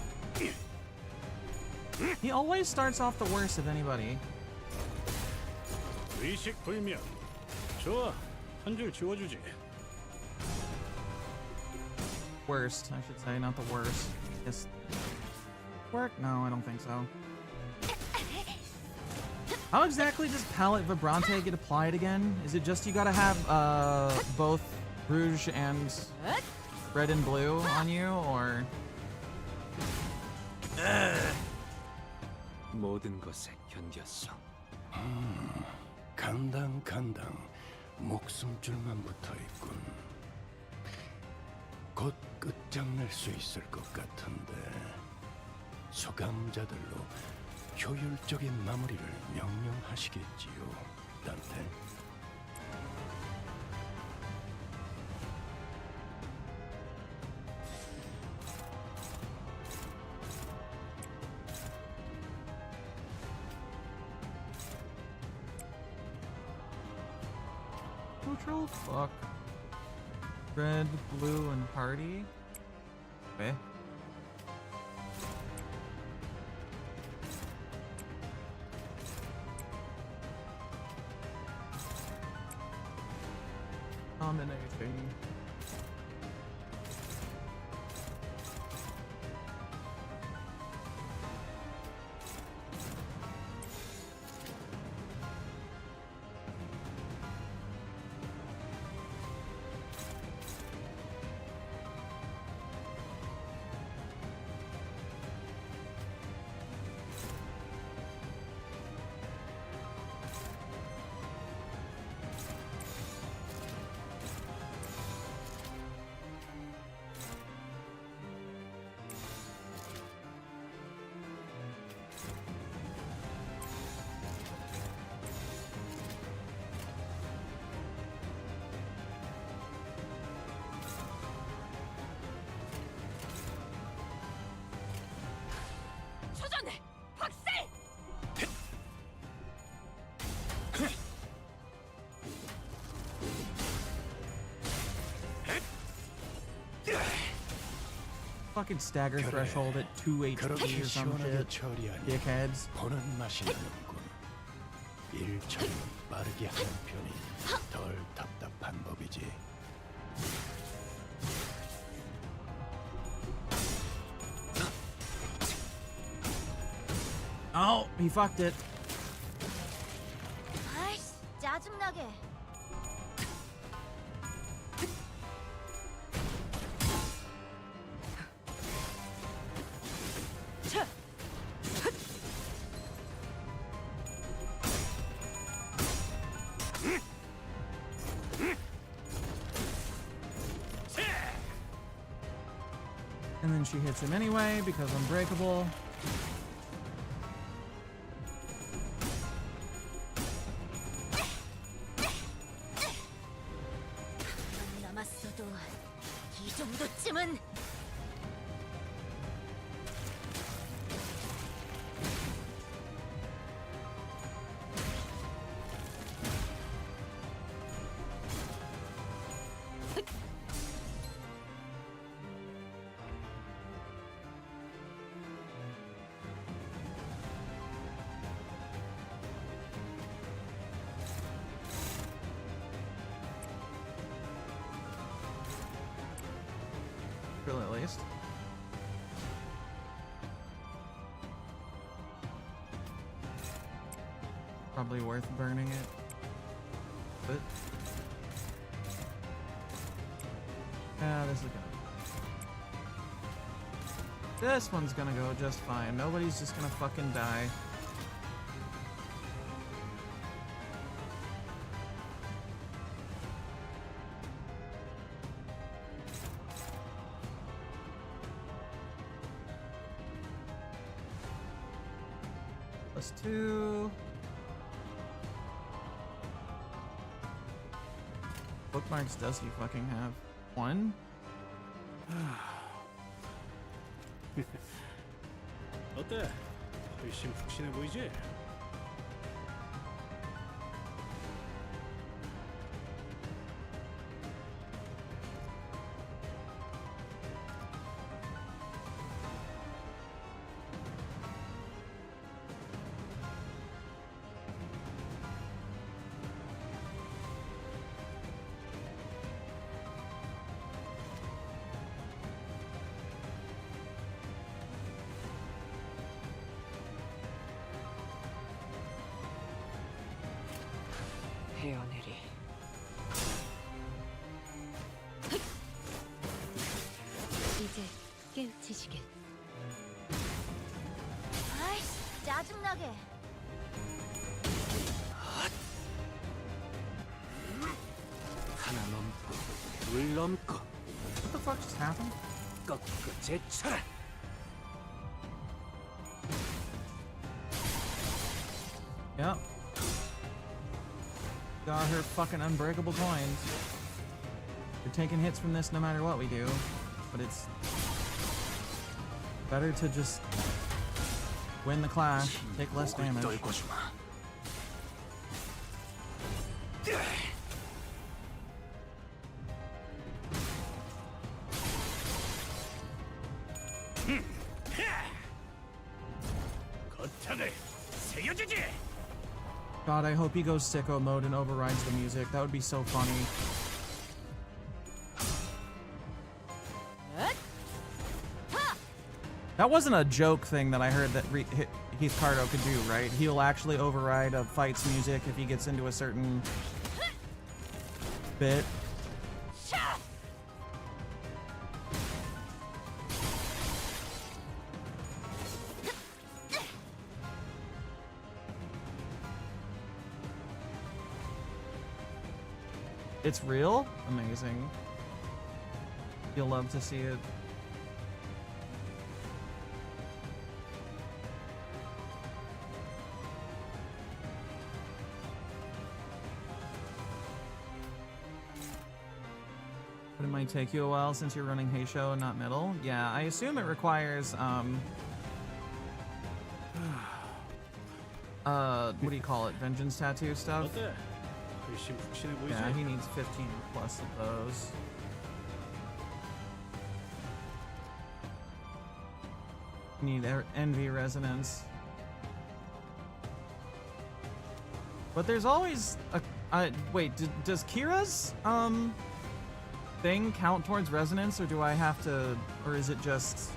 He always starts off the worst of anybody. 의식 불명. 좋아, 한 줄 지워주지. Worst, I should say, not the worst. Yes. Work? No, I don't think so. How exactly does Palette Vibrante get applied again? Is it just you gotta have both rouge and red and blue on you, or? 모든 것에 견뎠어. 간당 목숨줄만 붙어있군. 곧 끝장낼 수 있을 것 같은데 수감자들로 효율적인 마무리를 명령하시겠지요, 단테. Neutral? Fuck. Red, blue, and party? Okay. Combination. 초전해! 박살! Fucking stagger threshold at 2 HP 그렇게 or some 시원하게 shit. 처리하니 Dickheads. 보는 맛이 나는군. 일 처리는 빠르게 하는 편이 덜 답답한 법이지. Oh, he fucked it. 아이씨, 짜증나게. And then she hits him anyway because unbreakable. 정도쯤은 Really, at least. Probably worth burning it. But yeah, this is good. This one's gonna go just fine. Nobody's just gonna fucking die. +2. Bookmarks does he fucking have? 1? 어때? 훨씬 푹신해 보이지? 헤어내리. 이제 깨우치시길. 아이씨, 짜증나게. 하나 넘고 둘 넘고 What the fuck just happened? 꺾고 제쳐라. Yep. Got her fucking unbreakable coins. We're taking hits from this no matter what we do, but it's better to just win the clash, take less damage. 떨궈주마. 거탑을 세워주지. God, I hope he goes sicko mode and overrides the music. That would be so funny. That wasn't a joke thing that I heard that Heath Cardo could do, right? He'll actually override a fight's music if he gets into a certain bit. It's real? Amazing. You'll love to see it. But it might take you a while since you're running Heisho and not Middle. Yeah, I assume it requires, what do you call it? Vengeance tattoo stuff? 어때? 훨씬 푹신해 보이지? Yeah, he needs 15 plus of those. Need envy resonance. But there's always a wait, does Kira's thing count towards resonance, or do I have to, or is it just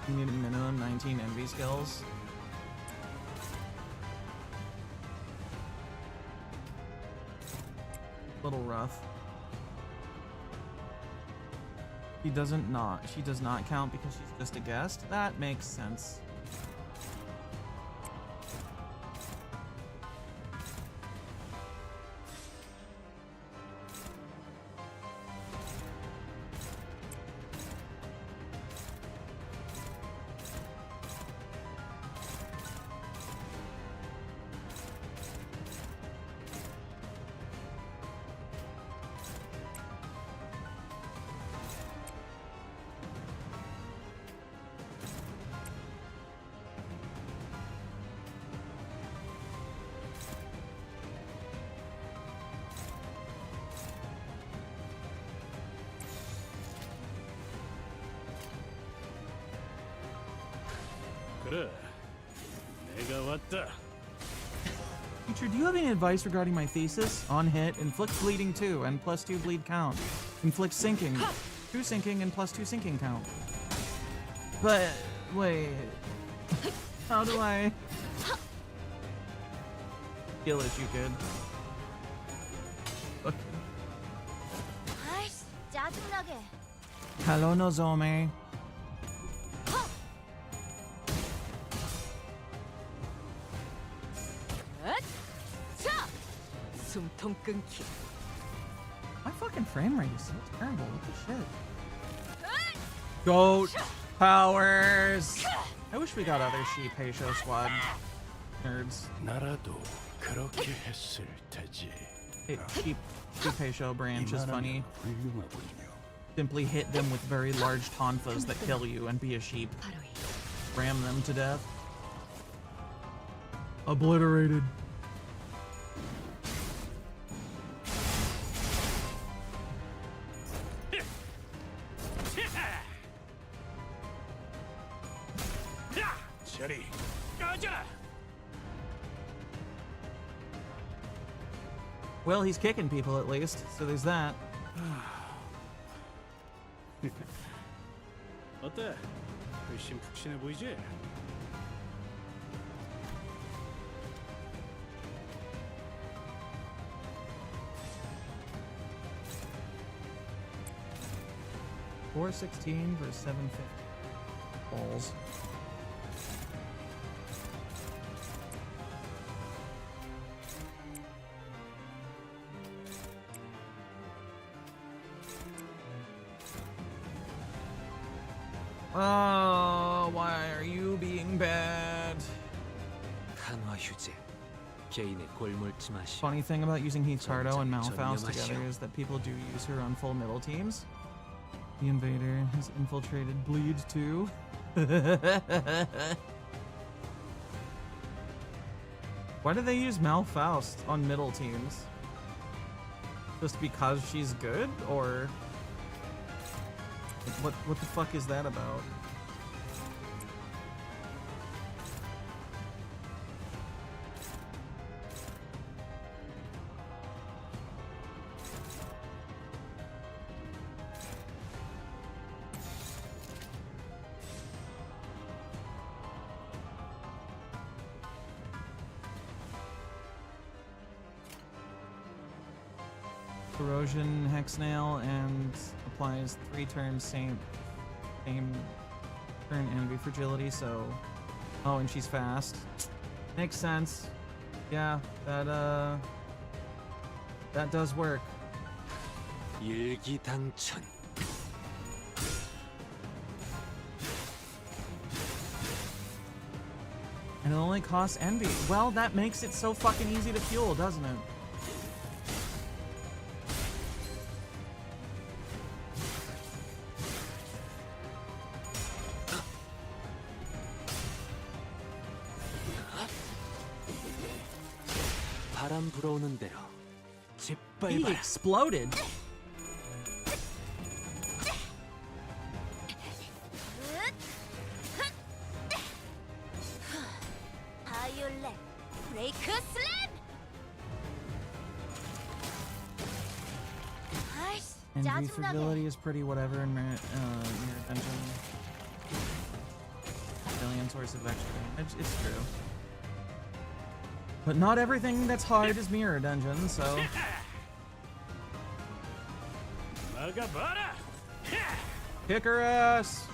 you need a minimum 19 envy skills? Little rough. She does not count because she's just a guest. That makes sense. 그래. 내가 왔다. Teacher, do you have any advice regarding my thesis? On hit, inflict bleeding 2 and +2 bleed count. Inflict sinking, 2 sinking and +2 sinking count. But, wait. How do I... Kill it, you kid. Okay. 아이씨, 짜증나게. Hello, Nozomi. 자! 숨통 끊기. My fucking frame rate is so terrible. What the shit? Goat powers! I wish we got other Sheep-Heisho squad nerds. 나라도 그렇게 했을 테지. Hey, Sheep-Heisho branch is funny. 훌륭하군요. Simply hit them with very large tonfas that kill you and be a sheep. 바로 이 Ram them to death. Obliterated. 저리 꺼져라. Well, he's kicking people at least, so there's that. 어때? 훨씬 푹신해 보이지? $416 versus $750. Balls. Oh, why are you being bad? 한화 휴재. 개인의 골몰지 마시. Funny thing about using Hikaruto and Malfaust 전념하시오. together is that people do use her on full middle teams. The invader has infiltrated Bleed too. Why do they use Malfaust on middle teams? Just because she's good, or like, what the fuck is that about? Corrosion, Hex Nail, and applies 3 turns same turn envy fragility, so oh, and she's fast. Makes sense. Yeah, that does work. 일기당천. And it only costs envy. Well, that makes it so fucking easy to fuel, doesn't it? 바람 불어오는 대로 He 짓밟아라. exploded. 바이올렛 브레이크 슬램! 아이씨, Envy 짜증나게. fragility is pretty whatever in Mirror Dungeon. Billion source of extra damage. It's true. But not everything that's hard is Mirror Dungeon, so. 막아봐라. Kick her ass!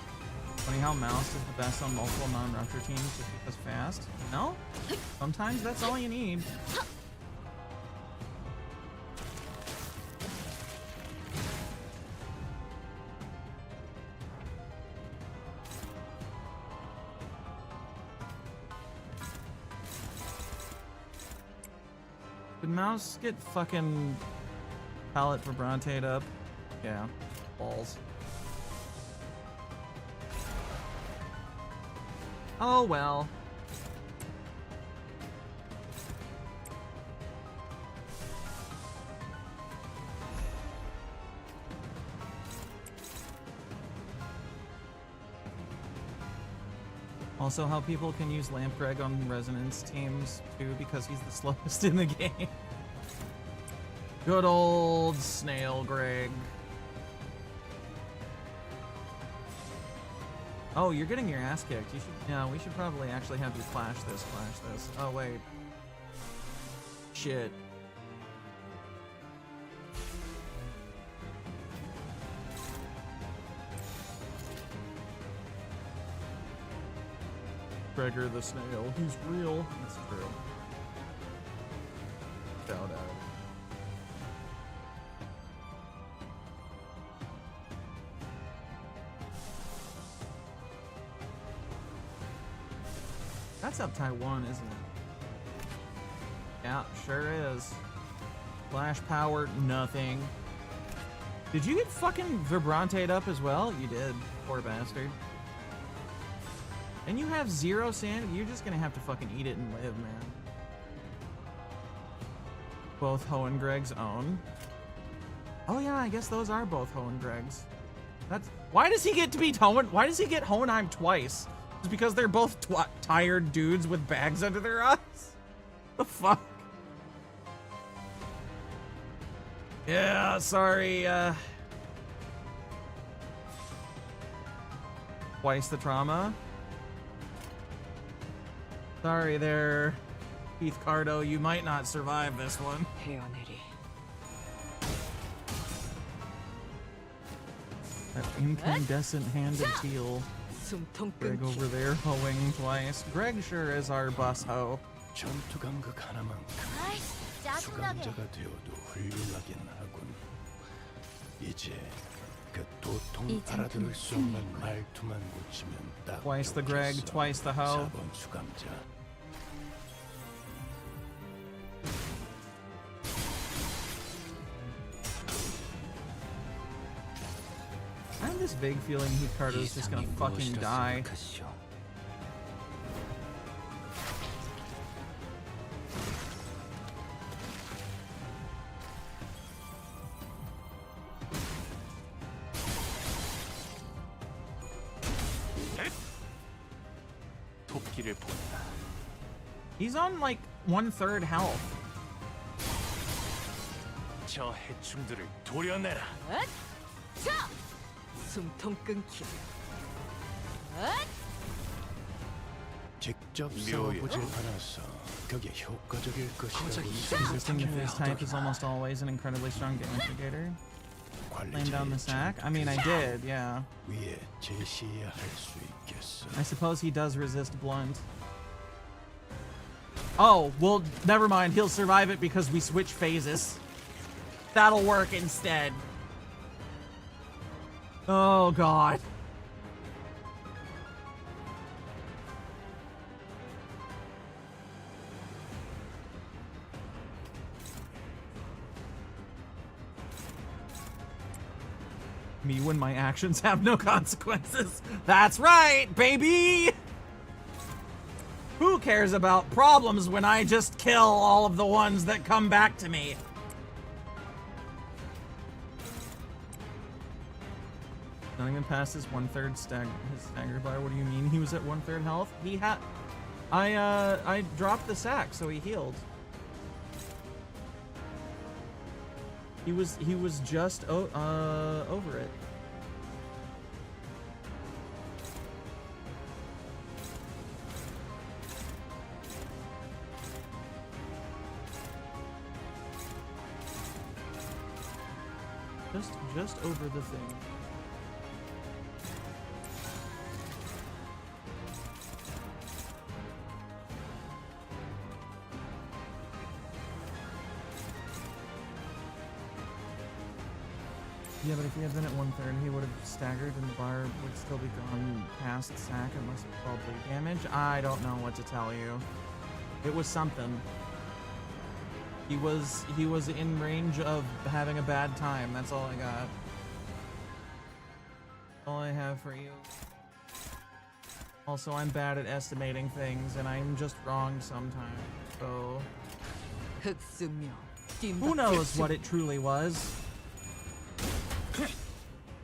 Funny how Mouse is the best on multiple non-rupture teams just because fast. No? Sometimes that's all you need. Did Mouse get fucking pallet for Bronte up? Yeah. Balls. Oh well. Also, how people can use Lamp Greg on Resonance teams too, because he's the slowest in the game. Good old Snail Greg. Oh, you're getting your ass kicked. You should. Yeah, we should probably actually have you flash this. Flash this. Oh wait. Shit. Gregor the Snail. He's real. That's true. Shout out. That's up Taiwan, isn't it? Yeah, sure is. Flash power, nothing. Did you get fucking Vibrante'd up as well? You did. Poor bastard. And you have 0 sanity. You're just gonna have to fucking eat it and live, man. Both Ho and Greg's own. Oh yeah, I guess those are both Ho and Greg's. That's why does he get to be Hohen? Why does he get Hohenheim twice? It's because they're both tired dudes with bags under their eyes. The fuck? Yeah, sorry. Twice the trauma. Sorry there, Keith Cardo. You might not survive this one. 헤어내리. That incandescent handed teal. 숨통 Greg 끊기. over there hoeing twice. Greg sure is our bus hoe. 전투 감각 하나만큼 아이, 짜증나게. 수감자가 되어도 훌륭하긴 하군. 이제 그 도통 이 알아들을 전투는 수 없는 승리일 거야. 말투만 고치면 딱 Twice the Greg, 좋겠어. twice the hoe. 4번 수감자. I have this vague feeling Keith Cardo's just gonna 이상이 fucking 무엇이라 die. 생각하시오? 도끼를 본다. He's on like 1/3 health. 저 해충들을 도려내라. 자! 숨통 끊기. 직접 묘해. 싸워보질 않아서 그게 효과적일 것이라고 Resisting the fist type is almost always an incredibly strong damage negator. Laying down the sack? I mean, I did, yeah. 위에 제시해야 할 수 있겠어. I suppose he does resist blunt. Oh, well, never mind. He'll survive it because we switch phases. That'll work instead. Oh, God. Me when my actions have no consequences. That's right, baby! Who cares about problems when I just kill all of the ones that come back to me? Not even past his 1/3 stagger bar. What do you mean? He was at 1/3 health? He had. I dropped the sack, so he healed. He was just over it. Just over the thing. Yeah, but if he had been at 1/3, he would have staggered and the bar would still be gone past sack unless probably damage. I don't know what to tell you. It was something. He was in range of having a bad time. That's all I got. All I have for you. Also, I'm bad at estimating things, and I'm just wrong sometimes. So 흑수명. who knows what it truly was?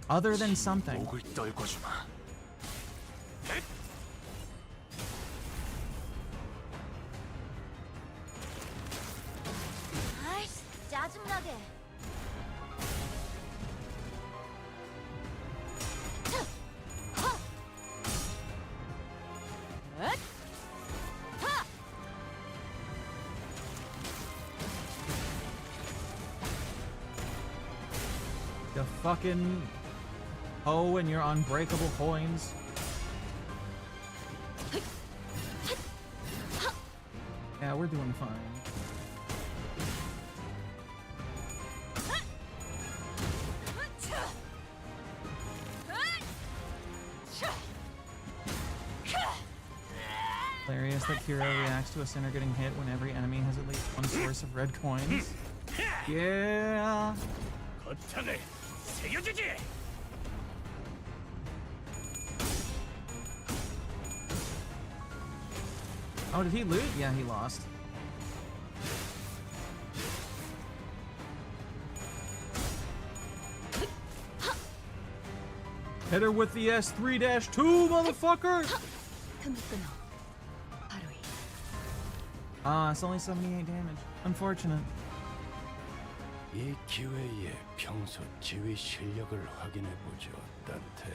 Other than something. 목을 떨궈주마. 짜증나게. You fucking hoe and your unbreakable coins. Yeah, we're doing fine. Hilarious that Kira reacts to a sinner getting hit when every enemy has at least one source of red coins. Yeah. 거창을 새겨주지. Oh, did he loot? Yeah, he lost. Hit her with the S3-2, motherfucker! 틈을 끊어. 바로 이. Ah, it's only 78 damage. Unfortunate. 이 기회에 평소 지휘 실력을 확인해 보죠, 따뜻해.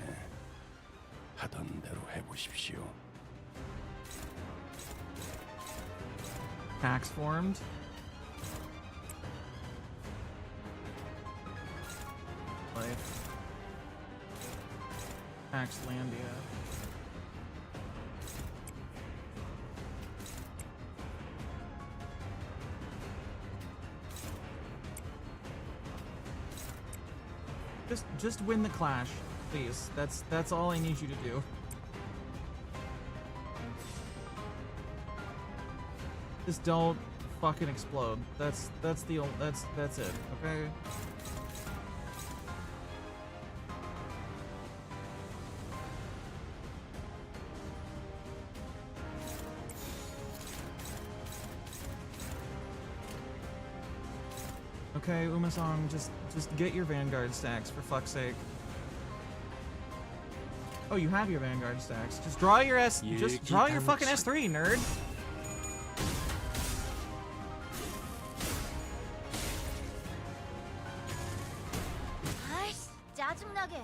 하던 대로 해보십시오. Hacks formed. Life. Axlandia. Just win the clash, please. That's all I need you to do. Just don't fucking explode. That's it, okay? Okay, Umasong, just get your Vanguard stacks for fuck's sake. Oh, you have your Vanguard stacks. Just draw your just draw your fucking S3, nerd. 아이씨, 짜증나게.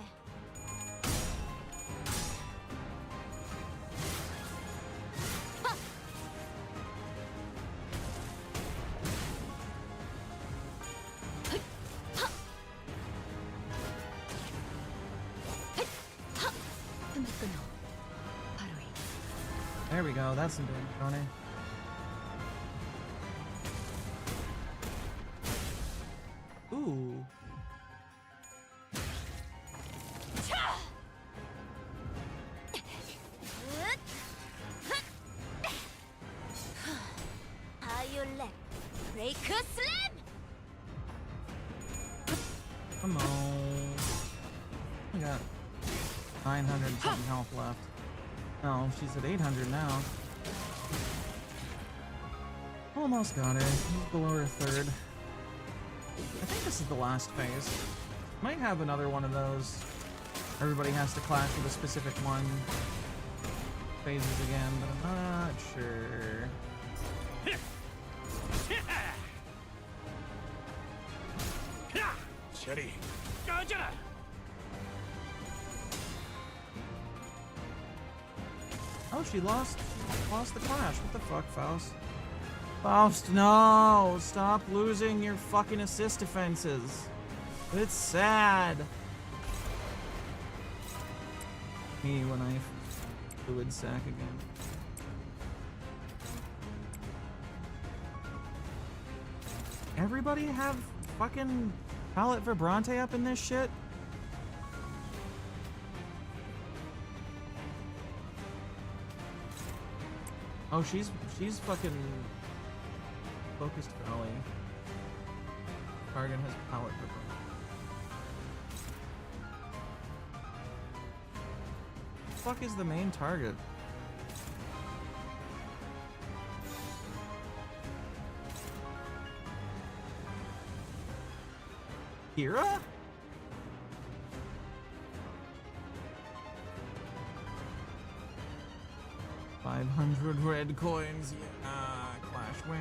틈을 끊어. 바로 이. There we go. That's some damage, Tony. Ooh. 바이올렛 브레이크 슬램! Come on. We got 900 something health left. No, she's at 800 now. Almost got her. She's below her third. I think this is the last phase. Might have another one of those. Everybody has to clash with a specific one. Phases again, but I'm not sure. 저리 꺼져라. Oh, she lost the clash. What the fuck, Faust? Faust, no! Stop losing your fucking assist defenses. It's sad. Me when I fluid sack again. Everybody have fucking Palette Vibrante up in this shit? Oh, she's fucking focused Valley. Target has Palette Vibrante. What the fuck is the main target? Kira? $500 red coins, yeah. Clash win.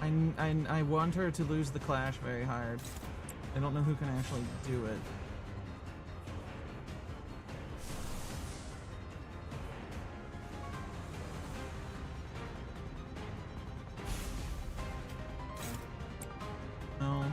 I want her to lose the clash very hard. I don't know who can actually do it. No.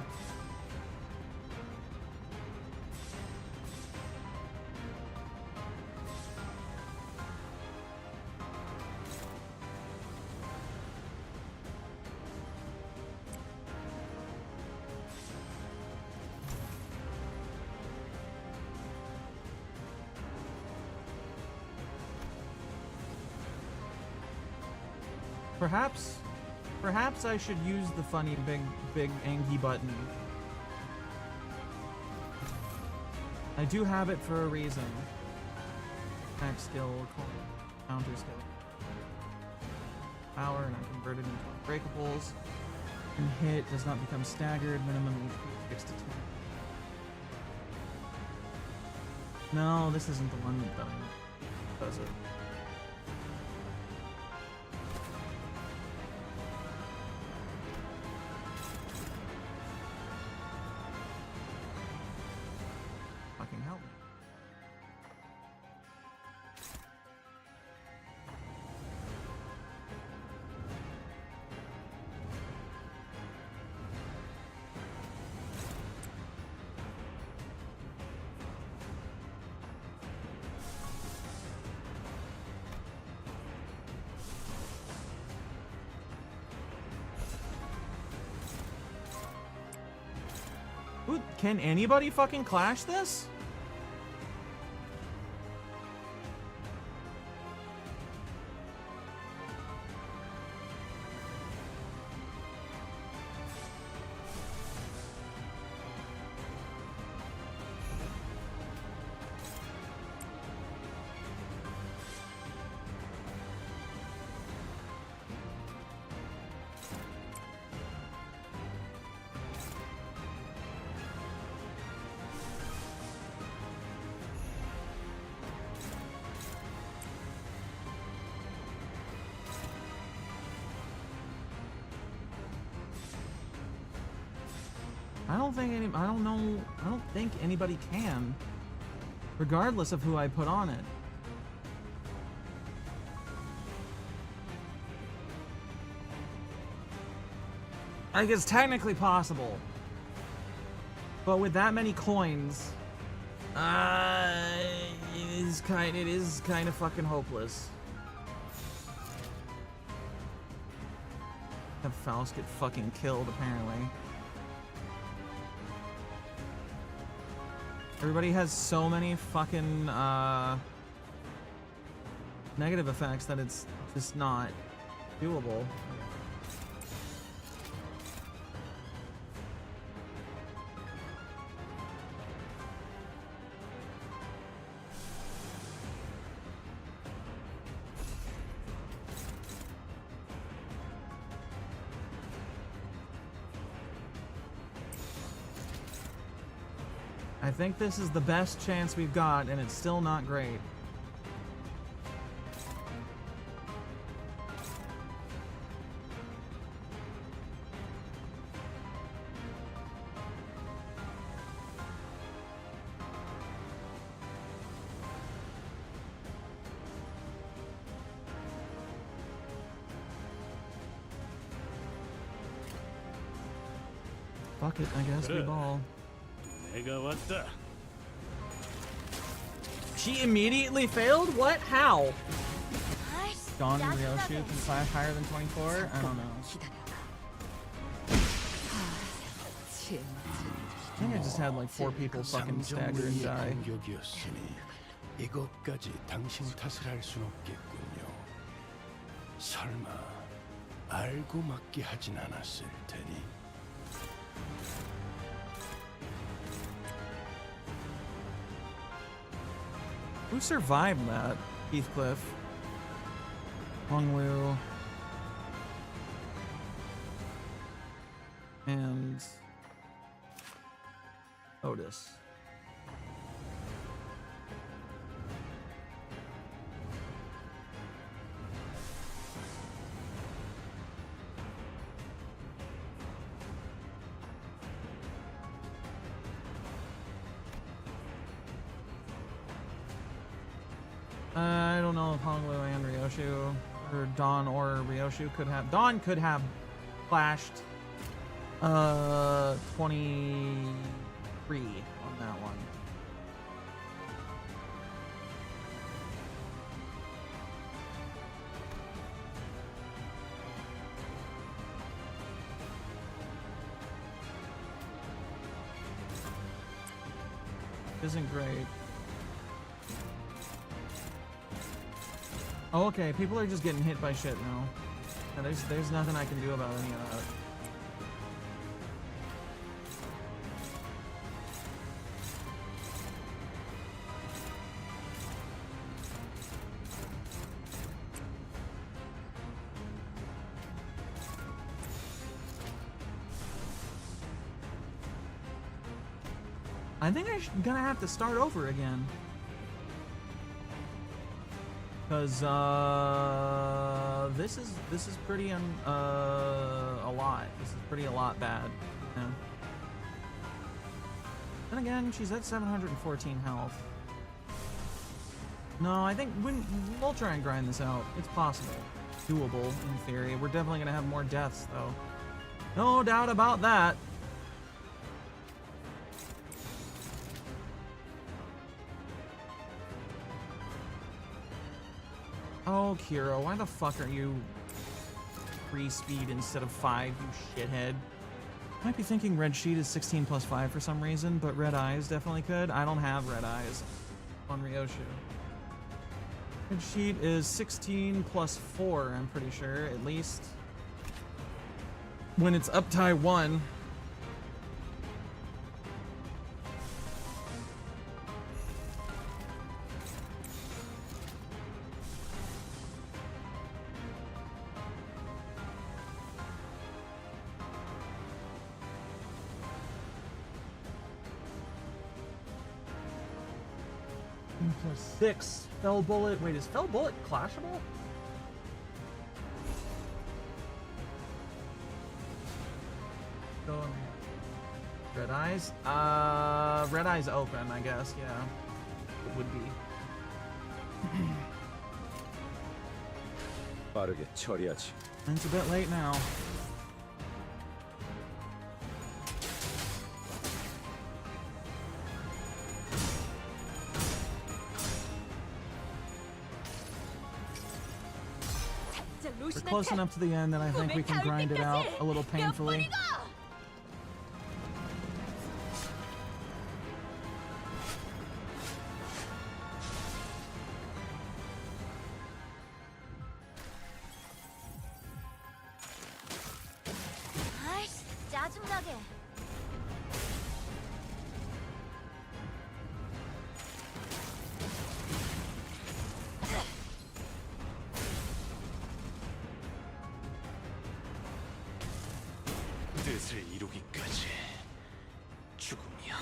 Perhaps I should use the funny big Angie button. I do have it for a reason. Attack skill, counter skill. Power, and I convert it into unbreakables. And hit does not become staggered, minimum HP 6 to 10. No, this isn't the one that does it. Fucking help me. Ooh, can anybody fucking clash this? I don't think anybody can, regardless of who I put on it. Like, it's technically possible, but with that many coins, it is kind of fucking hopeless. Have Faust get fucking killed, apparently. Everybody has so many fucking negative effects that it's just not doable. I think this is the best chance we've got, and it's still not great. Fuck it, I guess we ball. She immediately failed? What? How? Dawn and Ryoshu can clash higher than 24? I don't know. I think I just had like 4 people fucking stagger and die. 공격이었으니 이것까지 당신 탓을 할 순 없겠군요. 설마 알고 맞게 하진 않았을 테니. Who survived that? Heathcliff. Hongwu. And Otis. I don't know if Honglu and Ryoshu, or Dawn or Ryoshu could have. Dawn could have clashed 23 on that one. Isn't great. Oh, okay, people are just getting hit by shit now. Yeah, there's nothing I can do about any of that. I think I'm gonna have to start over again. Because this is pretty a lot. This is pretty a lot bad. Yeah. And again, she's at 714 health. No, I think we'll try and grind this out. It's possible, doable in theory. We're definitely gonna have more deaths though. No doubt about that. Oh, Kiro, why the fuck are you 3 speed instead of 5, you shithead? Might be thinking red sheet is 16 plus 5 for some reason, but red eyes definitely could. I don't have red eyes on Ryoshu. Red sheet is 16 plus 4, I'm pretty sure, at least. When it's up tie 1. Plus 6. Fell bullet. Wait, is fell bullet clashable? Red eyes? Red eyes open, I guess, yeah. It would be. 빠르게 처리하지. It's a bit late now. We're close enough to the end that I think we can grind it out a little painfully. 아이씨, 짜증나게. 뜻을 이루기까지 죽음이여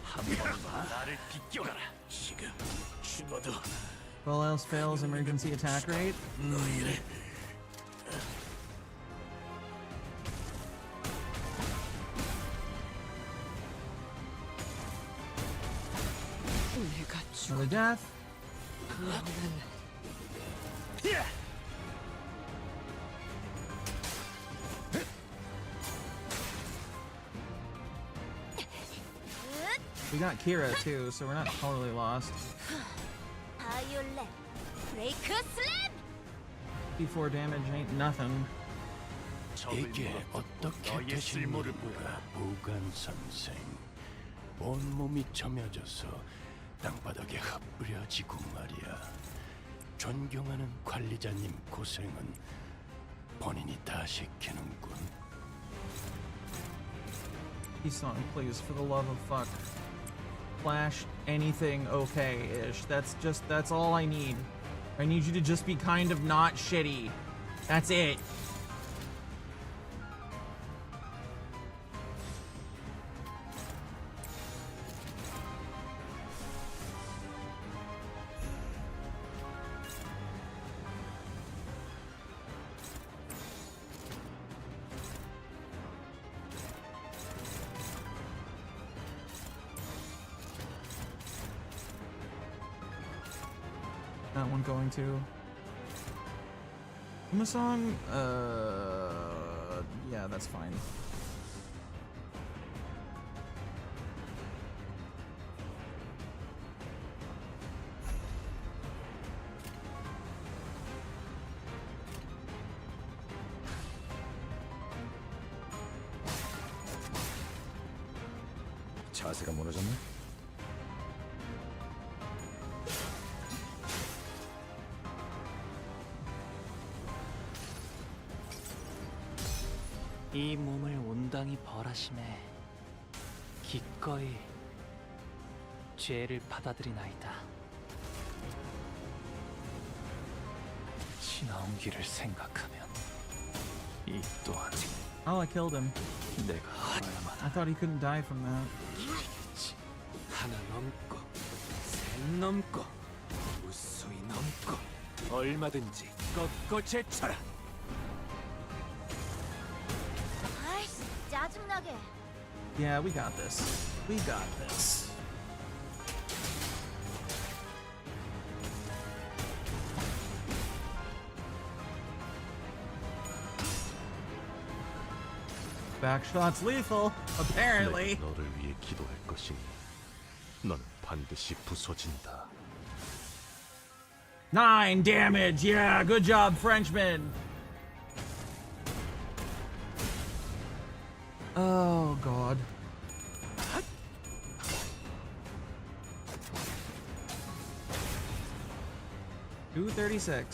한 번만 나를 비껴가라. 지금 죽어도 Well, else fails emergency attack rate. 너희를 내가 Another death. 죽으면 We got Kira too, so we're not totally lost. 바이올렛, 브레이크 슬램! D4 damage ain't nothing. 이게 어떻게 너의 되신 쓸모를 일인가, 보관 선생. 온몸이 점여져서 땅바닥에 흩뿌려지고 말이야. 존경하는 관리자님 고생은 본인이 다 시키는군. P-Song, please, for the love of fuck. Flash anything okay-ish. That's all I need. I need you to just be kind of not shitty. That's it. That one going to. Umasong? Yeah, that's fine. 자세가 무너졌네. 이 몸을 온당히 벌하심에 기꺼이 죄를 받아들이나이다. 지나온 길을 생각하면 이 또한 Oh, I killed him. 내가 알아야만 I thought he couldn't die from that. 하겠지. 하나 넘고 셋 넘고 무수히 넘고 얼마든지 꺾어 제쳐라. 아이씨, 짜증나게. Yeah, we got this. We got this. Backshot's lethal, apparently. 내가 너를 위해 기도할 것이니 너는 반드시 부서진다. 9 damage. Yeah, good job, Frenchman. Oh god. $236.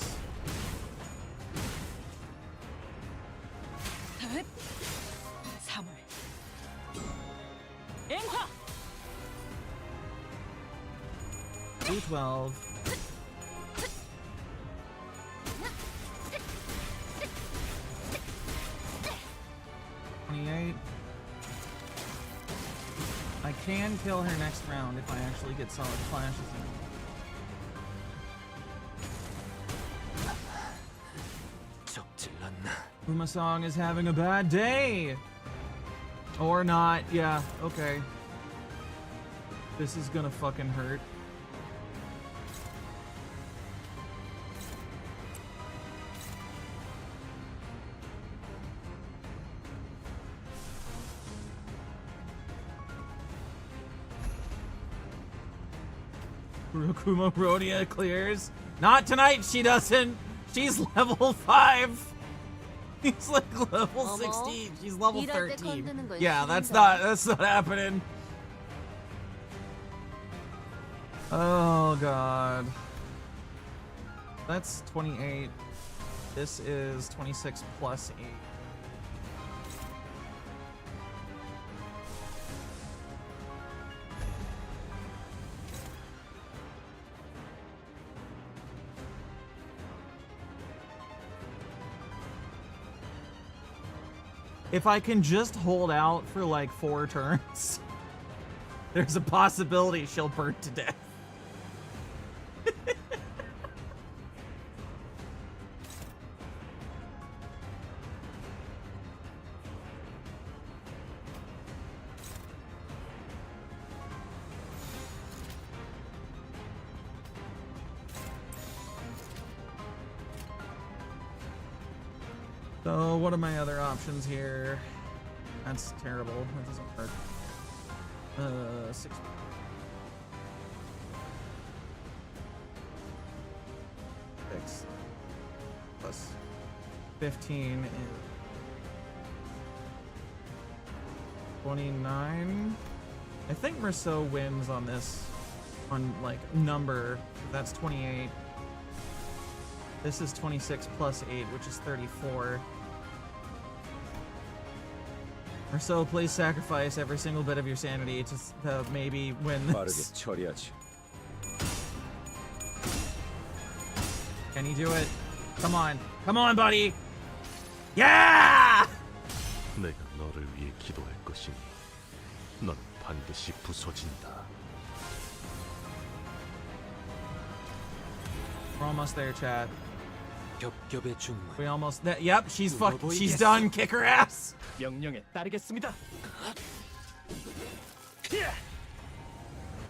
사물. 앵화. $212. $28. I can kill her next round if I actually get solid flashes in. 적질렀나? Umasong is having a bad day! Or not, yeah, okay. This is gonna fucking hurt. Kurokuma Rodia clears. Not tonight, she doesn't. She's level 5. He's like level 16. She's level 이럴 때 13. 건드는 건 Yeah, 싫은데. that's not happening. Oh god. That's 28. This is 26 plus 8. If I can just hold out for like 4 turns, there's a possibility she'll burn to death. So what are my other options here? That's terrible. That doesn't work. 6. Plus 15 is 29. I think Merceau wins on this, on like number. That's 28. This is 26 plus 8, which is 34. Merceau, please sacrifice every single bit of your sanity to maybe win 빠르게 this. 처리하지. Can you do it? Come on. Come on, buddy. Yeah! 내가 너를 위해 기도할 것이니 넌 반드시 부서진다. We're almost there, chat. 겹겹의 중문. We almost there. Yep, she's done. Kick her ass. 명령에 따르겠습니다.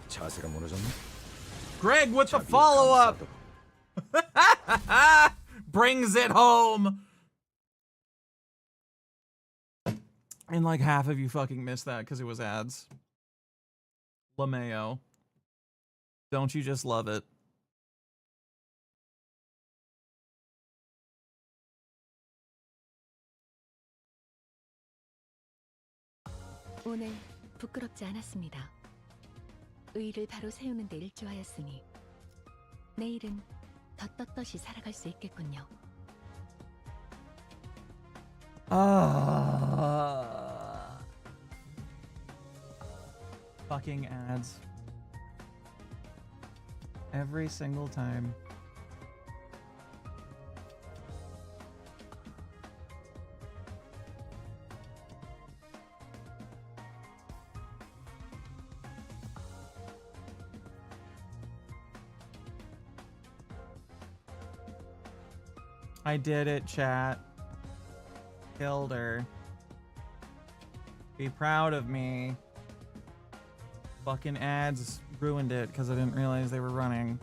자세가 무너졌네. Greg with the 자비의 follow-up. 감사도 Brings it home. And like half of you fucking missed that because it was ads. LaMayo. Don't you just love it? 오늘 부끄럽지 않았습니다. 의의를 바로 세우는 데 일조하였으니 내일은 더 떳떳이 살아갈 수 있겠군요. Fucking ads. Every single time. I did it, chat. Killed her. Be proud of me. Fucking ads ruined it because I didn't realize they were running.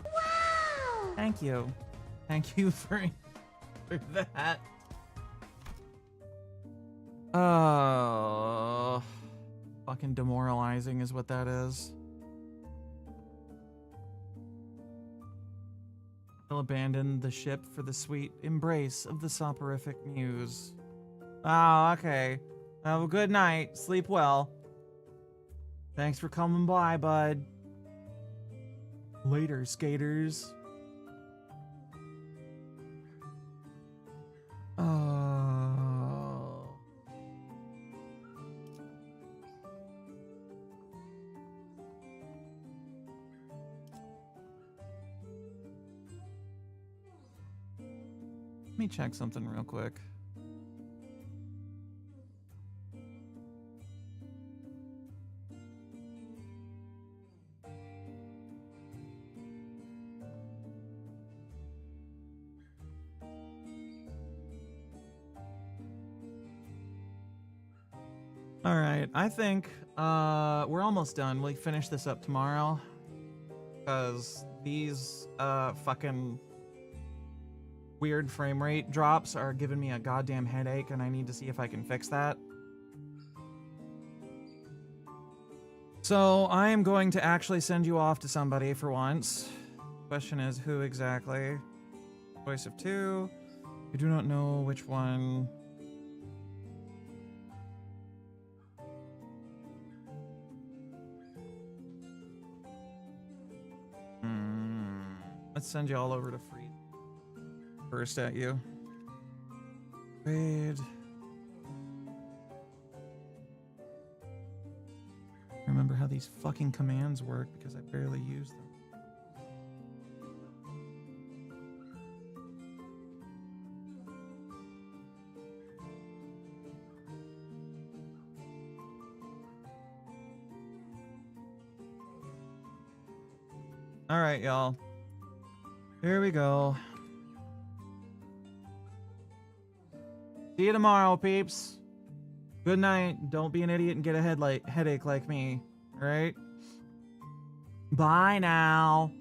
Wow! Thank you. Thank you for that. Oh. Fucking demoralizing is what that is. I'll abandon the ship for the sweet embrace of the soporific muse. Oh, okay. Have a good night. Sleep well. Thanks for coming by, bud. Later, skaters. Oh. Let me check something real quick. All right, I think we're almost done. We'll finish this up tomorrow because these fucking weird frame rate drops are giving me a goddamn headache, and I need to see if I can fix that. So I am going to actually send you off to somebody for once. Question is, who exactly? Choice of two. I do not know which one. Let's send you all over to free. First at you. Raid. Remember how these fucking commands work because I barely use them. All right, y'all. Here we go. See you tomorrow, peeps. Good night. Don't be an idiot and get a headache like me. All right? Bye now.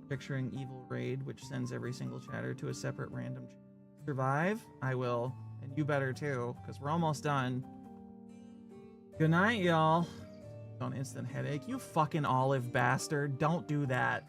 Picturing evil raid, which sends every single chatter to a separate random channel. Survive? I will. And you better too, because we're almost done. Good night, y'all. On instant headache. You fucking olive bastard. Don't do that.